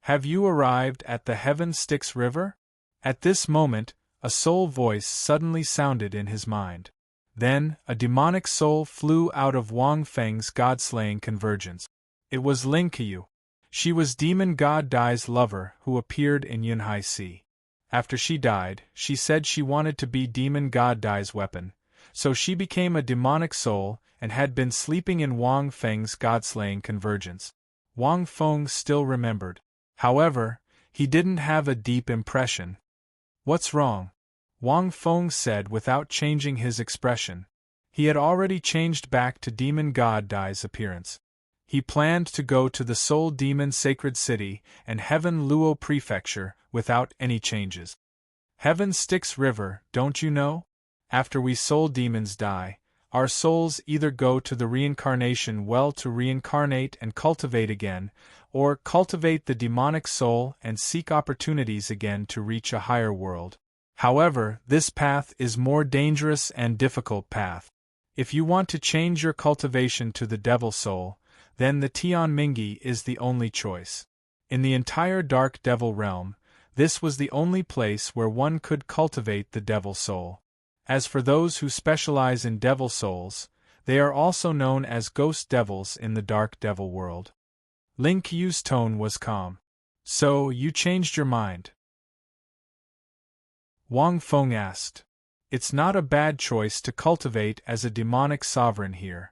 Speaker 1: Have you arrived at the Heaven Styx River? At this moment, a soul voice suddenly sounded in his mind. Then, a demonic soul flew out of Wang Feng's god-slaying convergence. It was Ling Qiu. She was demon god Dai's lover who appeared in Yunhai Sea. After she died, she said she wanted to be demon god Dai's weapon, so she became a demonic soul and had been sleeping in Wang Feng's god-slaying convergence. Wang Feng still remembered. However, he didn't have a deep impression. What's wrong? Wang Feng said without changing his expression. He had already changed back to demon god Dai's appearance. He planned to go to the Soul Demon Sacred City and Heaven Luo Prefecture without any changes. Heaven Styx River, don't you know? After we soul demons die, our souls either go to the Reincarnation Well to reincarnate and cultivate again, or cultivate the demonic soul and seek opportunities again to reach a higher world. However, this path is more dangerous and difficult path. If you want to change your cultivation to the devil soul, then the Tianmingyi is the only choice. In the entire Dark Devil realm, this was the only place where one could cultivate the devil soul. As for those who specialize in devil souls, they are also known as ghost devils in the Dark Devil world. Ling Qiu's tone was calm. So, you changed your mind? Wang Feng asked. It's not a bad choice to cultivate as a demonic sovereign here.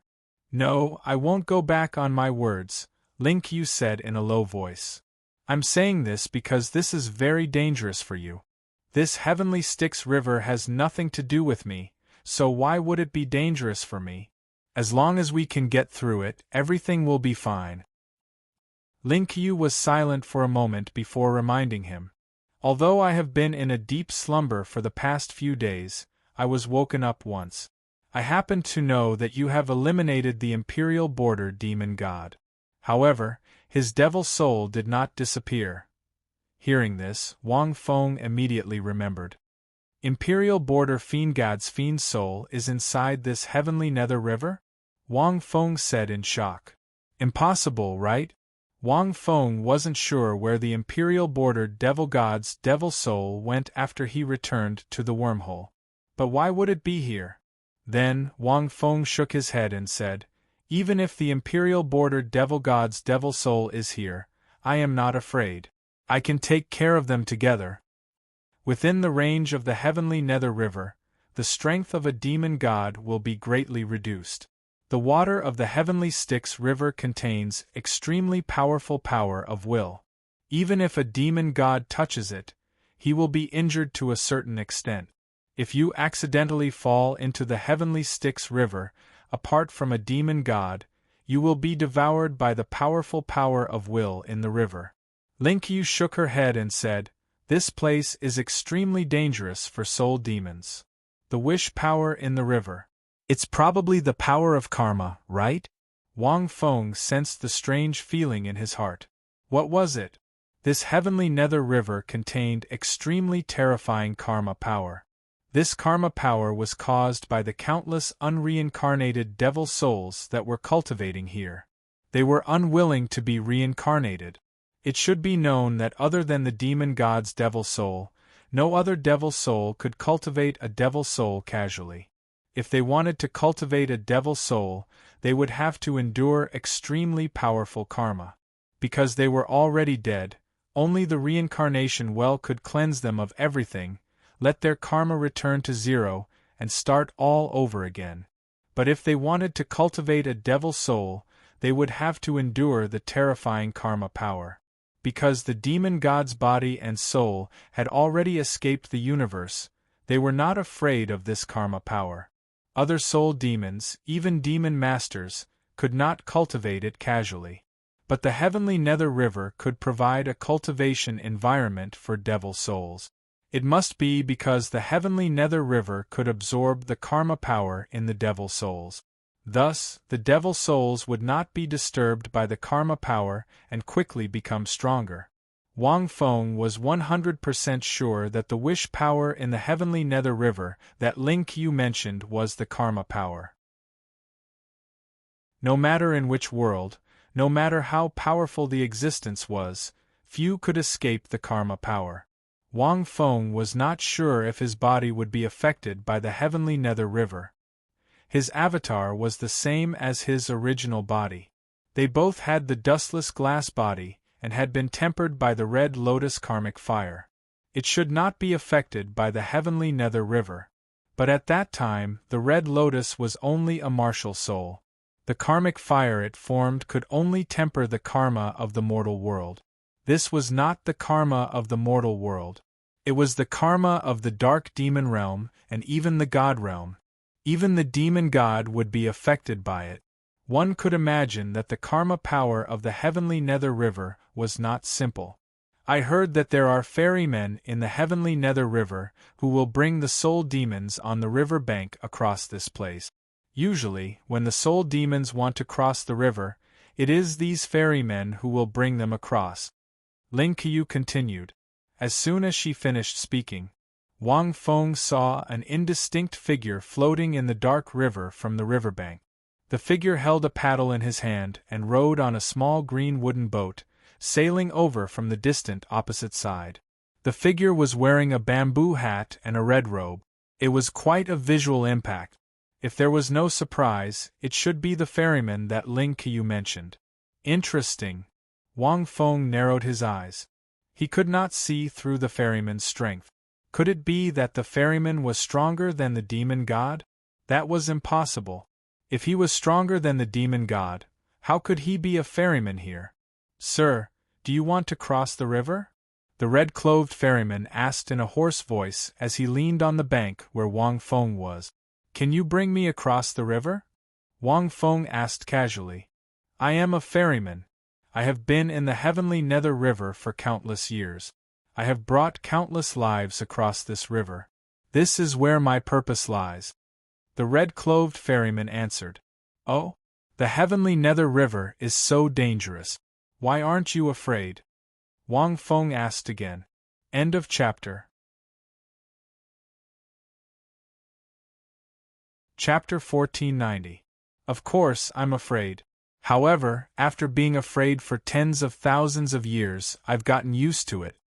Speaker 1: No, I won't go back on my words, Ling Qiu said in a low voice. I'm saying this because this is very dangerous for you. This Heavenly Styx River has nothing to do with me, so why would it be dangerous for me? As long as we can get through it, everything will be fine. Ling Qiu was silent for a moment before reminding him. Although I have been in a deep slumber for the past few days, I was woken up once. I happen to know that you have eliminated the Imperial Border Demon God. However, his devil soul did not disappear. Hearing this, Wang Feng immediately remembered. Imperial Border Fiend God's fiend soul is inside this heavenly nether river? Wang Feng said in shock. Impossible, right? Wang Feng wasn't sure where the Imperial Border Devil God's devil soul went after he returned to the wormhole. But why would it be here? Then, Wang Feng shook his head and said, even if the Imperial Border Devil God's devil soul is here, I am not afraid. I can take care of them together. Within the range of the heavenly nether river, the strength of a demon god will be greatly reduced. The water of the heavenly Styx River contains extremely powerful power of will. Even if a demon god touches it, he will be injured to a certain extent. If you accidentally fall into the heavenly Styx River, apart from a demon god, you will be devoured by the powerful power of will in the river. Lin Qiu shook her head and said, this place is extremely dangerous for soul demons. The wish power in the river. It's probably the power of karma, right? Wang Feng sensed the strange feeling in his heart. What was it? This heavenly nether river contained extremely terrifying karma power. This karma power was caused by the countless unreincarnated devil souls that were cultivating here. They were unwilling to be reincarnated. It should be known that other than the demon god's devil soul, no other devil soul could cultivate a devil soul casually. If they wanted to cultivate a devil soul, they would have to endure extremely powerful karma. Because they were already dead, only the reincarnation well could cleanse them of everything, let their karma return to zero, and start all over again. But if they wanted to cultivate a devil soul, they would have to endure the terrifying karma power. Because the demon god's body and soul had already escaped the universe, they were not afraid of this karma power. Other soul demons, even demon masters, could not cultivate it casually. But the heavenly nether river could provide a cultivation environment for devil souls. It must be because the heavenly nether river could absorb the karma power in the devil souls. Thus, the devil souls would not be disturbed by the karma power and quickly become stronger. Wang Feng was 100% sure that the wish power in the heavenly nether river that Lin Qiu mentioned was the karma power. No matter in which world, no matter how powerful the existence was, few could escape the karma power. Wang Feng was not sure if his body would be affected by the heavenly nether river. His avatar was the same as his original body. They both had the dustless glass body, and had been tempered by the red lotus karmic fire. It should not be affected by the heavenly nether river. But at that time, the red lotus was only a martial soul. The karmic fire it formed could only temper the karma of the mortal world. This was not the karma of the mortal world. It was the karma of the dark demon realm and even the god realm. Even the demon god would be affected by it. One could imagine that the karma power of the heavenly nether river was not simple. I heard that there are ferrymen in the heavenly nether river who will bring the soul demons on the river bank across this place. Usually, when the soul demons want to cross the river, it is these ferrymen who will bring them across. Lin Qiu continued. As soon as she finished speaking, Wang Feng saw an indistinct figure floating in the dark river from the riverbank. The figure held a paddle in his hand and rowed on a small green wooden boat, sailing over from the distant opposite side. The figure was wearing a bamboo hat and a red robe. It was quite a visual impact. If there was no surprise, it should be the ferryman that Lin Qiu mentioned. Interesting. Wang Feng narrowed his eyes. He could not see through the ferryman's strength. Could it be that the ferryman was stronger than the demon god? That was impossible. If he was stronger than the demon god, how could he be a ferryman here? Sir, do you want to cross the river? The red-clothed ferryman asked in a hoarse voice as he leaned on the bank where Wang Feng was. Can you bring me across the river? Wang Feng asked casually. I am a ferryman. I have been in the heavenly nether river for countless years. I have brought countless lives across this river. This is where my purpose lies. The red-clothed ferryman answered. Oh? The heavenly Nether River is so dangerous. Why aren't you afraid? Wang Feng asked again. End of chapter. Chapter 1490. Of course, I'm afraid. However, after being afraid for tens of thousands of years, I've gotten used to it.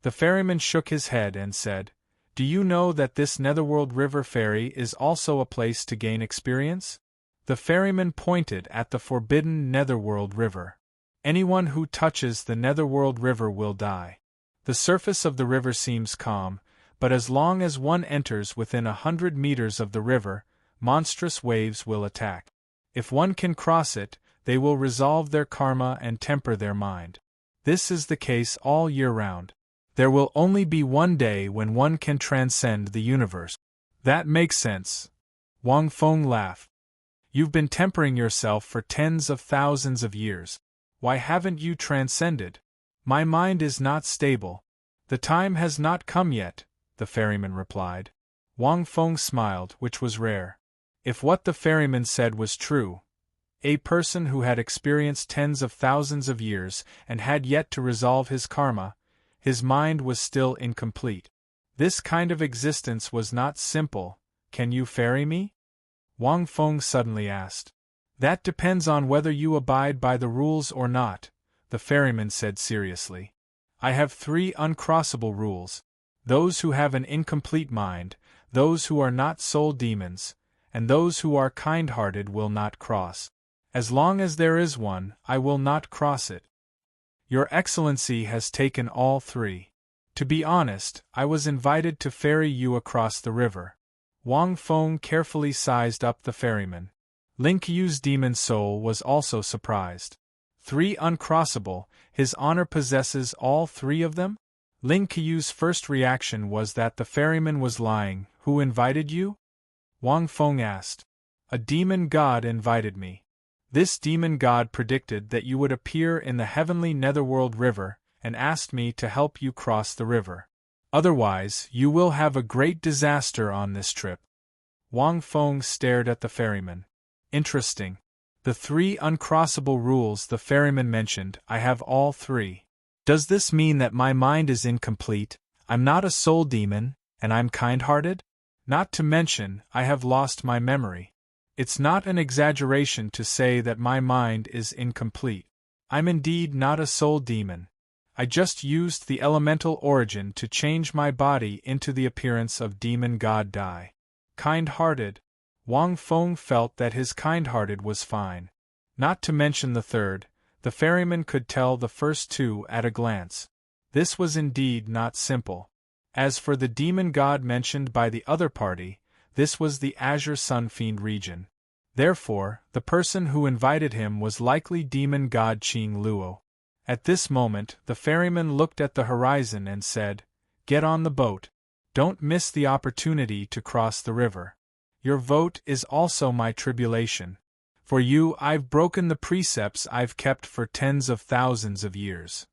Speaker 1: The ferryman shook his head and said, Do you know that this Netherworld River ferry is also a place to gain experience? The ferryman pointed at the forbidden Netherworld River. Anyone who touches the Netherworld River will die. The surface of the river seems calm, but as long as one enters within 100 meters of the river, monstrous waves will attack. If one can cross it, they will resolve their karma and temper their mind. This is the case all year round. There will only be one day when one can transcend the universe. That makes sense. Wang Feng laughed. You've been tempering yourself for tens of thousands of years. Why haven't you transcended? My mind is not stable. The time has not come yet, the ferryman replied. Wang Feng smiled, which was rare. If what the ferryman said was true, a person who had experienced tens of thousands of years and had yet to resolve his karma, his mind was still incomplete. This kind of existence was not simple. Can you ferry me? Wang Feng suddenly asked. That depends on whether you abide by the rules or not, the ferryman said seriously. I have 3 uncrossable rules. Those who have an incomplete mind, those who are not soul demons, and those who are kind-hearted will not cross. As long as there is one, I will not cross it. Your Excellency has taken all 3. To be honest, I was invited to ferry you across the river. Wang Feng carefully sized up the ferryman. Lin Qiu's demon soul was also surprised. 3 uncrossable, his honor possesses all 3 of them? Lin Qiu's first reaction was that the ferryman was lying. Who invited you? Wang Feng asked. A demon god invited me. This demon god predicted that you would appear in the heavenly Netherworld River and asked me to help you cross the river. Otherwise, you will have a great disaster on this trip. Wang Feng stared at the ferryman. Interesting. The 3 uncrossable rules the ferryman mentioned, I have all 3. Does this mean that my mind is incomplete, I'm not a soul demon, and I'm kind-hearted? Not to mention, I have lost my memory. It's not an exaggeration to say that my mind is incomplete. I'm indeed not a soul demon. I just used the elemental origin to change my body into the appearance of demon god Dai. Kind-hearted. Wang Feng felt that his kind-hearted was fine. Not to mention the third, the ferryman could tell the first 2 at a glance. This was indeed not simple. As for the demon god mentioned by the other party, this was the Azure Sun Fiend region. Therefore, the person who invited him was likely demon god Qing Luo. At this moment, the ferryman looked at the horizon and said, Get on the boat. Don't miss the opportunity to cross the river. Your vote is also my tribulation. For you, I've broken the precepts I've kept for tens of thousands of years.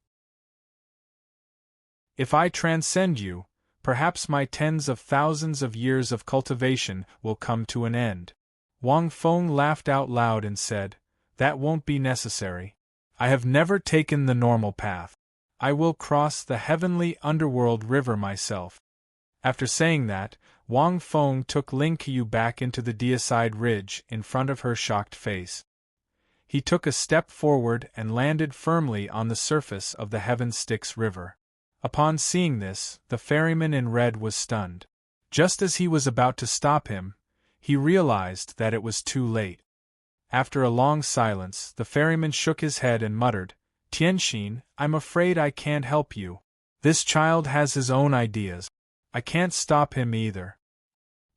Speaker 1: If I transcend you, perhaps my tens of thousands of years of cultivation will come to an end. Wang Feng laughed out loud and said, That won't be necessary. I have never taken the normal path. I will cross the heavenly underworld river myself. After saying that, Wang Feng took Lin Qiu back into the deicide ridge in front of her shocked face. He took a step forward and landed firmly on the surface of the Heaven Styx River. Upon seeing this, the ferryman in red was stunned. Just as he was about to stop him, he realized that it was too late. After a long silence, the ferryman shook his head and muttered, Tianxin, I'm afraid I can't help you. This child has his own ideas. I can't stop him either.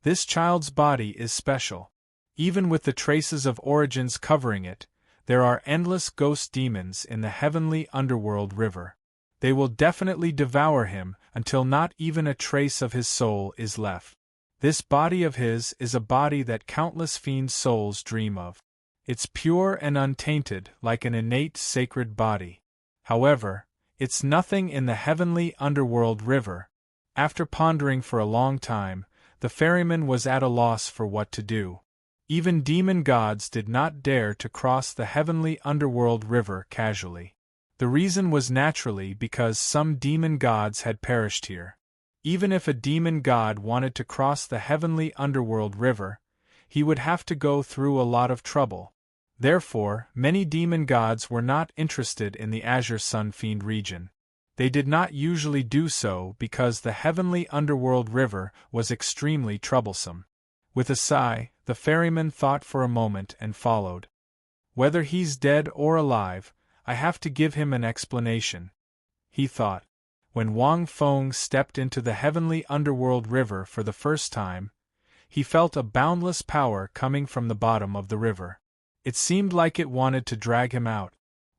Speaker 1: This child's body is special. Even with the traces of origins covering it, there are endless ghost demons in the heavenly underworld river. They will definitely devour him until not even a trace of his soul is left. This body of his is a body that countless fiend souls dream of. It's pure and untainted like an innate sacred body. However, it's nothing in the heavenly underworld river. After pondering for a long time, the ferryman was at a loss for what to do. Even demon gods did not dare to cross the heavenly underworld river casually. The reason was naturally because some demon gods had perished here. Even if a demon god wanted to cross the heavenly underworld river, he would have to go through a lot of trouble. Therefore, many demon gods were not interested in the Azure Sun Fiend region. They did not usually do so because the heavenly underworld river was extremely troublesome. With a sigh, the ferryman thought for a moment and followed. Whether he's dead or alive, I have to give him an explanation, he thought. When Wang Feng stepped into the heavenly underworld river for the first time, he felt a boundless power coming from the bottom of the river. It seemed like it wanted to drag him out.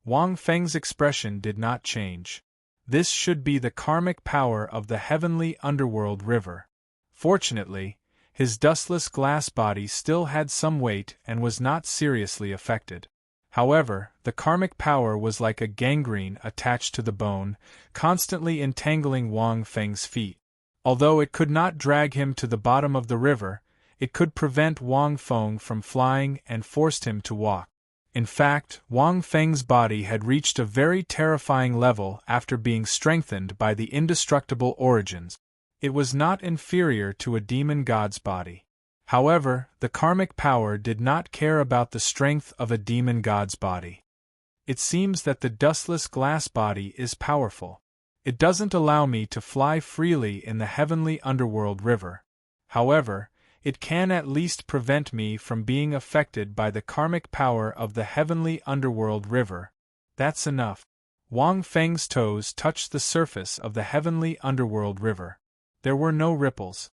Speaker 1: Wang Feng's expression did not change. This should be the karmic power of the heavenly underworld river. Fortunately, his dustless glass body still had some weight and was not seriously affected. However, the karmic power was like a gangrene attached to the bone, constantly entangling Wang Feng's feet. Although it could not drag him to the bottom of the river, it could prevent Wang Feng from flying and forced him to walk. In fact, Wang Feng's body had reached a very terrifying level after being strengthened by the indestructible origins. It was not inferior to a demon god's body. However, the karmic power did not care about the strength of a demon god's body. It seems that the dustless glass body is powerful. It doesn't allow me to fly freely in the heavenly underworld river. However, it can at least prevent me from being affected by the karmic power of the heavenly underworld river. That's enough. Wang Feng's toes touched the surface of the heavenly underworld river. There were no ripples.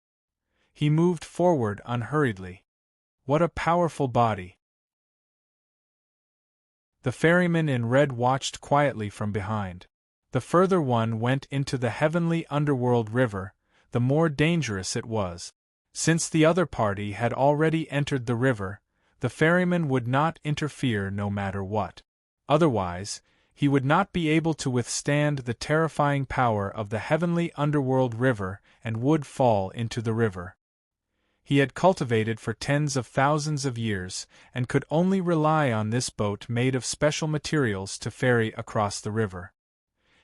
Speaker 1: He moved forward unhurriedly. What a powerful body! The ferryman in red watched quietly from behind. The further one went into the heavenly underworld river, the more dangerous it was. Since the other party had already entered the river, the ferryman would not interfere no matter what. Otherwise, he would not be able to withstand the terrifying power of the heavenly underworld river and would fall into the river. He had cultivated for tens of thousands of years and could only rely on this boat made of special materials to ferry across the river.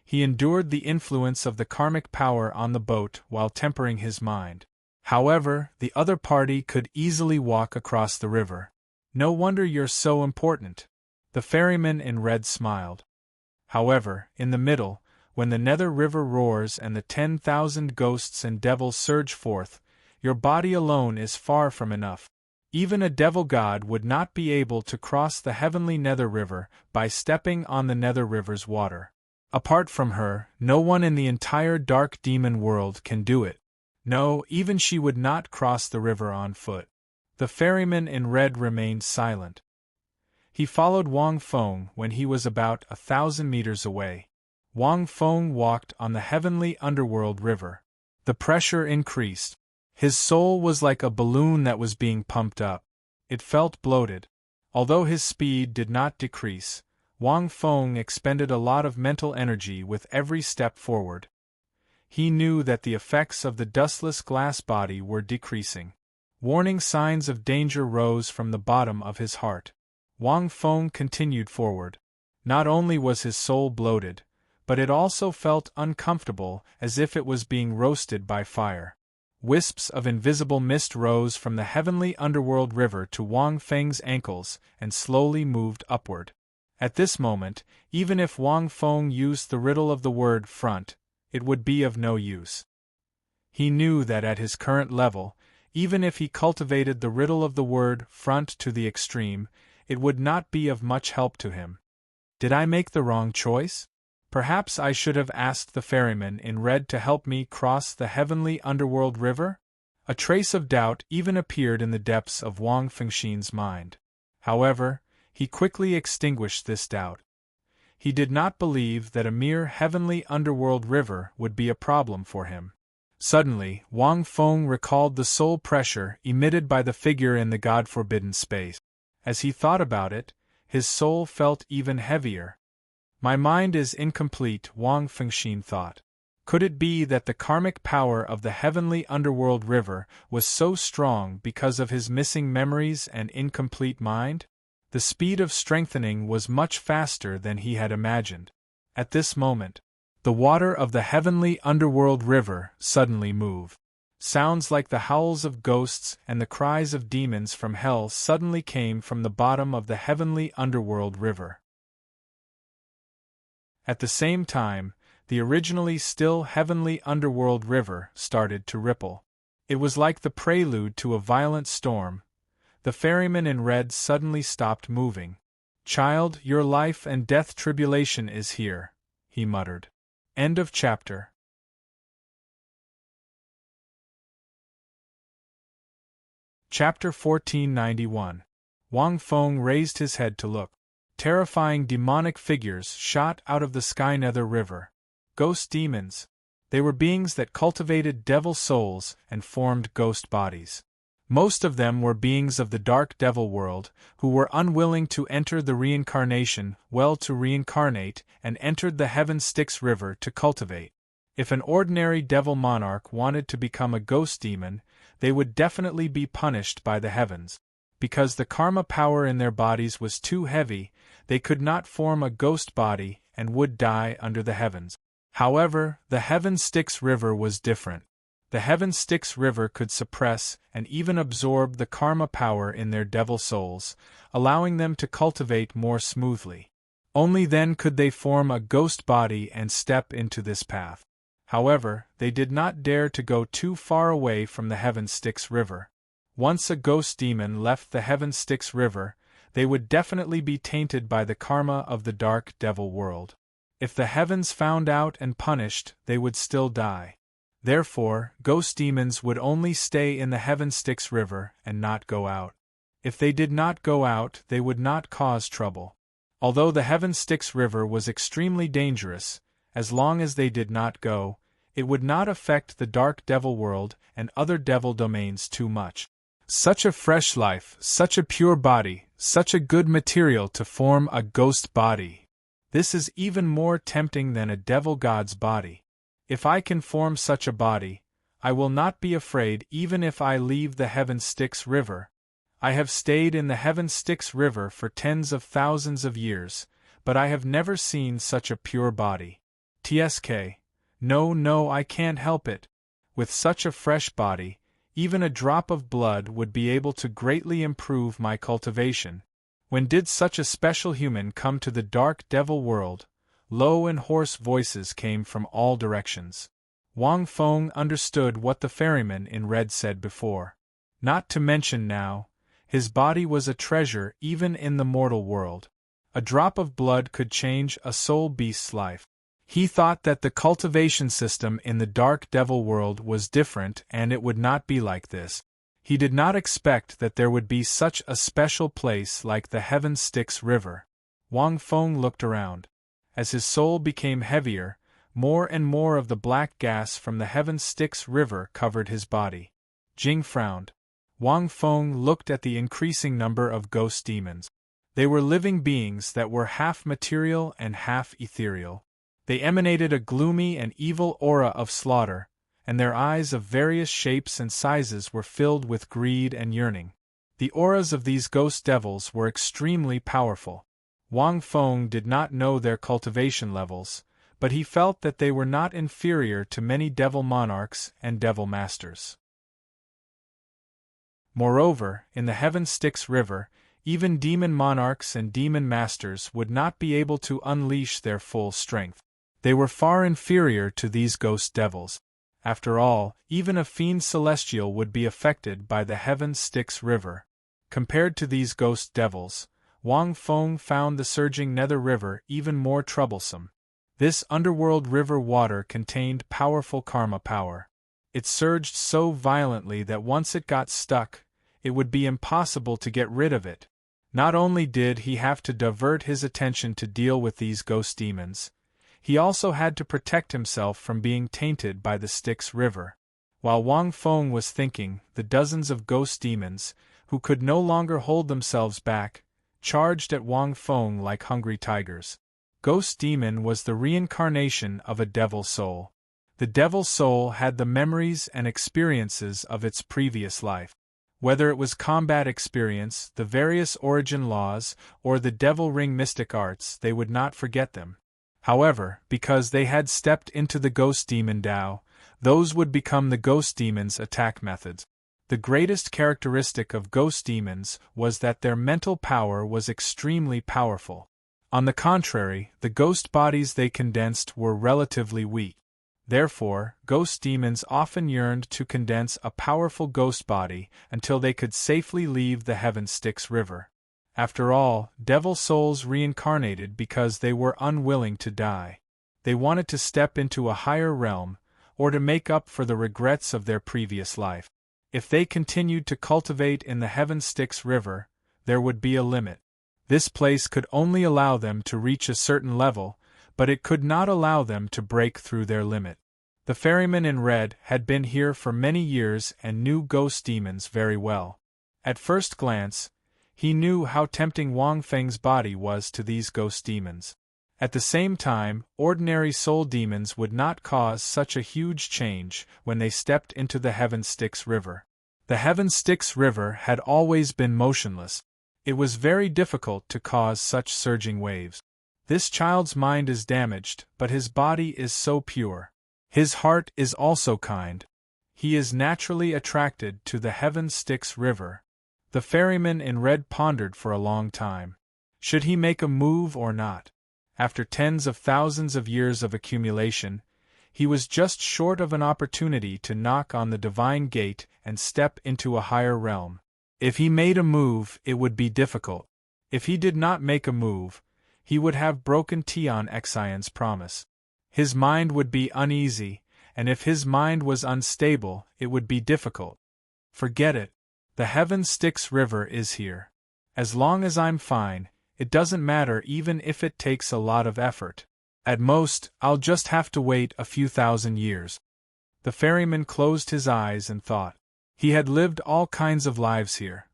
Speaker 1: He endured the influence of the karmic power on the boat while tempering his mind. However, the other party could easily walk across the river. No wonder you're so important. The ferryman in red smiled. However, in the middle, when the nether river roars and the 10,000 ghosts and devils surge forth, your body alone is far from enough. Even a devil god would not be able to cross the heavenly nether river by stepping on the nether river's water. Apart from her, no one in the entire dark demon world can do it. No, even she would not cross the river on foot. The ferryman in red remained silent. He followed Wang Feng when he was about 1,000 meters away. Wang Feng walked on the heavenly underworld river. The pressure increased. His soul was like a balloon that was being pumped up. It felt bloated. Although his speed did not decrease, Wang Feng expended a lot of mental energy with every step forward. He knew that the effects of the dustless glass body were decreasing. Warning signs of danger rose from the bottom of his heart. Wang Feng continued forward. Not only was his soul bloated, but it also felt uncomfortable as if it was being roasted by fire. Wisps of invisible mist rose from the heavenly underworld river to Wang Feng's ankles and slowly moved upward. At this moment, even if Wang Feng used the riddle of the word front, it would be of no use. He knew that at his current level, even if he cultivated the riddle of the word front to the extreme, it would not be of much help to him. Did I make the wrong choice? Perhaps I should have asked the ferryman in red to help me cross the heavenly underworld river? A trace of doubt even appeared in the depths of Wang Fengxin's mind. However, he quickly extinguished this doubt. He did not believe that a mere heavenly underworld river would be a problem for him. Suddenly, Wang Feng recalled the soul pressure emitted by the figure in the God-forbidden space. As he thought about it, his soul felt even heavier. My mind is incomplete, Wang Fengxin thought. Could it be that the karmic power of the heavenly underworld river was so strong because of his missing memories and incomplete mind? The speed of strengthening was much faster than he had imagined. At this moment, the water of the heavenly underworld river suddenly moved. Sounds like the howls of ghosts and the cries of demons from hell suddenly came from the bottom of the heavenly underworld river. At the same time, the originally still heavenly underworld river started to ripple. It was like the prelude to a violent storm. The ferryman in red suddenly stopped moving. "Child, your life and death tribulation is here," he muttered. End of chapter. Chapter 1491. Wang Feng raised his head to look. Terrifying demonic figures shot out of the sky nether river. Ghost demons. They were beings that cultivated devil souls and formed ghost bodies. Most of them were beings of the dark devil world, who were unwilling to enter the reincarnation well to reincarnate and entered the Heaven Styx River to cultivate. If an ordinary devil monarch wanted to become a ghost demon, they would definitely be punished by the heavens. Because the karma power in their bodies was too heavy, they could not form a ghost body and would die under the heavens. However, the Heaven Styx River was different. The Heaven Styx River could suppress and even absorb the karma power in their devil souls, allowing them to cultivate more smoothly. Only then could they form a ghost body and step into this path. However, they did not dare to go too far away from the Heaven Styx River. Once a ghost demon left the Heaven Styx River, they would definitely be tainted by the karma of the dark devil world. If the heavens found out and punished, they would still die. Therefore, ghost demons would only stay in the Heaven Styx River and not go out. If they did not go out, they would not cause trouble. Although the Heaven Styx River was extremely dangerous, as long as they did not go, it would not affect the dark devil world and other devil domains too much. Such a fresh life, such a pure body, such a good material to form a ghost body. This is even more tempting than a devil god's body. If I can form such a body, I will not be afraid even if I leave the Heaven Styx River. I have stayed in the Heaven Styx River for tens of thousands of years, but I have never seen such a pure body. TSK. No, I can't help it. With such a fresh body, even a drop of blood would be able to greatly improve my cultivation. When did such a special human come to the dark devil world? Low and hoarse voices came from all directions. Wang Feng understood what the ferryman in red said before. Not to mention now, his body was a treasure even in the mortal world. A drop of blood could change a soul beast's life. He thought that the cultivation system in the dark devil world was different and it would not be like this. He did not expect that there would be such a special place like the Heaven Styx River. Wang Feng looked around. As his soul became heavier, more and more of the black gas from the Heaven Styx River covered his body. Jing frowned. Wang Feng looked at the increasing number of ghost demons. They were living beings that were half material and half ethereal. They emanated a gloomy and evil aura of slaughter, and their eyes of various shapes and sizes were filled with greed and yearning. The auras of these ghost devils were extremely powerful. Wang Feng did not know their cultivation levels, but he felt that they were not inferior to many devil monarchs and devil masters. Moreover, in the Heaven Styx River, even demon monarchs and demon masters would not be able to unleash their full strength. They were far inferior to these ghost devils. After all, even a fiend celestial would be affected by the Heaven Styx River. Compared to these ghost devils, Wang Feng found the surging nether river even more troublesome. This underworld river water contained powerful karma power. It surged so violently that once it got stuck, it would be impossible to get rid of it. Not only did he have to divert his attention to deal with these ghost demons, he also had to protect himself from being tainted by the Styx River. While Wang Feng was thinking, the dozens of ghost demons, who could no longer hold themselves back, charged at Wang Feng like hungry tigers. Ghost demon was the reincarnation of a devil soul. The devil's soul had the memories and experiences of its previous life. Whether it was combat experience, the various origin laws, or the devil ring mystic arts, they would not forget them. However, because they had stepped into the ghost demon Dao, those would become the ghost demon's attack methods. The greatest characteristic of ghost demons was that their mental power was extremely powerful. On the contrary, the ghost bodies they condensed were relatively weak. Therefore, ghost demons often yearned to condense a powerful ghost body until they could safely leave the Heaven Styx River. After all, devil souls reincarnated because they were unwilling to die. They wanted to step into a higher realm, or to make up for the regrets of their previous life. If they continued to cultivate in the Heaven Styx River, there would be a limit. This place could only allow them to reach a certain level, but it could not allow them to break through their limit. The ferryman in red had been here for many years and knew ghost demons very well. At first glance, he knew how tempting Wang Feng's body was to these ghost demons. At the same time, ordinary soul demons would not cause such a huge change when they stepped into the Heaven Styx River. The Heaven Styx River had always been motionless. It was very difficult to cause such surging waves. This child's mind is damaged, but his body is so pure. His heart is also kind. He is naturally attracted to the Heaven Styx River. The ferryman in red pondered for a long time. Should he make a move or not? After tens of thousands of years of accumulation, he was just short of an opportunity to knock on the divine gate and step into a higher realm. If he made a move, it would be difficult. If he did not make a move, he would have broken Tian Xian's promise. His mind would be uneasy, and if his mind was unstable, it would be difficult. Forget it. The Heaven Styx River is here. As long as I'm fine, it doesn't matter even if it takes a lot of effort. At most, I'll just have to wait a few thousand years. The ferryman closed his eyes and thought. He had lived all kinds of lives here.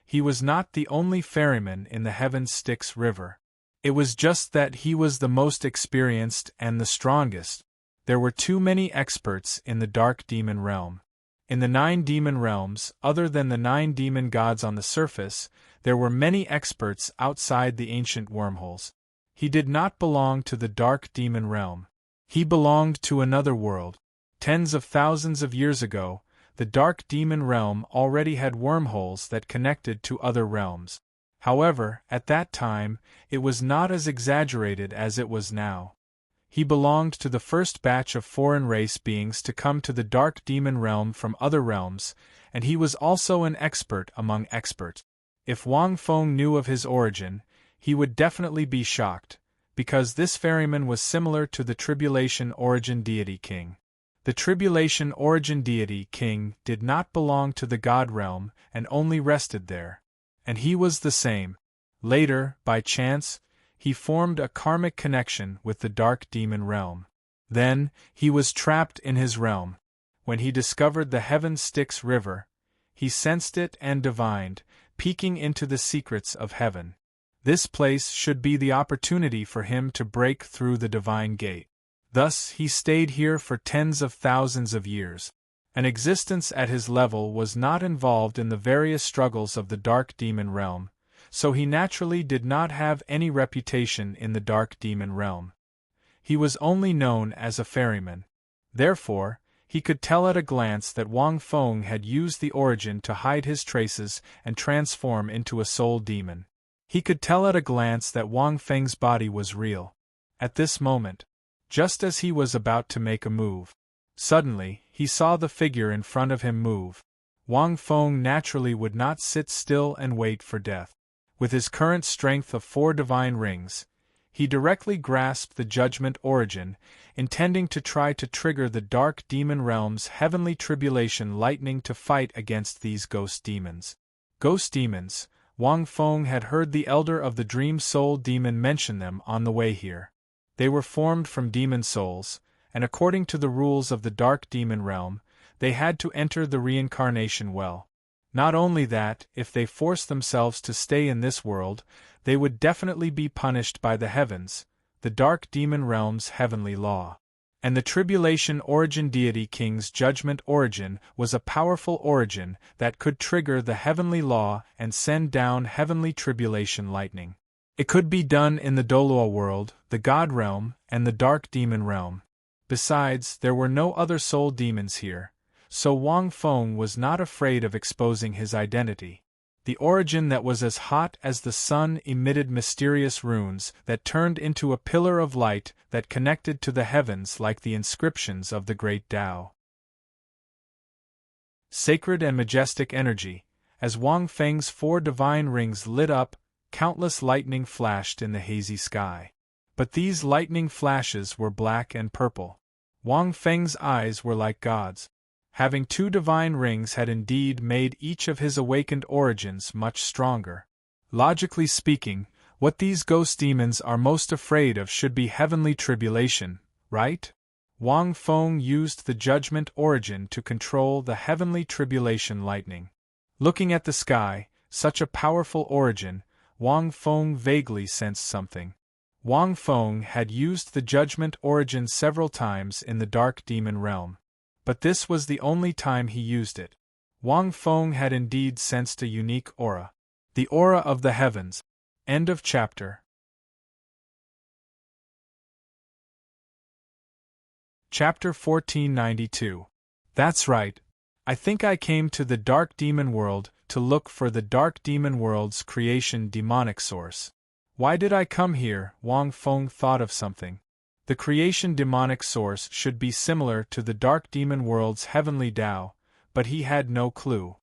Speaker 1: He was not the only ferryman in the Heaven Styx River. It was just that he was the most experienced and the strongest. There were too many experts in the dark demon realm. In the 9 demon realms, other than the 9 demon gods on the surface, there were many experts outside the ancient wormholes. He did not belong to the dark demon realm. He belonged to another world. Tens of thousands of years ago, the dark demon realm already had wormholes that connected to other realms. However, at that time, it was not as exaggerated as it was now. He belonged to the first batch of foreign race beings to come to the dark demon realm from other realms, and he was also an expert among experts. If Wang Feng knew of his origin, he would definitely be shocked, because this ferryman was similar to the Tribulation Origin Deity King. The Tribulation Origin Deity King did not belong to the God realm and only rested there. And he was the same. Later, by chance, he formed a karmic connection with the dark demon realm. Then, he was trapped in his realm. When he discovered the Heaven Styx River, he sensed it and divined, peeking into the secrets of heaven. This place should be the opportunity for him to break through the divine gate. Thus, he stayed here for tens of thousands of years. An existence at his level was not involved in the various struggles of the dark demon realm, so he naturally did not have any reputation in the dark demon realm. He was only known as a ferryman. Therefore, he could tell at a glance that Wang Feng had used the origin to hide his traces and transform into a soul demon. He could tell at a glance that Wang Feng's body was real. At this moment, just as he was about to make a move, suddenly, he saw the figure in front of him move. Wang Feng naturally would not sit still and wait for death. With his current strength of 4 divine rings, he directly grasped the judgment origin, intending to try to trigger the dark demon realm's heavenly tribulation lightning to fight against these ghost demons. Ghost demons, Wang Feng had heard the elder of the dream soul demon mention them on the way here. They were formed from demon souls, and according to the rules of the dark demon realm, they had to enter the reincarnation well. Not only that, if they forced themselves to stay in this world, they would definitely be punished by the heavens, the dark demon realm's heavenly law. And the tribulation origin deity king's judgment origin was a powerful origin that could trigger the heavenly law and send down heavenly tribulation lightning. It could be done in the Douluo world, the god realm, and the dark demon realm. Besides, there were no other soul demons here, so Wang Feng was not afraid of exposing his identity. The origin that was as hot as the sun emitted mysterious runes that turned into a pillar of light that connected to the heavens like the inscriptions of the great Tao. Sacred and majestic energy. As Wang Feng's 4 divine rings lit up, countless lightning flashed in the hazy sky. But these lightning flashes were black and purple. Wang Feng's eyes were like God's. Having 2 divine rings had indeed made each of his awakened origins much stronger. Logically speaking, what these ghost demons are most afraid of should be heavenly tribulation, right? Wang Feng used the judgment origin to control the heavenly tribulation lightning. Looking at the sky, such a powerful origin, Wang Feng vaguely sensed something. Wang Feng had used the judgment origin several times in the dark demon realm. But this was the only time he used it. Wang Feng had indeed sensed a unique aura. The aura of the heavens. End of chapter. Chapter 1492. That's right. I think I came to the dark demon world to look for the dark demon world's creation demonic source. Why did I come here? Wang Feng thought of something. The creation demonic source should be similar to the dark demon world's heavenly Tao, but he had no clue.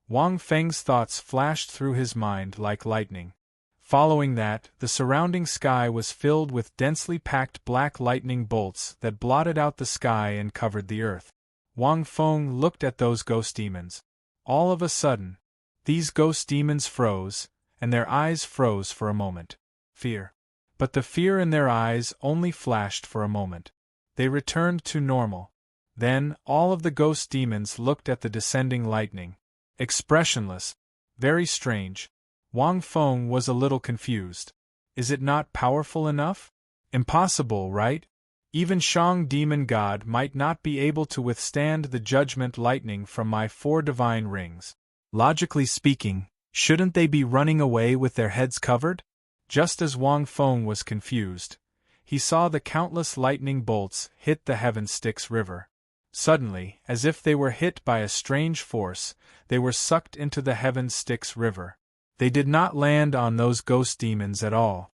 Speaker 1: Wang Feng's thoughts flashed through his mind like lightning. Following that, the surrounding sky was filled with densely packed black lightning bolts that blotted out the sky and covered the earth. Wang Feng looked at those ghost demons. All of a sudden, these ghost demons froze, and their eyes froze for a moment. Fear. But the fear in their eyes only flashed for a moment. They returned to normal. Then, all of the ghost demons looked at the descending lightning. Expressionless. Very strange. Wang Feng was a little confused. Is it not powerful enough? Impossible, right? Even Shang demon god might not be able to withstand the judgment lightning from my 4 divine rings. Logically speaking, shouldn't they be running away with their heads covered? Just as Wang Feng was confused, he saw the countless lightning bolts hit the Heaven Styx River. Suddenly, as if they were hit by a strange force, they were sucked into the Heaven Styx River. They did not land on those ghost demons at all.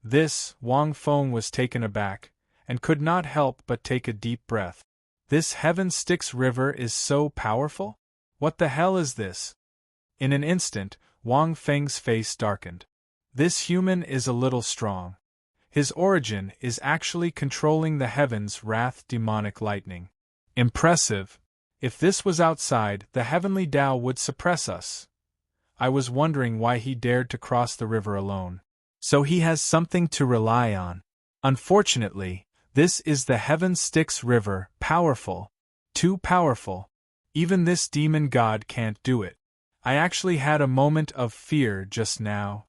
Speaker 1: This, Wang Feng was taken aback, and could not help but take a deep breath. This Heaven Styx River is so powerful? What the hell is this? In an instant, Wang Feng's face darkened. This human is a little strong. His origin is actually controlling the heavens' wrath demonic lightning. Impressive. If this was outside, the heavenly Tao would suppress us. I was wondering why he dared to cross the river alone. So he has something to rely on. Unfortunately, this is the Heaven Styx River, powerful. Too powerful. Even this demon god can't do it. I actually had a moment of fear just now.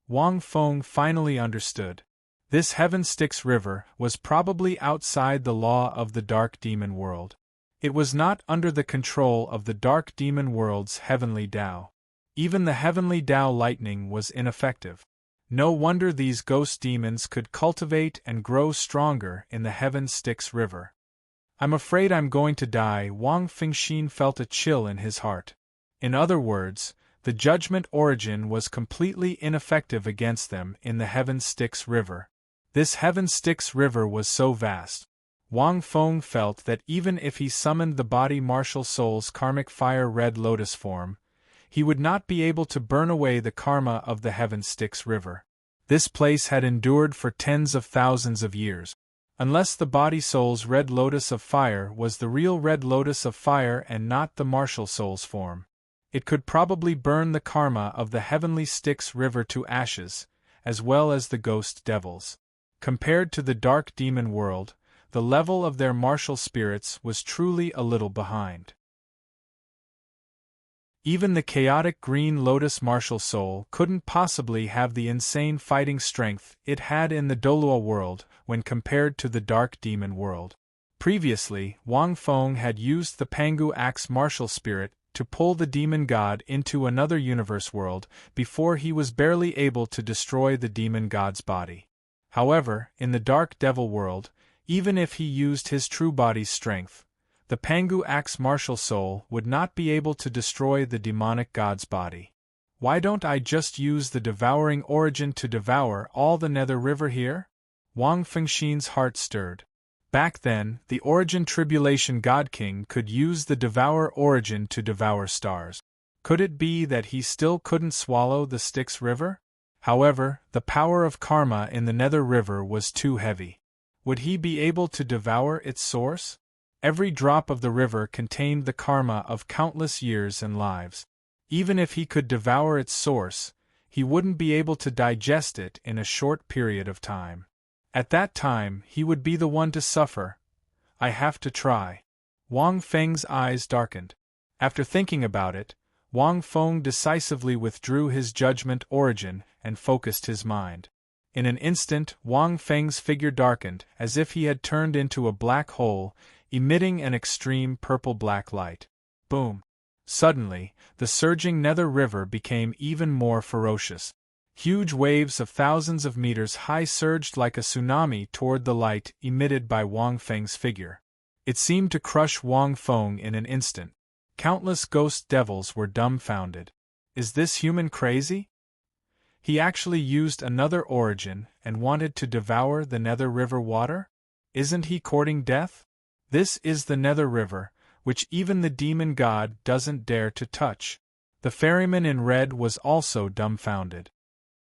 Speaker 1: Wang Feng finally understood. This Heaven Styx River was probably outside the law of the dark demon world. It was not under the control of the dark demon world's heavenly Tao. Even the heavenly Tao lightning was ineffective. No wonder these ghost demons could cultivate and grow stronger in the Heaven Styx River. I'm afraid I'm going to die. Wang Fengxin felt a chill in his heart. In other words, the judgment origin was completely ineffective against them in the Heaven Styx River. This Heaven Styx River was so vast. Wang Feng felt that even if he summoned the body martial soul's karmic fire red lotus form, he would not be able to burn away the karma of the Heaven Styx River. This place had endured for tens of thousands of years. Unless the body soul's red lotus of fire was the real red lotus of fire and not the martial soul's form, it could probably burn the karma of the heavenly Styx River to ashes, as well as the ghost devils. Compared to the dark demon world, the level of their martial spirits was truly a little behind. Even the chaotic green lotus martial soul couldn't possibly have the insane fighting strength it had in the Douluo world when compared to the dark demon world. Previously, Wang Feng had used the Pangu Axe martial spirit to pull the demon god into another universe world before he was barely able to destroy the demon god's body. However, in the dark devil world, even if he used his true body's strength, the Pangu Axe martial soul would not be able to destroy the demonic god's body. Why don't I just use the devouring origin to devour all the Nether River here? Wang Fengxin's heart stirred. Back then, the Origin Tribulation God King could use the Devour Origin to devour stars. Could it be that he still couldn't swallow the Styx River? However, the power of karma in the Nether River was too heavy. Would he be able to devour its source? Every drop of the river contained the karma of countless years and lives. Even if he could devour its source, he wouldn't be able to digest it in a short period of time. At that time, he would be the one to suffer. I have to try. Wang Feng's eyes darkened. After thinking about it, Wang Feng decisively withdrew his judgment origin and focused his mind. In an instant, Wang Feng's figure darkened as if he had turned into a black hole, emitting an extreme purple-black light. Boom! Suddenly, the surging Nether River became even more ferocious. Huge waves of thousands of meters high surged like a tsunami toward the light emitted by Wang Feng's figure. It seemed to crush Wang Feng in an instant. Countless ghost devils were dumbfounded. Is this human crazy? He actually used another origin and wanted to devour the Nether River water? Isn't he courting death? This is the Nether River, which even the demon god doesn't dare to touch. The ferryman in red was also dumbfounded.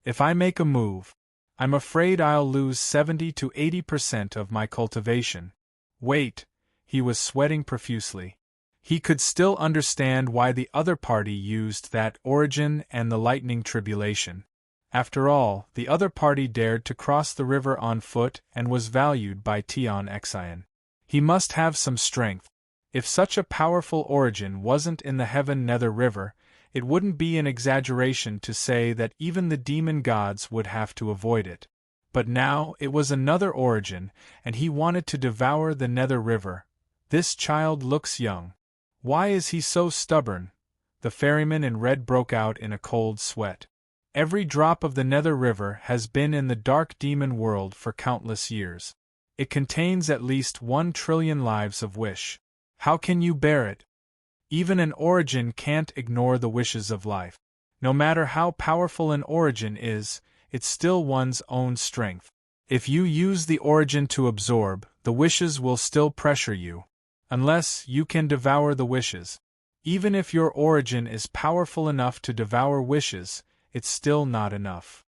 Speaker 1: If I make a move, I'm afraid I'll lose 70 to 80% of my cultivation. Wait, he was sweating profusely. He could still understand why the other party used that origin and the lightning tribulation. After all, the other party dared to cross the river on foot and was valued by Tian Xian. He must have some strength. If such a powerful origin wasn't in the Heaven Nether River, it wouldn't be an exaggeration to say that even the demon gods would have to avoid it. But now it was another origin, and he wanted to devour the Nether River. This child looks young. Why is he so stubborn? The ferryman in red broke out in a cold sweat. Every drop of the Nether River has been in the dark demon world for countless years. It contains at least 1 trillion lives of wish. How can you bear it? Even an origin can't ignore the wishes of life. No matter how powerful an origin is, it's still one's own strength. If you use the origin to absorb, the wishes will still pressure you. Unless you can devour the wishes. Even if your origin is powerful enough to devour wishes, it's still not enough.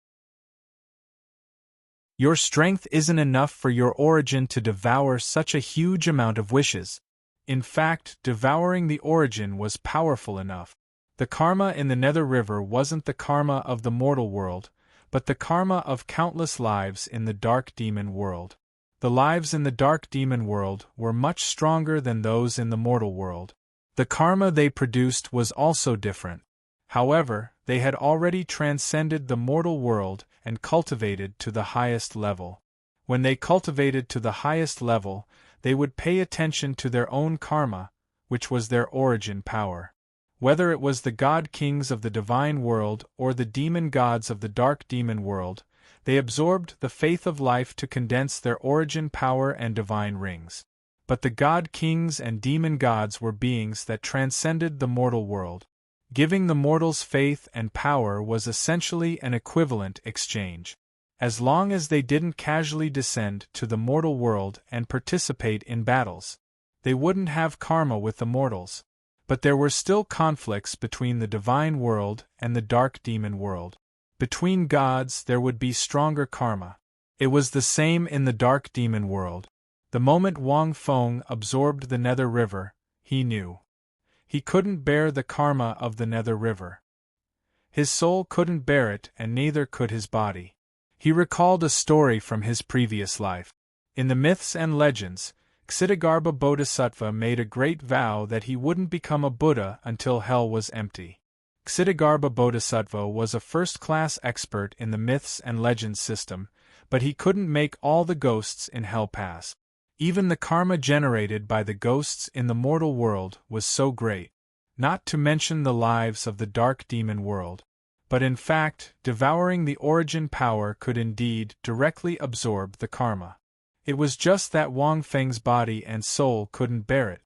Speaker 1: Your strength isn't enough for your origin to devour such a huge amount of wishes. In fact, devouring the origin was powerful enough. The karma in the Nether River wasn't the karma of the mortal world, but the karma of countless lives in the dark demon world. The lives in the dark demon world were much stronger than those in the mortal world. The karma they produced was also different. However, they had already transcended the mortal world and cultivated to the highest level. When they cultivated to the highest level, they would pay attention to their own karma, which was their origin power. Whether it was the god kings of the divine world or the demon gods of the dark demon world, they absorbed the faith of life to condense their origin power and divine rings. But the god kings and demon gods were beings that transcended the mortal world. Giving the mortals faith and power was essentially an equivalent exchange. As long as they didn't casually descend to the mortal world and participate in battles, they wouldn't have karma with the mortals. But there were still conflicts between the divine world and the dark demon world. Between gods there would be stronger karma. It was the same in the dark demon world. The moment Wang Feng absorbed the Nether River, he knew. He couldn't bear the karma of the Nether River. His soul couldn't bear it, and neither could his body. He recalled a story from his previous life. In the myths and legends, Ksitigarbha Bodhisattva made a great vow that he wouldn't become a Buddha until hell was empty. Ksitigarbha Bodhisattva was a first-class expert in the myths and legends system, but he couldn't make all the ghosts in hell pass. Even the karma generated by the ghosts in the mortal world was so great, not to mention the lives of the dark demon world. But in fact, devouring the origin power could indeed directly absorb the karma. It was just that Wang Feng's body and soul couldn't bear it.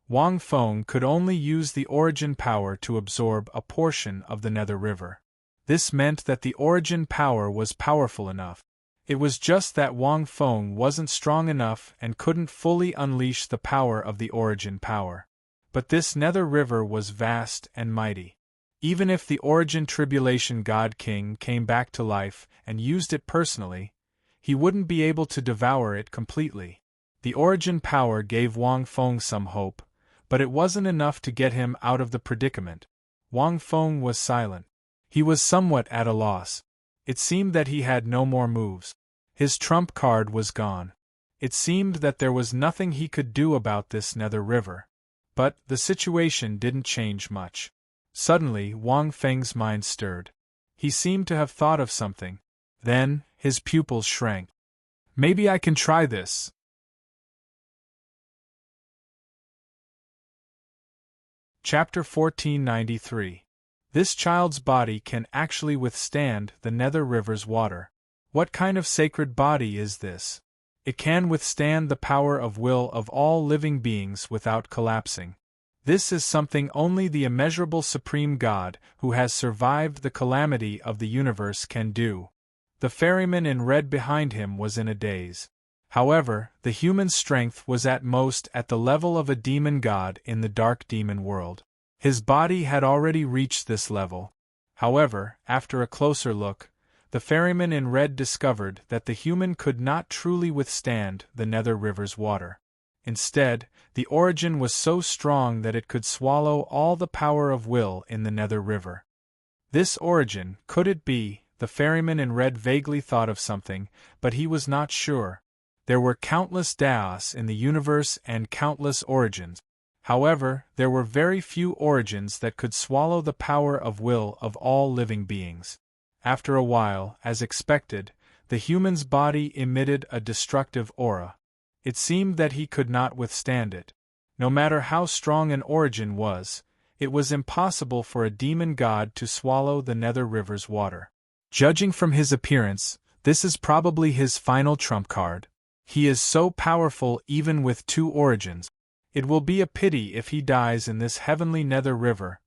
Speaker 1: Wang Feng could only use the origin power to absorb a portion of the Nether River. This meant that the origin power was powerful enough. It was just that Wang Feng wasn't strong enough and couldn't fully unleash the power of the origin power. But this Nether River was vast and mighty. Even if the origin tribulation god king came back to life and used it personally, he wouldn't be able to devour it completely. The origin power gave Wang Feng some hope, but it wasn't enough to get him out of the predicament. Wang Feng was silent. He was somewhat at a loss. It seemed that he had no more moves. His trump card was gone. It seemed that there was nothing he could do about this Nether River. But the situation didn't change much. Suddenly, Wang Feng's mind stirred. He seemed to have thought of something. Then, his pupils shrank. Maybe I can try this. Chapter 1493. This child's body can actually withstand the Nether River's water. What kind of sacred body is this? It can withstand the power of will of all living beings without collapsing. This is something only the immeasurable Supreme God, who has survived the calamity of the universe, can do. The ferryman in red behind him was in a daze. However, the human strength was at most at the level of a demon god in the dark demon world. His body had already reached this level. However, after a closer look, the ferryman in red discovered that the human could not truly withstand the Nether River's water. Instead, the origin was so strong that it could swallow all the power of will in the Nether River. This origin, could it be? The ferryman in red vaguely thought of something, but he was not sure. There were countless Daos in the universe and countless origins. However, there were very few origins that could swallow the power of will of all living beings. After a while, as expected, the human's body emitted a destructive aura. It seemed that he could not withstand it. No matter how strong an origin was, it was impossible for a demon god to swallow the Nether River's water. Judging from his appearance, this is probably his final trump card. He is so powerful even with two origins. It will be a pity if he dies in this heavenly Nether River,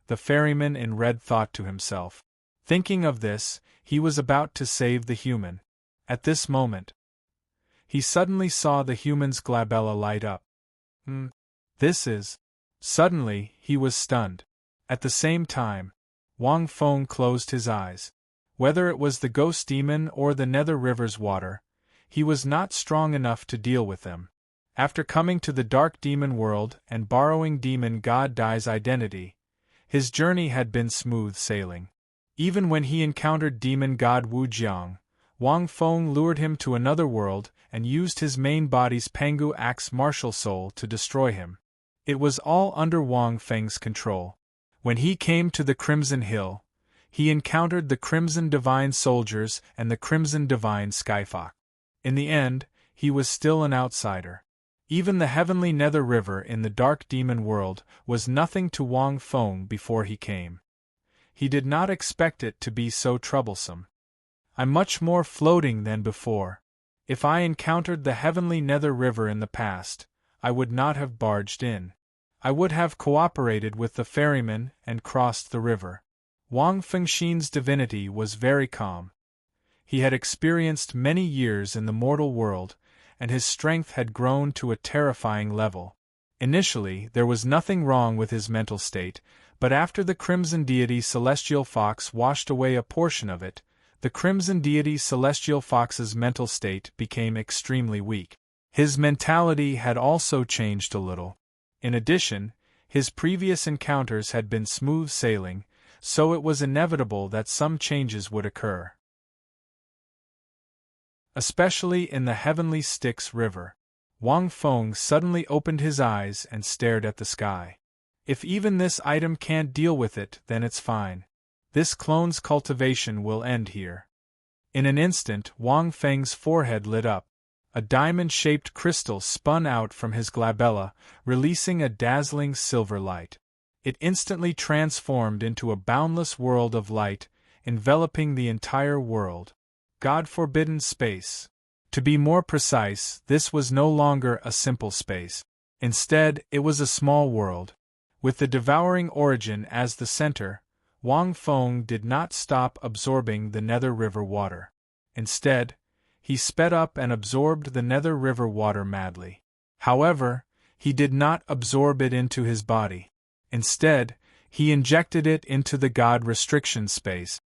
Speaker 1: the ferryman in red thought to himself. Thinking of this, he was about to save the human. At this moment, he suddenly saw the human's glabella light up. This is... Suddenly, he was stunned. At the same time, Wang Feng closed his eyes. Whether it was the ghost demon or the Nether River's water, he was not strong enough to deal with them. After coming to the dark demon world and borrowing demon god Dai's identity, his journey had been smooth sailing. Even when he encountered demon god Wu Jiang, Wang Feng lured him to another world and used his main body's Pangu Axe martial soul to destroy him. It was all under Wang Feng's control. When he came to the Crimson Hill, he encountered the Crimson Divine Soldiers and the Crimson Divine Skyfox. In the end, he was still an outsider. Even the heavenly Nether River in the dark demon world was nothing to Wang Feng before he came. He did not expect it to be so troublesome. I'm much more floating than before. If I encountered the heavenly Nether River in the past, I would not have barged in. I would have cooperated with the ferryman and crossed the river. Wang Fengxin's divinity was very calm. He had experienced many years in the mortal world, and his strength had grown to a terrifying level. Initially, there was nothing wrong with his mental state, but after the Crimson Deity Celestial Fox washed away a portion of it, the Crimson Deity Celestial Fox's mental state became extremely weak. His mentality had also changed a little. In addition, his previous encounters had been smooth sailing, so it was inevitable that some changes would occur. Especially in the heavenly Styx River. Wang Feng suddenly opened his eyes and stared at the sky. If even this item can't deal with it, then it's fine. This clone's cultivation will end here. In an instant, Wang Feng's forehead lit up. A diamond-shaped crystal spun out from his glabella, releasing a dazzling silver light. It instantly transformed into a boundless world of light, enveloping the entire world. God-forbidden space. To be more precise, this was no longer a simple space. Instead, it was a small world. With the devouring origin as the center, Wang Feng did not stop absorbing the Nether River water. Instead, he sped up and absorbed the Nether River water madly. However, he did not absorb it into his body. Instead, he injected it into the God restriction space.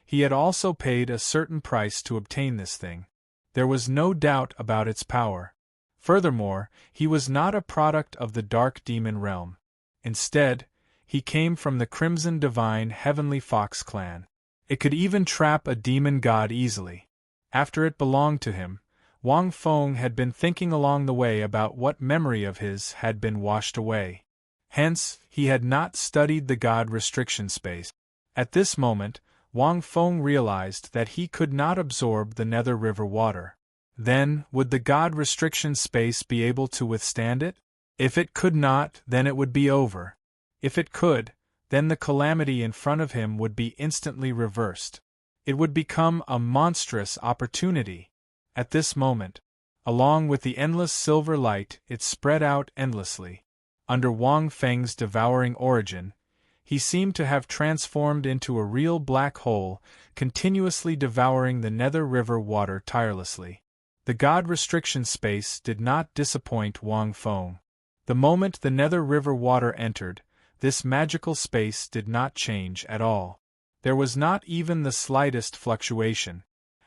Speaker 1: He had also paid a certain price to obtain this thing. There was no doubt about its power. Furthermore, he was not a product of the Dark Demon realm. Instead, he came from the Crimson Divine Heavenly Fox clan. It could even trap a demon god easily. After it belonged to him, Wang Feng had been thinking along the way about what memory of his had been washed away. Hence, he had not studied the God restriction space. At this moment, Wang Feng realized that he could not absorb the Nether River water. Then, would the God restriction space be able to withstand it? If it could not, then it would be over. If it could, then the calamity in front of him would be instantly reversed. It would become a monstrous opportunity. At this moment, along with the endless silver light, it spread out endlessly. Under Wang Feng's devouring origin, he seemed to have transformed into a real black hole, continuously devouring the Nether River water tirelessly. The God restriction space did not disappoint Wang Feng. The moment the Nether River water entered, this magical space did not change at all. There was not even the slightest fluctuation,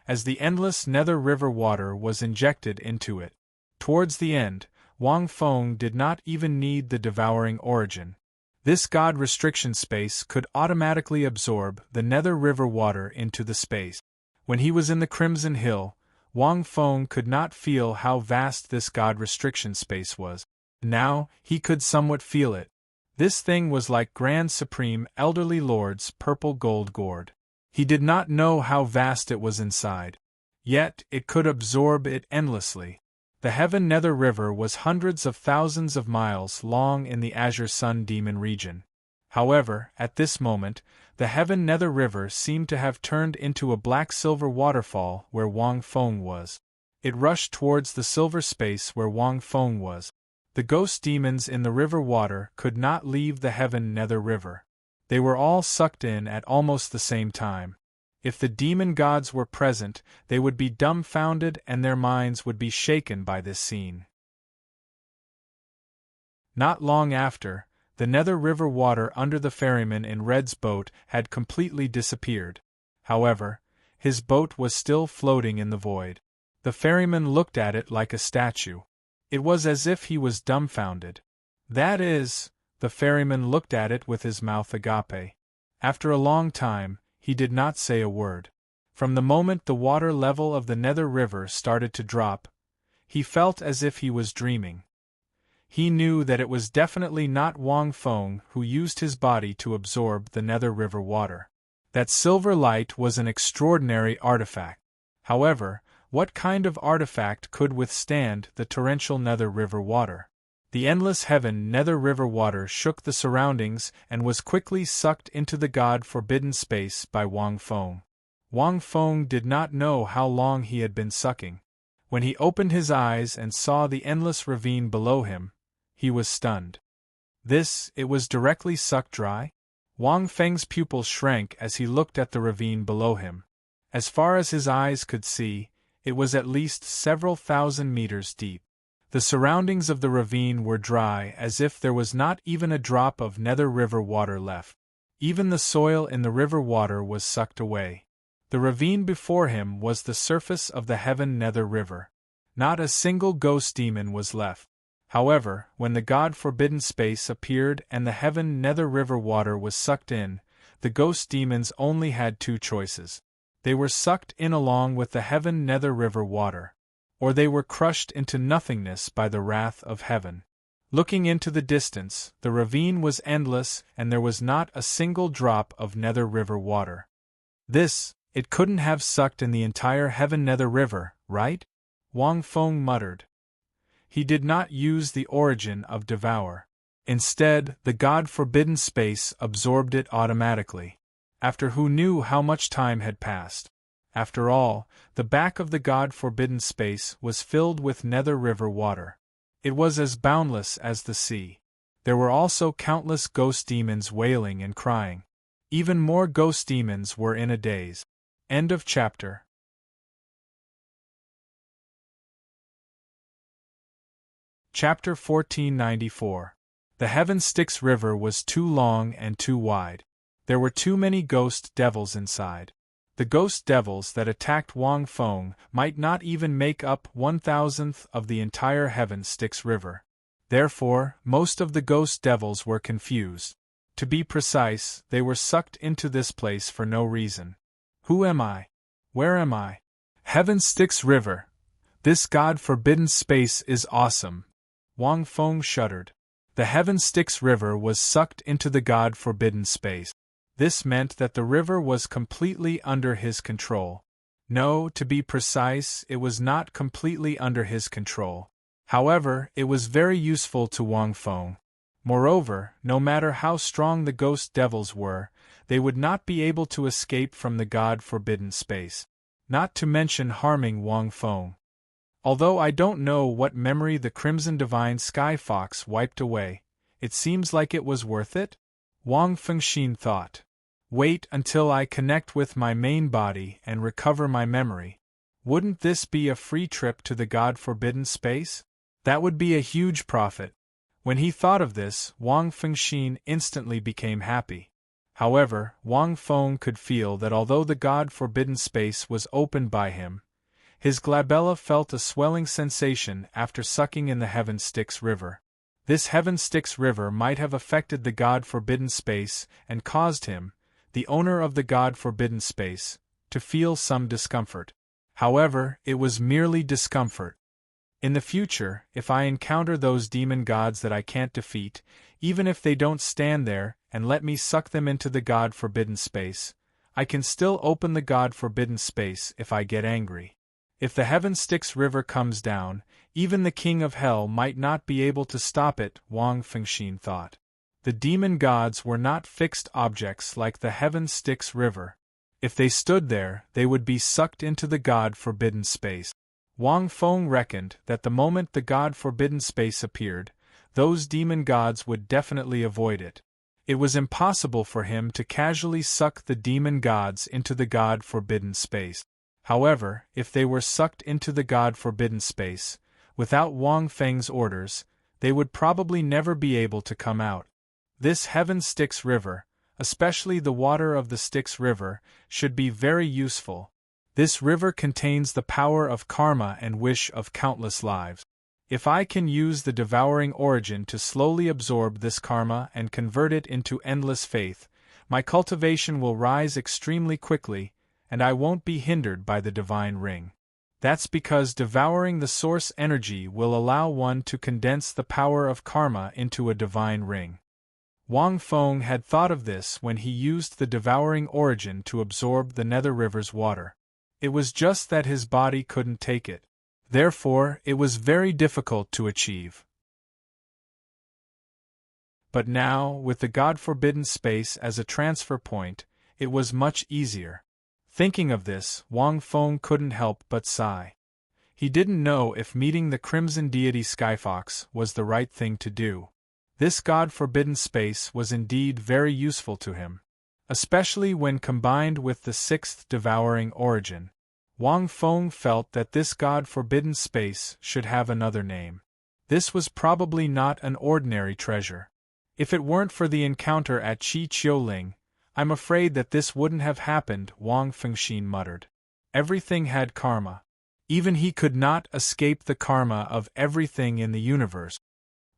Speaker 1: as the endless Nether River water was injected into it. Towards the end, Wang Feng did not even need the devouring origin. This God restriction space could automatically absorb the Nether River water into the space. When he was in the Crimson Hill, Wang Feng could not feel how vast this God restriction space was. Now, he could somewhat feel it. This thing was like Grand Supreme Elderly Lord's purple gold gourd. He did not know how vast it was inside. Yet, it could absorb it endlessly. The Heaven Nether River was hundreds of thousands of miles long in the Azure Sun Demon region. However, at this moment, the Heaven Nether River seemed to have turned into a black-silver waterfall where Wang Feng was. It rushed towards the silver space where Wang Feng was. The ghost demons in the river water could not leave the Heaven Nether River. They were all sucked in at almost the same time. If the demon gods were present, they would be dumbfounded and their minds would be shaken by this scene. Not long after, the Nether River water under the ferryman in Red's boat had completely disappeared. However, his boat was still floating in the void. The ferryman looked at it like a statue. It was as if he was dumbfounded. That is, the ferryman looked at it with his mouth agape. After a long time, he did not say a word. From the moment the water level of the Nether River started to drop, he felt as if he was dreaming. He knew that it was definitely not Wang Feng who used his body to absorb the Nether River water. That silver light was an extraordinary artifact. However, what kind of artifact could withstand the torrential Nether River water? The endless Heaven Nether River water shook the surroundings and was quickly sucked into the God-forbidden space by Wang Feng. Wang Feng did not know how long he had been sucking. When he opened his eyes and saw the endless ravine below him, he was stunned. It was directly sucked dry? Wang Feng's pupils shrank as he looked at the ravine below him. As far as his eyes could see, it was at least several thousand meters deep. The surroundings of the ravine were dry as if there was not even a drop of Nether River water left. Even the soil in the river water was sucked away. The ravine before him was the surface of the Heaven Nether River. Not a single ghost demon was left. However, when the God-forbidden space appeared and the Heaven Nether River water was sucked in, the ghost demons only had two choices. They were sucked in along with the Heaven Nether River water, or they were crushed into nothingness by the wrath of heaven. Looking into the distance, the ravine was endless and there was not a single drop of Nether River water. It couldn't have sucked in the entire Heaven Nether River, right? Wang Feng muttered. He did not use the origin of devour. Instead, the God-forbidden space absorbed it automatically. After who knew how much time had passed. After all, the back of the God-forbidden space was filled with Nether River water. It was as boundless as the sea. There were also countless ghost demons wailing and crying. Even more ghost demons were in a daze. End of chapter. Chapter 1494. The Heaven Styx River was too long and too wide. There were too many ghost devils inside. The ghost devils that attacked Wang Feng might not even make up 1,000th of the entire Heaven Styx River. Therefore, most of the ghost devils were confused. To be precise, they were sucked into this place for no reason. Who am I? Where am I? Heaven Styx River. This God-forbidden space is awesome. Wang Feng shuddered. The Heaven Styx River was sucked into the God-forbidden space. This meant that the river was completely under his control. No, to be precise, it was not completely under his control. However, it was very useful to Wang Feng. Moreover, no matter how strong the ghost devils were, they would not be able to escape from the God-forbidden space. Not to mention harming Wang Feng. Although I don't know what memory the Crimson Divine Sky Fox wiped away, it seems like it was worth it? Wang Fengxin thought. Wait until I connect with my main body and recover my memory. Wouldn't this be a free trip to the God-forbidden space? That would be a huge profit. When he thought of this, Wang Fengxin instantly became happy. However, Wang Feng could feel that although the God-forbidden space was opened by him, his glabella felt a swelling sensation after sucking in the Heaven Styx River. This Heaven Styx River might have affected the God-forbidden space and caused him, the owner of the God-forbidden space, to feel some discomfort. However, it was merely discomfort. In the future, if I encounter those demon gods that I can't defeat, even if they don't stand there and let me suck them into the God-forbidden space, I can still open the God-forbidden space if I get angry. If the Heaven Styx River comes down, even the King of Hell might not be able to stop it, Wang Fengxin thought. The demon gods were not fixed objects like the Heaven Styx River. If they stood there, they would be sucked into the God-forbidden space. Wang Feng reckoned that the moment the God-forbidden space appeared, those demon gods would definitely avoid it. It was impossible for him to casually suck the demon gods into the God-forbidden space. However, if they were sucked into the God-forbidden space, without Wang Feng's orders, they would probably never be able to come out. This Heaven Styx River, especially the water of the Styx River, should be very useful. This river contains the power of karma and wish of countless lives. If I can use the devouring origin to slowly absorb this karma and convert it into endless faith, my cultivation will rise extremely quickly, and I won't be hindered by the divine ring. That's because devouring the source energy will allow one to condense the power of karma into a divine ring. Wang Feng had thought of this when he used the devouring origin to absorb the Nether River's water. It was just that his body couldn't take it. Therefore, it was very difficult to achieve. But now, with the God-forbidden space as a transfer point, it was much easier. Thinking of this, Wang Feng couldn't help but sigh. He didn't know if meeting the Crimson Deity Skyfox was the right thing to do. This God-forbidden space was indeed very useful to him, especially when combined with the sixth devouring origin. Wang Feng felt that this God-forbidden space should have another name. This was probably not an ordinary treasure. If it weren't for the encounter at Chi Qiuling, I'm afraid that this wouldn't have happened, Wang Fengxin muttered. Everything had karma. Even he could not escape the karma of everything in the universe.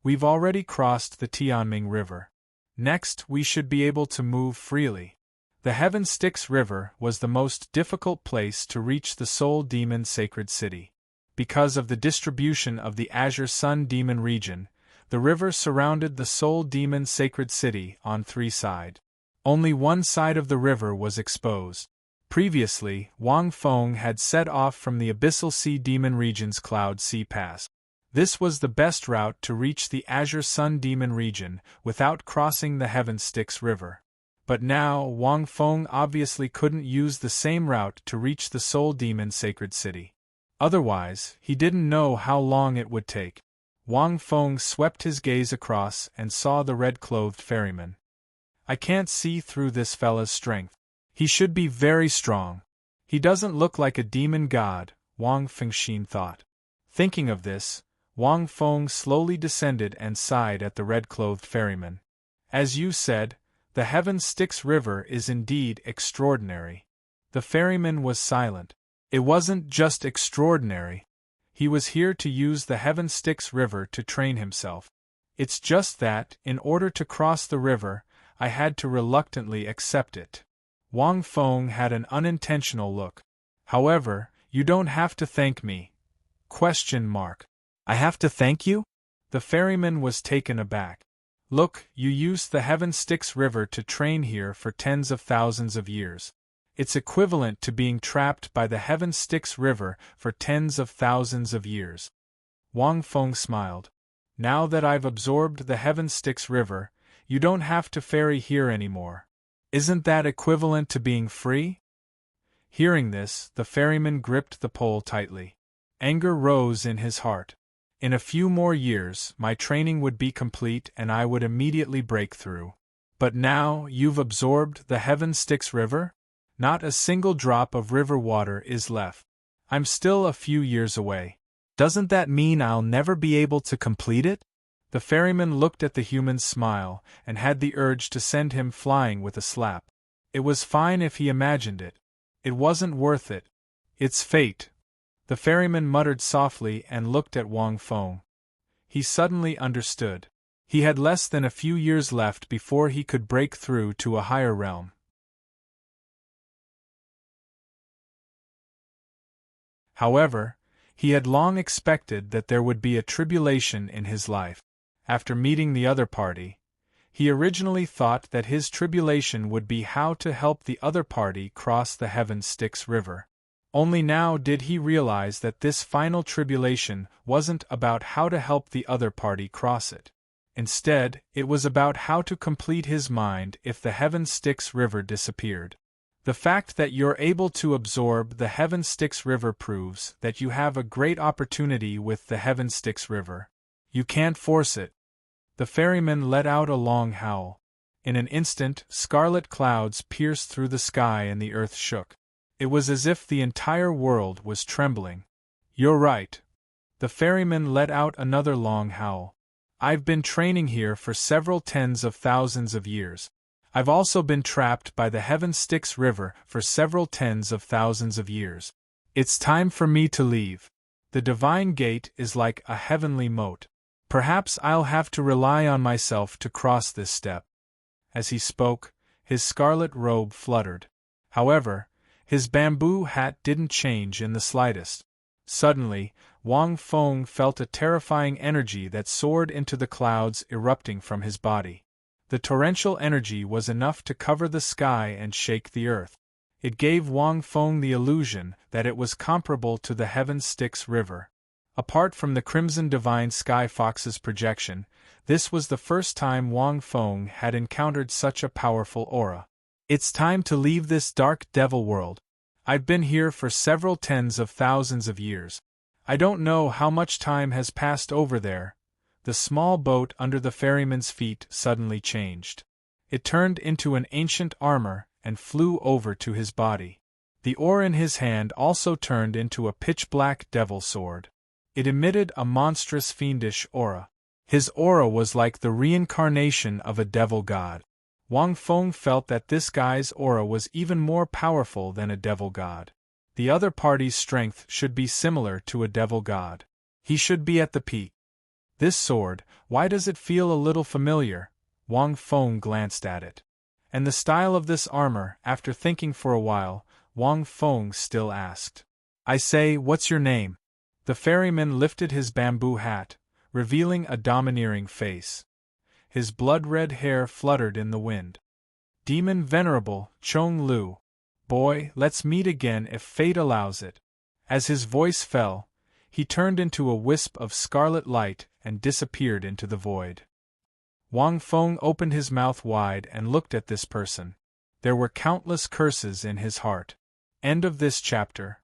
Speaker 1: We've already crossed the Tianming River. Next, we should be able to move freely. The Heaven Styx River was the most difficult place to reach the Soul Demon Sacred City. Because of the distribution of the Azure Sun Demon region, The river surrounded the Soul Demon sacred city on 3 sides. Only one side of the river was exposed. Previously, Wang Feng had set off from the Abyssal Sea Demon region's Cloud Sea Pass. This was the best route to reach the Azure Sun Demon region without crossing the Heaven Styx River. But now, Wang Feng obviously couldn't use the same route to reach the Soul Demon sacred city. Otherwise, he didn't know how long it would take. Wang Feng swept his gaze across and saw the red-clothed ferryman. I can't see through this fella's strength. He should be very strong. He doesn't look like a demon god, Wang Fengxian thought. Thinking of this, Wang Feng slowly descended and sighed at the red-clothed ferryman. As you said, the Heaven Styx River is indeed extraordinary. The ferryman was silent. It wasn't just extraordinary. He was here to use the Heaven Styx River to train himself. It's just that, in order to cross the river, I had to reluctantly accept it. Wang Feng had an unintentional look. However, you don't have to thank me. ? I have to thank you? The ferryman was taken aback. Look, you used the Heaven Styx River to train here for tens of thousands of years. It's equivalent to being trapped by the Heaven Styx River for tens of thousands of years. Wang Feng smiled. Now that I've absorbed the Heaven Styx River, you don't have to ferry here anymore. Isn't that equivalent to being free? Hearing this, the ferryman gripped the pole tightly. Anger rose in his heart. In a few more years, my training would be complete and I would immediately break through. But now, you've absorbed the Heaven Styx River? Not a single drop of river water is left. I'm still a few years away. Doesn't that mean I'll never be able to complete it? The ferryman looked at the human's smile and had the urge to send him flying with a slap. It was fine if he imagined it. It wasn't worth it. It's fate. The ferryman muttered softly and looked at Wang Feng. He suddenly understood. He had less than a few years left before he could break through to a higher realm. However, he had long expected that there would be a tribulation in his life. After meeting the other party, he originally thought that his tribulation would be how to help the other party cross the Heaven Styx River. Only now did he realize that this final tribulation wasn't about how to help the other party cross it. Instead, it was about how to complete his mind if the Heaven Styx River disappeared. The fact that you're able to absorb the Heaven Styx River proves that you have a great opportunity with the Heaven Styx River. You can't force it. The ferryman let out a long howl. In an instant, scarlet clouds pierced through the sky and the earth shook. It was as if the entire world was trembling. You're right. The ferryman let out another long howl. I've been training here for several tens of thousands of years. I've also been trapped by the Heaven Styx River for several tens of thousands of years. It's time for me to leave. The divine gate is like a heavenly moat. Perhaps I'll have to rely on myself to cross this step. As he spoke, his scarlet robe fluttered. However, his bamboo hat didn't change in the slightest. Suddenly, Wang Feng felt a terrifying energy that soared into the clouds erupting from his body. The torrential energy was enough to cover the sky and shake the earth. It gave Wang Feng the illusion that it was comparable to the Heaven Styx River. Apart from the Crimson Divine Sky Fox's projection, this was the first time Wang Feng had encountered such a powerful aura. It's time to leave this dark devil world. I've been here for several tens of thousands of years. I don't know how much time has passed over there. The small boat under the ferryman's feet suddenly changed. It turned into an ancient armor and flew over to his body. The oar in his hand also turned into a pitch-black devil sword. It emitted a monstrous fiendish aura. His aura was like the reincarnation of a devil god. Wang Feng felt that this guy's aura was even more powerful than a devil god. The other party's strength should be similar to a devil god. He should be at the peak. This sword, why does it feel a little familiar? Wang Feng glanced at it. And the style of this armor, after thinking for a while, Wang Feng still asked. I say, what's your name? The ferryman lifted his bamboo hat, revealing a domineering face. His blood-red hair fluttered in the wind. "Demon Venerable, Chong Lu. Boy, let's meet again if fate allows it." As his voice fell, he turned into a wisp of scarlet light and disappeared into the void. Wang Feng opened his mouth wide and looked at this person. There were countless curses in his heart. End of this chapter.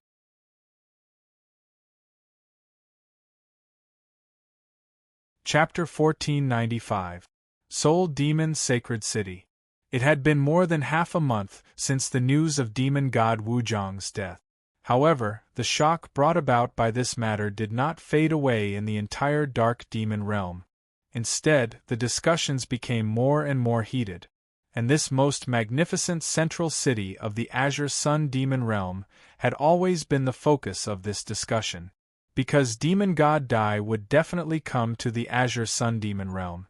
Speaker 1: Chapter 1495. Soul Demon Sacred City. It had been more than half a month since the news of demon god Wuzhang's death. However, the shock brought about by this matter did not fade away in the entire dark demon realm. Instead, the discussions became more and more heated. And this most magnificent central city of the Azure Sun demon realm had always been the focus of this discussion. Because demon god Dai would definitely come to the Azure Sun demon realm.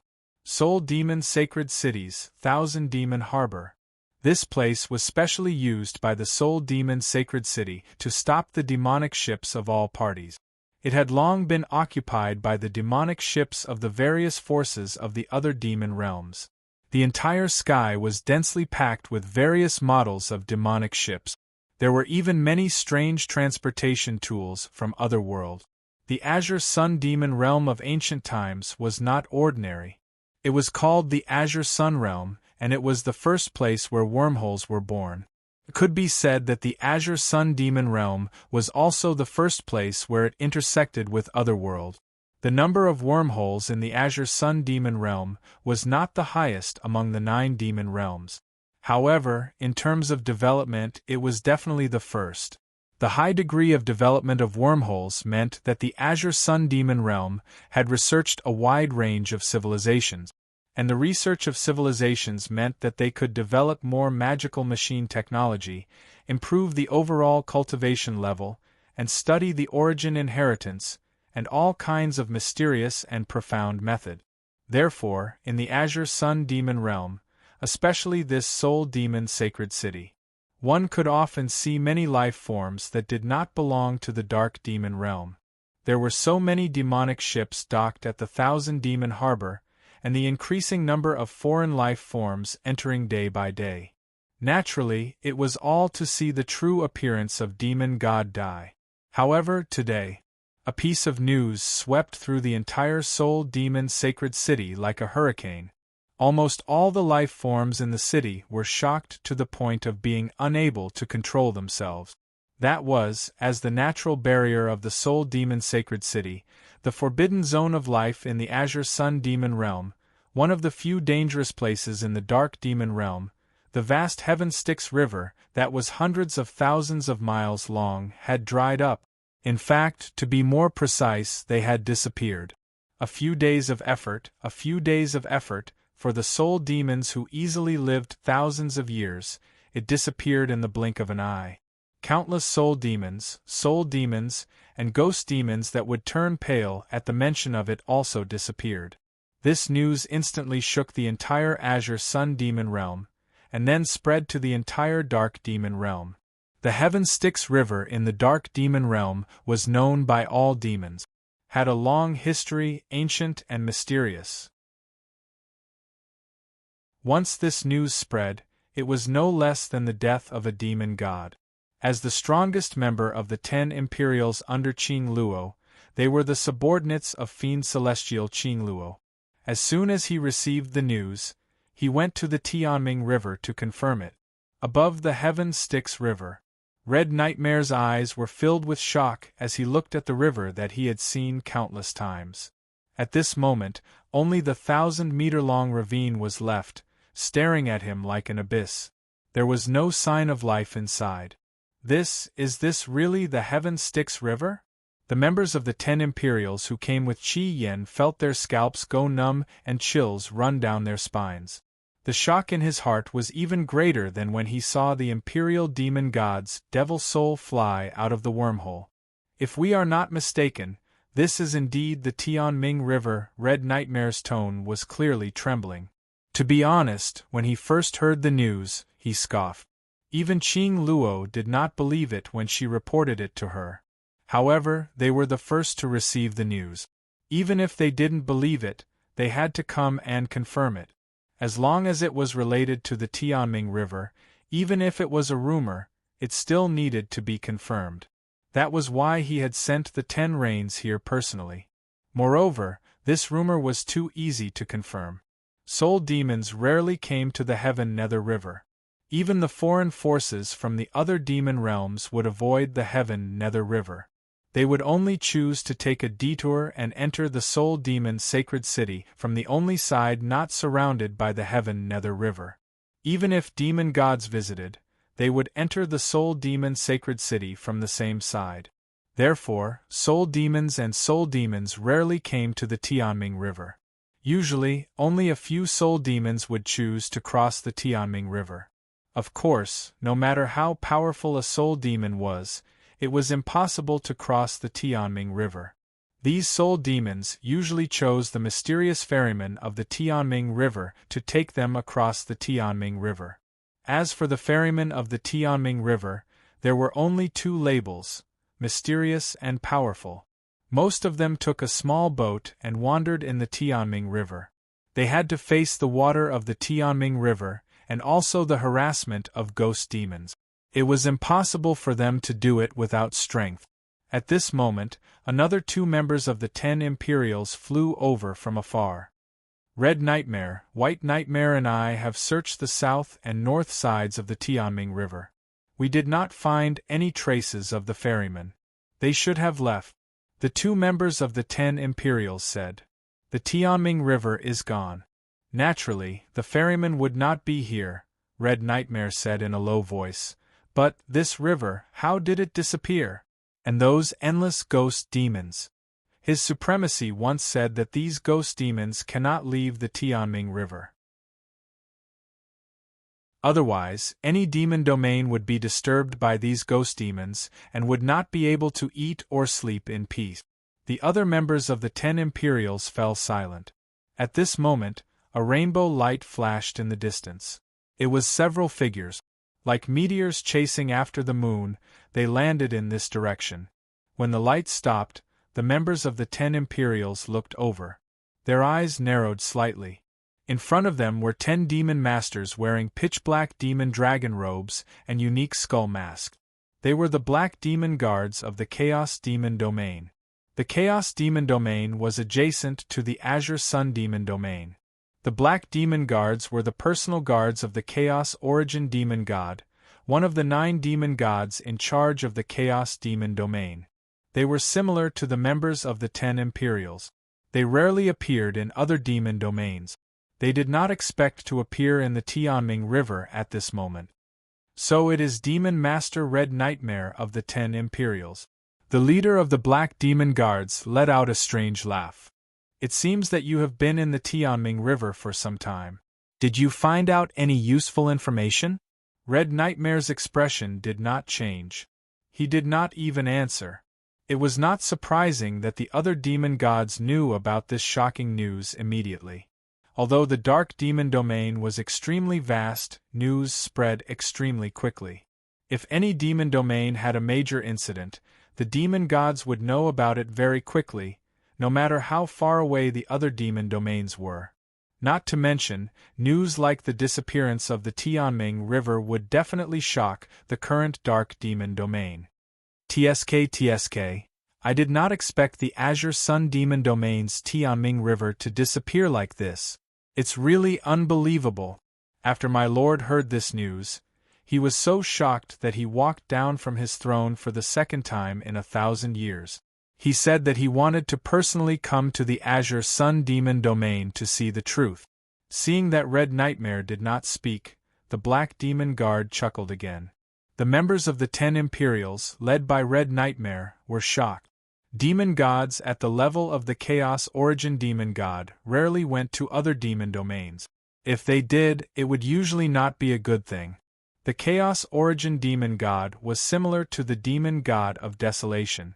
Speaker 1: Soul Demon Sacred Cities, Thousand Demon Harbor. This place was specially used by the Soul Demon Sacred City to stop the demonic ships of all parties. It had long been occupied by the demonic ships of the various forces of the other demon realms. The entire sky was densely packed with various models of demonic ships. There were even many strange transportation tools from other worlds. The Azure Sun demon realm of ancient times was not ordinary. It was called the Azure Sun realm, and it was the first place where wormholes were born. It could be said that the Azure Sun demon realm was also the first place where it intersected with other worlds. The number of wormholes in the Azure Sun demon realm was not the highest among the 9 demon realms. However, in terms of development, it was definitely the first. The high degree of development of wormholes meant that the Azure Sun demon realm had researched a wide range of civilizations, and the research of civilizations meant that they could develop more magical machine technology, improve the overall cultivation level, and study the origin inheritance, and all kinds of mysterious and profound method. Therefore, in the Azure Sun demon realm, especially this Soul Demon Sacred City, one could often see many life forms that did not belong to the Dark Demon realm. There were so many demonic ships docked at the Thousand Demon Harbor, and the increasing number of foreign life forms entering day by day. Naturally, it was all to see the true appearance of demon god Dai. However, today, a piece of news swept through the entire Soul Demon Sacred City like a hurricane. Almost all the life forms in the city were shocked to the point of being unable to control themselves. That was, as the natural barrier of the Soul Demon Sacred City, the forbidden zone of life in the Azure Sun demon realm, one of the few dangerous places in the Dark Demon realm. The vast Heaven Styx River, that was hundreds of thousands of miles long, had dried up. In fact, to be more precise, they had disappeared. A few days of effort, for the soul demons who easily lived thousands of years, it disappeared in the blink of an eye. Countless soul demons, and ghost demons that would turn pale at the mention of it also disappeared. This news instantly shook the entire Azure Sun demon realm, and then spread to the entire Dark demon realm. The Heaven Styx River in the Dark demon realm was known by all demons, had a long history, ancient and mysterious. Once this news spread, it was no less than the death of a demon god. As the strongest member of the 10 Imperials under Qing Luo, they were the subordinates of Fiend Celestial Qing Luo. As soon as he received the news, he went to the Tianming River to confirm it. Above the Heaven Styx River, Red Nightmare's eyes were filled with shock as he looked at the river that he had seen countless times. At this moment, only the 1,000-meter-long ravine was left, staring at him like an abyss. There was no sign of life inside. Is this really the Heaven Styx River? The members of the 10 Imperials who came with Qi Yen felt their scalps go numb and chills run down their spines. The shock in his heart was even greater than when he saw the Imperial Demon God's devil soul fly out of the wormhole. If we are not mistaken, this is indeed the Tianming River. Red Nightmare's tone was clearly trembling. To be honest, when he first heard the news, he scoffed. Even Qing Luo did not believe it when she reported it to her. However, they were the first to receive the news. Even if they didn't believe it, they had to come and confirm it. As long as it was related to the Tianming River, even if it was a rumor, it still needed to be confirmed. That was why he had sent the 10 Rains here personally. Moreover, this rumor was too easy to confirm. Soul demons rarely came to the Heaven Nether River. Even the foreign forces from the other demon realms would avoid the Heaven Nether River. They would only choose to take a detour and enter the Soul Demon Sacred City from the only side not surrounded by the Heaven Nether River. Even if demon gods visited, they would enter the Soul Demon Sacred City from the same side. Therefore, soul demons and soul demons rarely came to the Tianming River. Usually, only a few soul demons would choose to cross the Tianming River. Of course, no matter how powerful a soul demon was, it was impossible to cross the Tianming River. These soul demons usually chose the mysterious ferryman of the Tianming River to take them across the Tianming River. As for the ferryman of the Tianming River, there were only 2 labels: mysterious and powerful. Most of them took a small boat and wandered in the Tianming River. They had to face the water of the Tianming River, and also the harassment of ghost demons. It was impossible for them to do it without strength. At this moment, another 2 members of the 10 Imperials flew over from afar. Red Nightmare, White Nightmare and I have searched the south and north sides of the Tianming River. We did not find any traces of the ferryman. They should have left. The 2 members of the 10 Imperials said. The Tianming River is gone. Naturally, the ferryman would not be here, Red Nightmare said in a low voice. But this river, how did it disappear? And those endless ghost demons. His Supremacy once said that these ghost demons cannot leave the Tianming River. Otherwise, any demon domain would be disturbed by these ghost demons and would not be able to eat or sleep in peace. The other members of the 10 Imperials fell silent. At this moment, a rainbow light flashed in the distance. It was several figures. Like meteors chasing after the moon, they landed in this direction. When the light stopped, the members of the 10 Imperials looked over. Their eyes narrowed slightly. In front of them were 10 demon masters wearing pitch-black demon dragon robes and unique skull masks. They were the black demon guards of the Chaos Demon Domain. The Chaos Demon Domain was adjacent to the Azure Sun Demon Domain. The Black Demon Guards were the personal guards of the Chaos Origin Demon God, one of the 9 demon gods in charge of the Chaos Demon Domain. They were similar to the members of the 10 Imperials. They rarely appeared in other demon domains. They did not expect to appear in the Tianming River at this moment. So it is Demon Master Red Nightmare of the 10 Imperials. The leader of the Black Demon Guards let out a strange laugh. It seems that you have been in the Tianming River for some time. Did you find out any useful information? Red Nightmare's expression did not change. He did not even answer. It was not surprising that the other demon gods knew about this shocking news immediately. Although the Dark Demon Domain was extremely vast, news spread extremely quickly. If any demon domain had a major incident, the demon gods would know about it very quickly, no matter how far away the other demon domains were. Not to mention, news like the disappearance of the Tianming River would definitely shock the current Dark Demon Domain. TSK, I did not expect the Azure Sun Demon Domain's Tianming River to disappear like this. It's really unbelievable. After my lord heard this news, he was so shocked that he walked down from his throne for the second time in 1,000 years. He said that he wanted to personally come to the Azure Sun Demon Domain to see the truth. Seeing that Red Nightmare did not speak, the Black Demon Guard chuckled again. The members of the 10 Imperials, led by Red Nightmare, were shocked. Demon gods at the level of the Chaos Origin Demon God rarely went to other demon domains. If they did, it would usually not be a good thing. The Chaos Origin Demon God was similar to the Demon God of Desolation.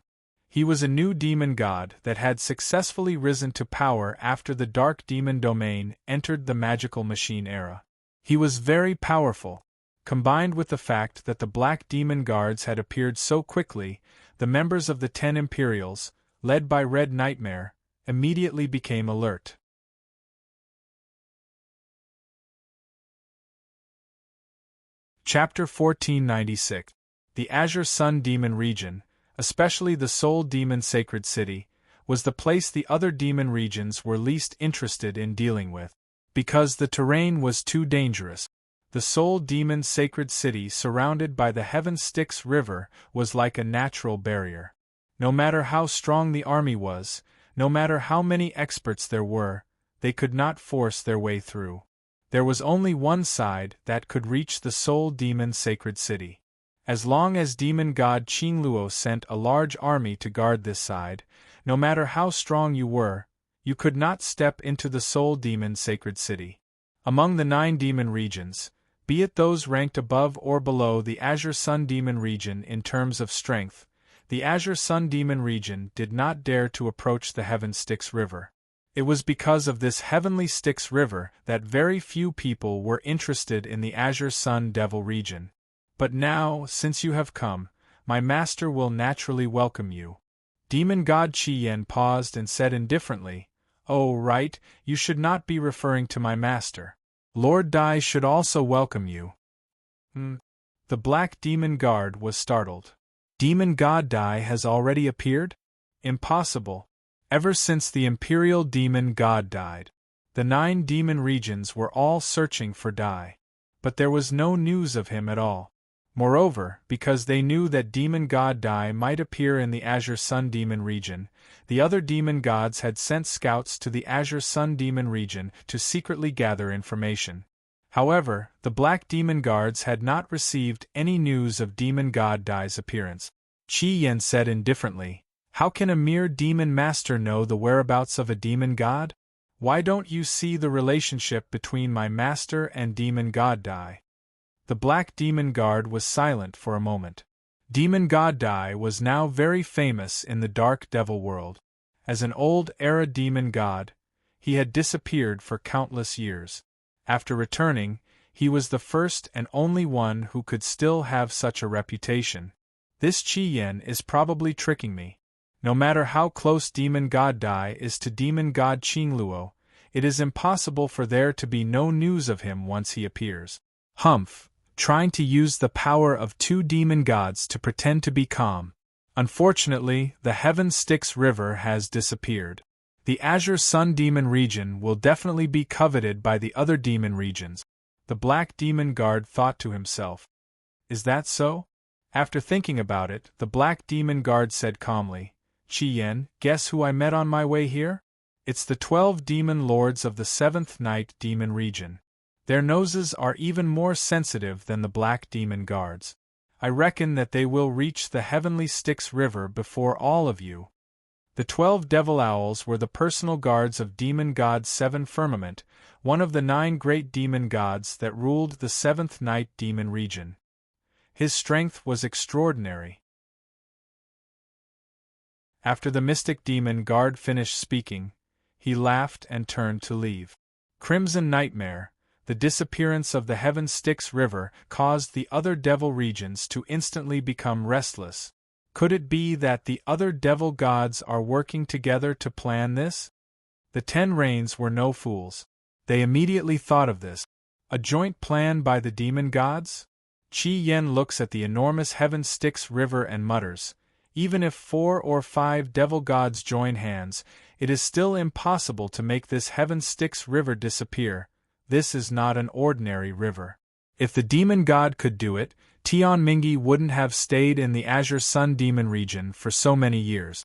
Speaker 1: He was a new demon god that had successfully risen to power after the Dark Demon Domain entered the Magical Machine era. He was very powerful. Combined with the fact that the Black Demon Guards had appeared so quickly, the members of the 10 Imperials, led by Red Nightmare, immediately became alert. Chapter 1496. The Azure Sun Demon region, especially the Soul Demon Sacred City, was the place the other demon regions were least interested in dealing with, because the terrain was too dangerous. The Soul Demon Sacred City, surrounded by the Heaven Styx River, was like a natural barrier. No matter how strong the army was, no matter how many experts there were, they could not force their way through. There was only one side that could reach the Soul Demon Sacred City. As long as demon god Qingluo sent a large army to guard this side, no matter how strong you were, you could not step into the Soul Demon Sacred City. Among the 9 demon regions, be it those ranked above or below the Azure Sun Demon region in terms of strength, the Azure Sun Demon region did not dare to approach the Heaven Styx River. It was because of this heavenly Styx River that very few people were interested in the Azure Sun Devil region. But now, since you have come, my master will naturally welcome you. Demon god Qi Yan paused and said indifferently, "Oh, right, you should not be referring to my master. Lord Dai should also welcome you." The Black Demon Guard was startled. Demon god Dai has already appeared? Impossible. Ever since the Imperial Demon God died, the 9 demon regions were all searching for Dai. But there was no news of him at all. Moreover, because they knew that Demon God Dai might appear in the Azure Sun Demon region, the other demon gods had sent scouts to the Azure Sun Demon region to secretly gather information. However, the Black Demon Guards had not received any news of Demon God Dai's appearance. Qi Yan said indifferently, "How can a mere demon master know the whereabouts of a demon god? Why don't you see the relationship between my master and demon god Dai?" The Black Demon Guard was silent for a moment. Demon god Dai was now very famous in the Dark Devil world. As an old-era demon god, he had disappeared for countless years. After returning, he was the first and only one who could still have such a reputation. This Qi Yan is probably tricking me. No matter how close Demon God Dai is to Demon God Qingluo, it is impossible for there to be no news of him once he appears. Humph, trying to use the power of 2 demon gods to pretend to be calm. Unfortunately, the Heaven Styx River has disappeared. The Azure Sun Demon region will definitely be coveted by the other demon regions. The Black Demon Guard thought to himself. Is that so? After thinking about it, the Black Demon Guard said calmly, "Qi Yan, guess who I met on my way here? It's the 12 demon lords of the 7th Night Demon region. Their noses are even more sensitive than the Black Demon Guards. I reckon that they will reach the Heavenly Styx River before all of you." The 12 Devil Owls were the personal guards of Demon God 7 Firmament, one of the 9 great demon gods that ruled the 7th Night Demon region. His strength was extraordinary. After the Mystic Demon Guard finished speaking, he laughed and turned to leave. Crimson Nightmare, the disappearance of the Heaven Styx River caused the other devil regions to instantly become restless. Could it be that the other devil gods are working together to plan this? The 10 Rains were no fools. They immediately thought of this. A joint plan by the demon gods? Qi Yan looks at the enormous Heaven Styx River and mutters, "Even if 4 or 5 devil gods join hands, it is still impossible to make this Heaven Styx River disappear. This is not an ordinary river. If the demon god could do it, Tian Mingi wouldn't have stayed in the Azure Sun Demon region for so many years.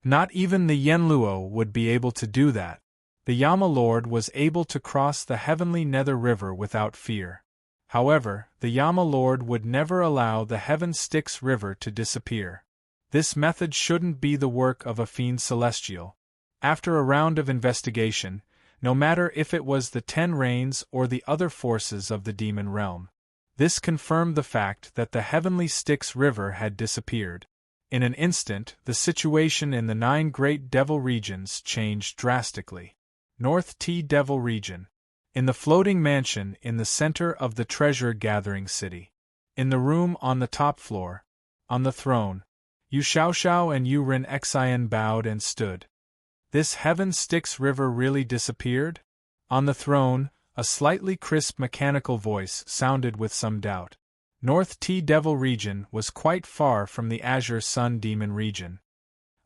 Speaker 1: Not even the Yenluo would be able to do that. The Yama Lord was able to cross the heavenly Nether River without fear. However, the Yama Lord would never allow the Heaven Styx River to disappear. This method shouldn't be the work of a fiend celestial. After a round of investigation, no matter if it was the 10 Rains or the other forces of the demon realm, this confirmed the fact that the Heavenly Styx River had disappeared. In an instant, the situation in the 9 great devil regions changed drastically. North T Devil Region. In the floating mansion in the center of the treasure-gathering city. In the room on the top floor. On the throne. Yu Xiaoxiao and Yu Ren Xian bowed and stood. This Heaven Styx River really disappeared? On the throne, a slightly crisp mechanical voice sounded with some doubt. North T Devil region was quite far from the Azure Sun Demon region.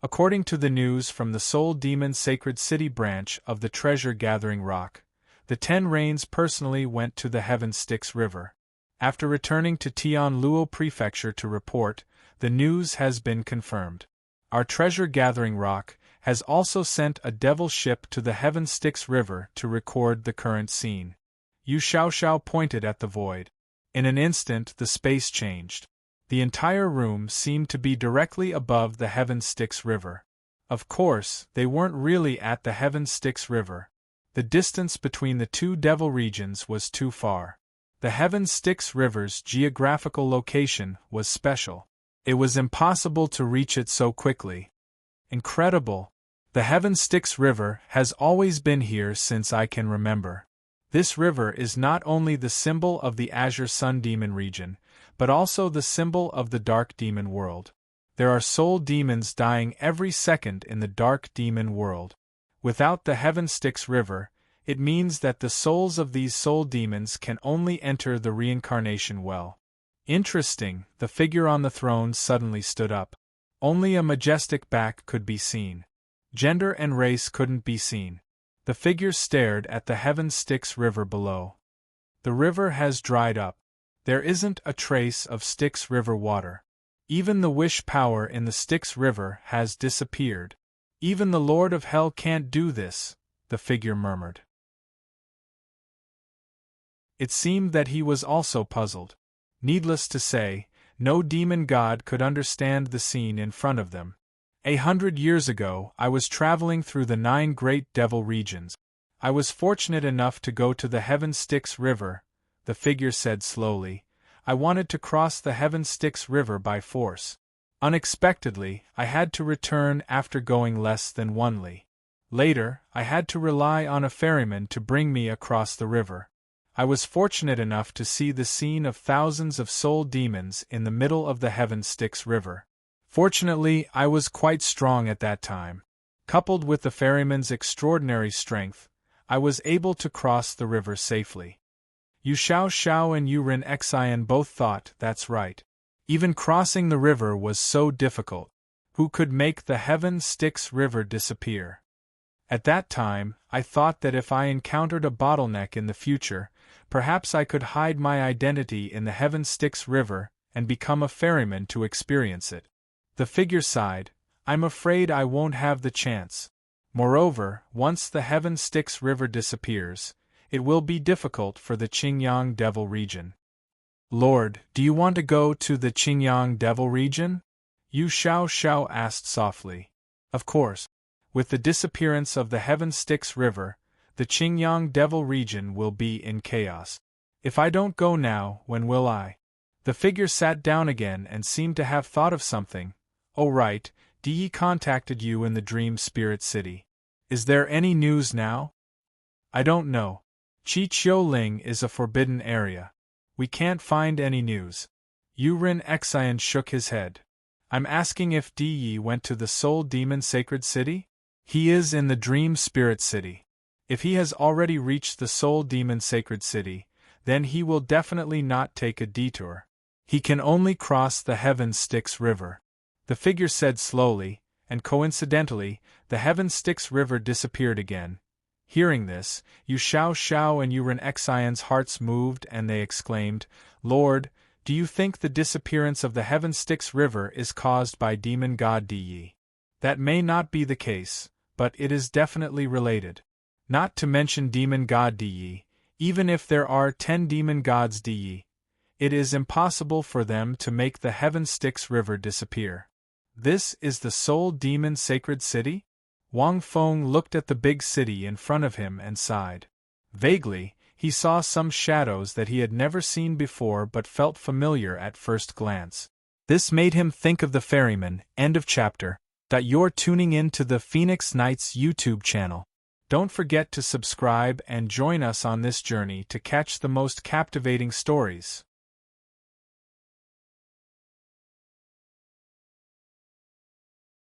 Speaker 1: According to the news from the Soul Demon Sacred City branch of the Treasure Gathering Rock, the 10 Rains personally went to the Heaven Styx River. After returning to Douluo Prefecture to report, the news has been confirmed. Our Treasure Gathering Rock has also sent a devil ship to the Heaven Styx River to record the current scene. Yu Xiaoxiao pointed at the void. In an instant the space changed. The entire room seemed to be directly above the Heaven Styx River. Of course, they weren't really at the Heaven Styx River. The distance between the two devil regions was too far. The Heaven Styx River's geographical location was special. It was impossible to reach it so quickly. Incredible! The Heaven Styx River has always been here since I can remember. This river is not only the symbol of the Azure Sun Demon region, but also the symbol of the Dark Demon world. There are soul demons dying every second in the Dark Demon world. Without the Heaven Styx River, it means that the souls of these soul demons can only enter the reincarnation well. Interesting, the figure on the throne suddenly stood up. Only a majestic back could be seen. Gender and race couldn't be seen. The figure stared at the Heaven Styx River below. The river has dried up. There isn't a trace of Styx River water. Even the wish power in the Styx River has disappeared. Even the Lord of Hell can't do this, the figure murmured. It seemed that he was also puzzled. Needless to say, no demon god could understand the scene in front of them. 100 years ago, I was traveling through the 9 great devil regions. I was fortunate enough to go to the Heaven Styx River, the figure said slowly. I wanted to cross the Heaven Styx River by force. Unexpectedly, I had to return after going less than 1 li. Later, I had to rely on a ferryman to bring me across the river. I was fortunate enough to see the scene of thousands of soul demons in the middle of the Heaven Styx River. Fortunately, I was quite strong at that time. Coupled with the ferryman's extraordinary strength, I was able to cross the river safely. Yu Xiaoxiao and Yu Ren Xian both thought that's right. Even crossing the river was so difficult. Who could make the Heaven Styx River disappear? At that time, I thought that if I encountered a bottleneck in the future, perhaps I could hide my identity in the Heaven Styx River and become a ferryman to experience it. The figure sighed. I'm afraid I won't have the chance. Moreover, once the Heaven Styx River disappears, it will be difficult for the Qingyang Devil region. Lord, do you want to go to the Qingyang Devil region? Yu Xiaoxiao asked softly. Of course. With the disappearance of the Heaven Styx River, the Qingyang Devil region will be in chaos. If I don't go now, when will I? The figure sat down again and seemed to have thought of something. Oh right, Di contacted you in the Dream Spirit City. Is there any news now? I don't know. Chi Ling is a forbidden area. We can't find any news. Yu Ren Xian shook his head. I'm asking if Di went to the Soul Demon Sacred City? He is in the Dream Spirit City. If he has already reached the Soul Demon Sacred City, then he will definitely not take a detour. He can only cross the Heaven Styx River. The figure said slowly, and coincidentally, the Heaven Styx River disappeared again. Hearing this, Yu Xiaoxiao and Yu Ren Xian's hearts moved and they exclaimed, Lord, do you think the disappearance of the Heaven Styx River is caused by demon god Di? That may not be the case, but it is definitely related. Not to mention demon god Di, even if there are 10 demon gods Di, it is impossible for them to make the Heaven Styx River disappear. This is the Soul Demon Sacred City? Wang Feng looked at the big city in front of him and sighed. Vaguely, he saw some shadows that he had never seen before but felt familiar at first glance. This made him think of the ferryman. End of chapter. You're tuning in to the Phoenix Knights YouTube channel. Don't forget to subscribe and join us on this journey to catch the most captivating stories.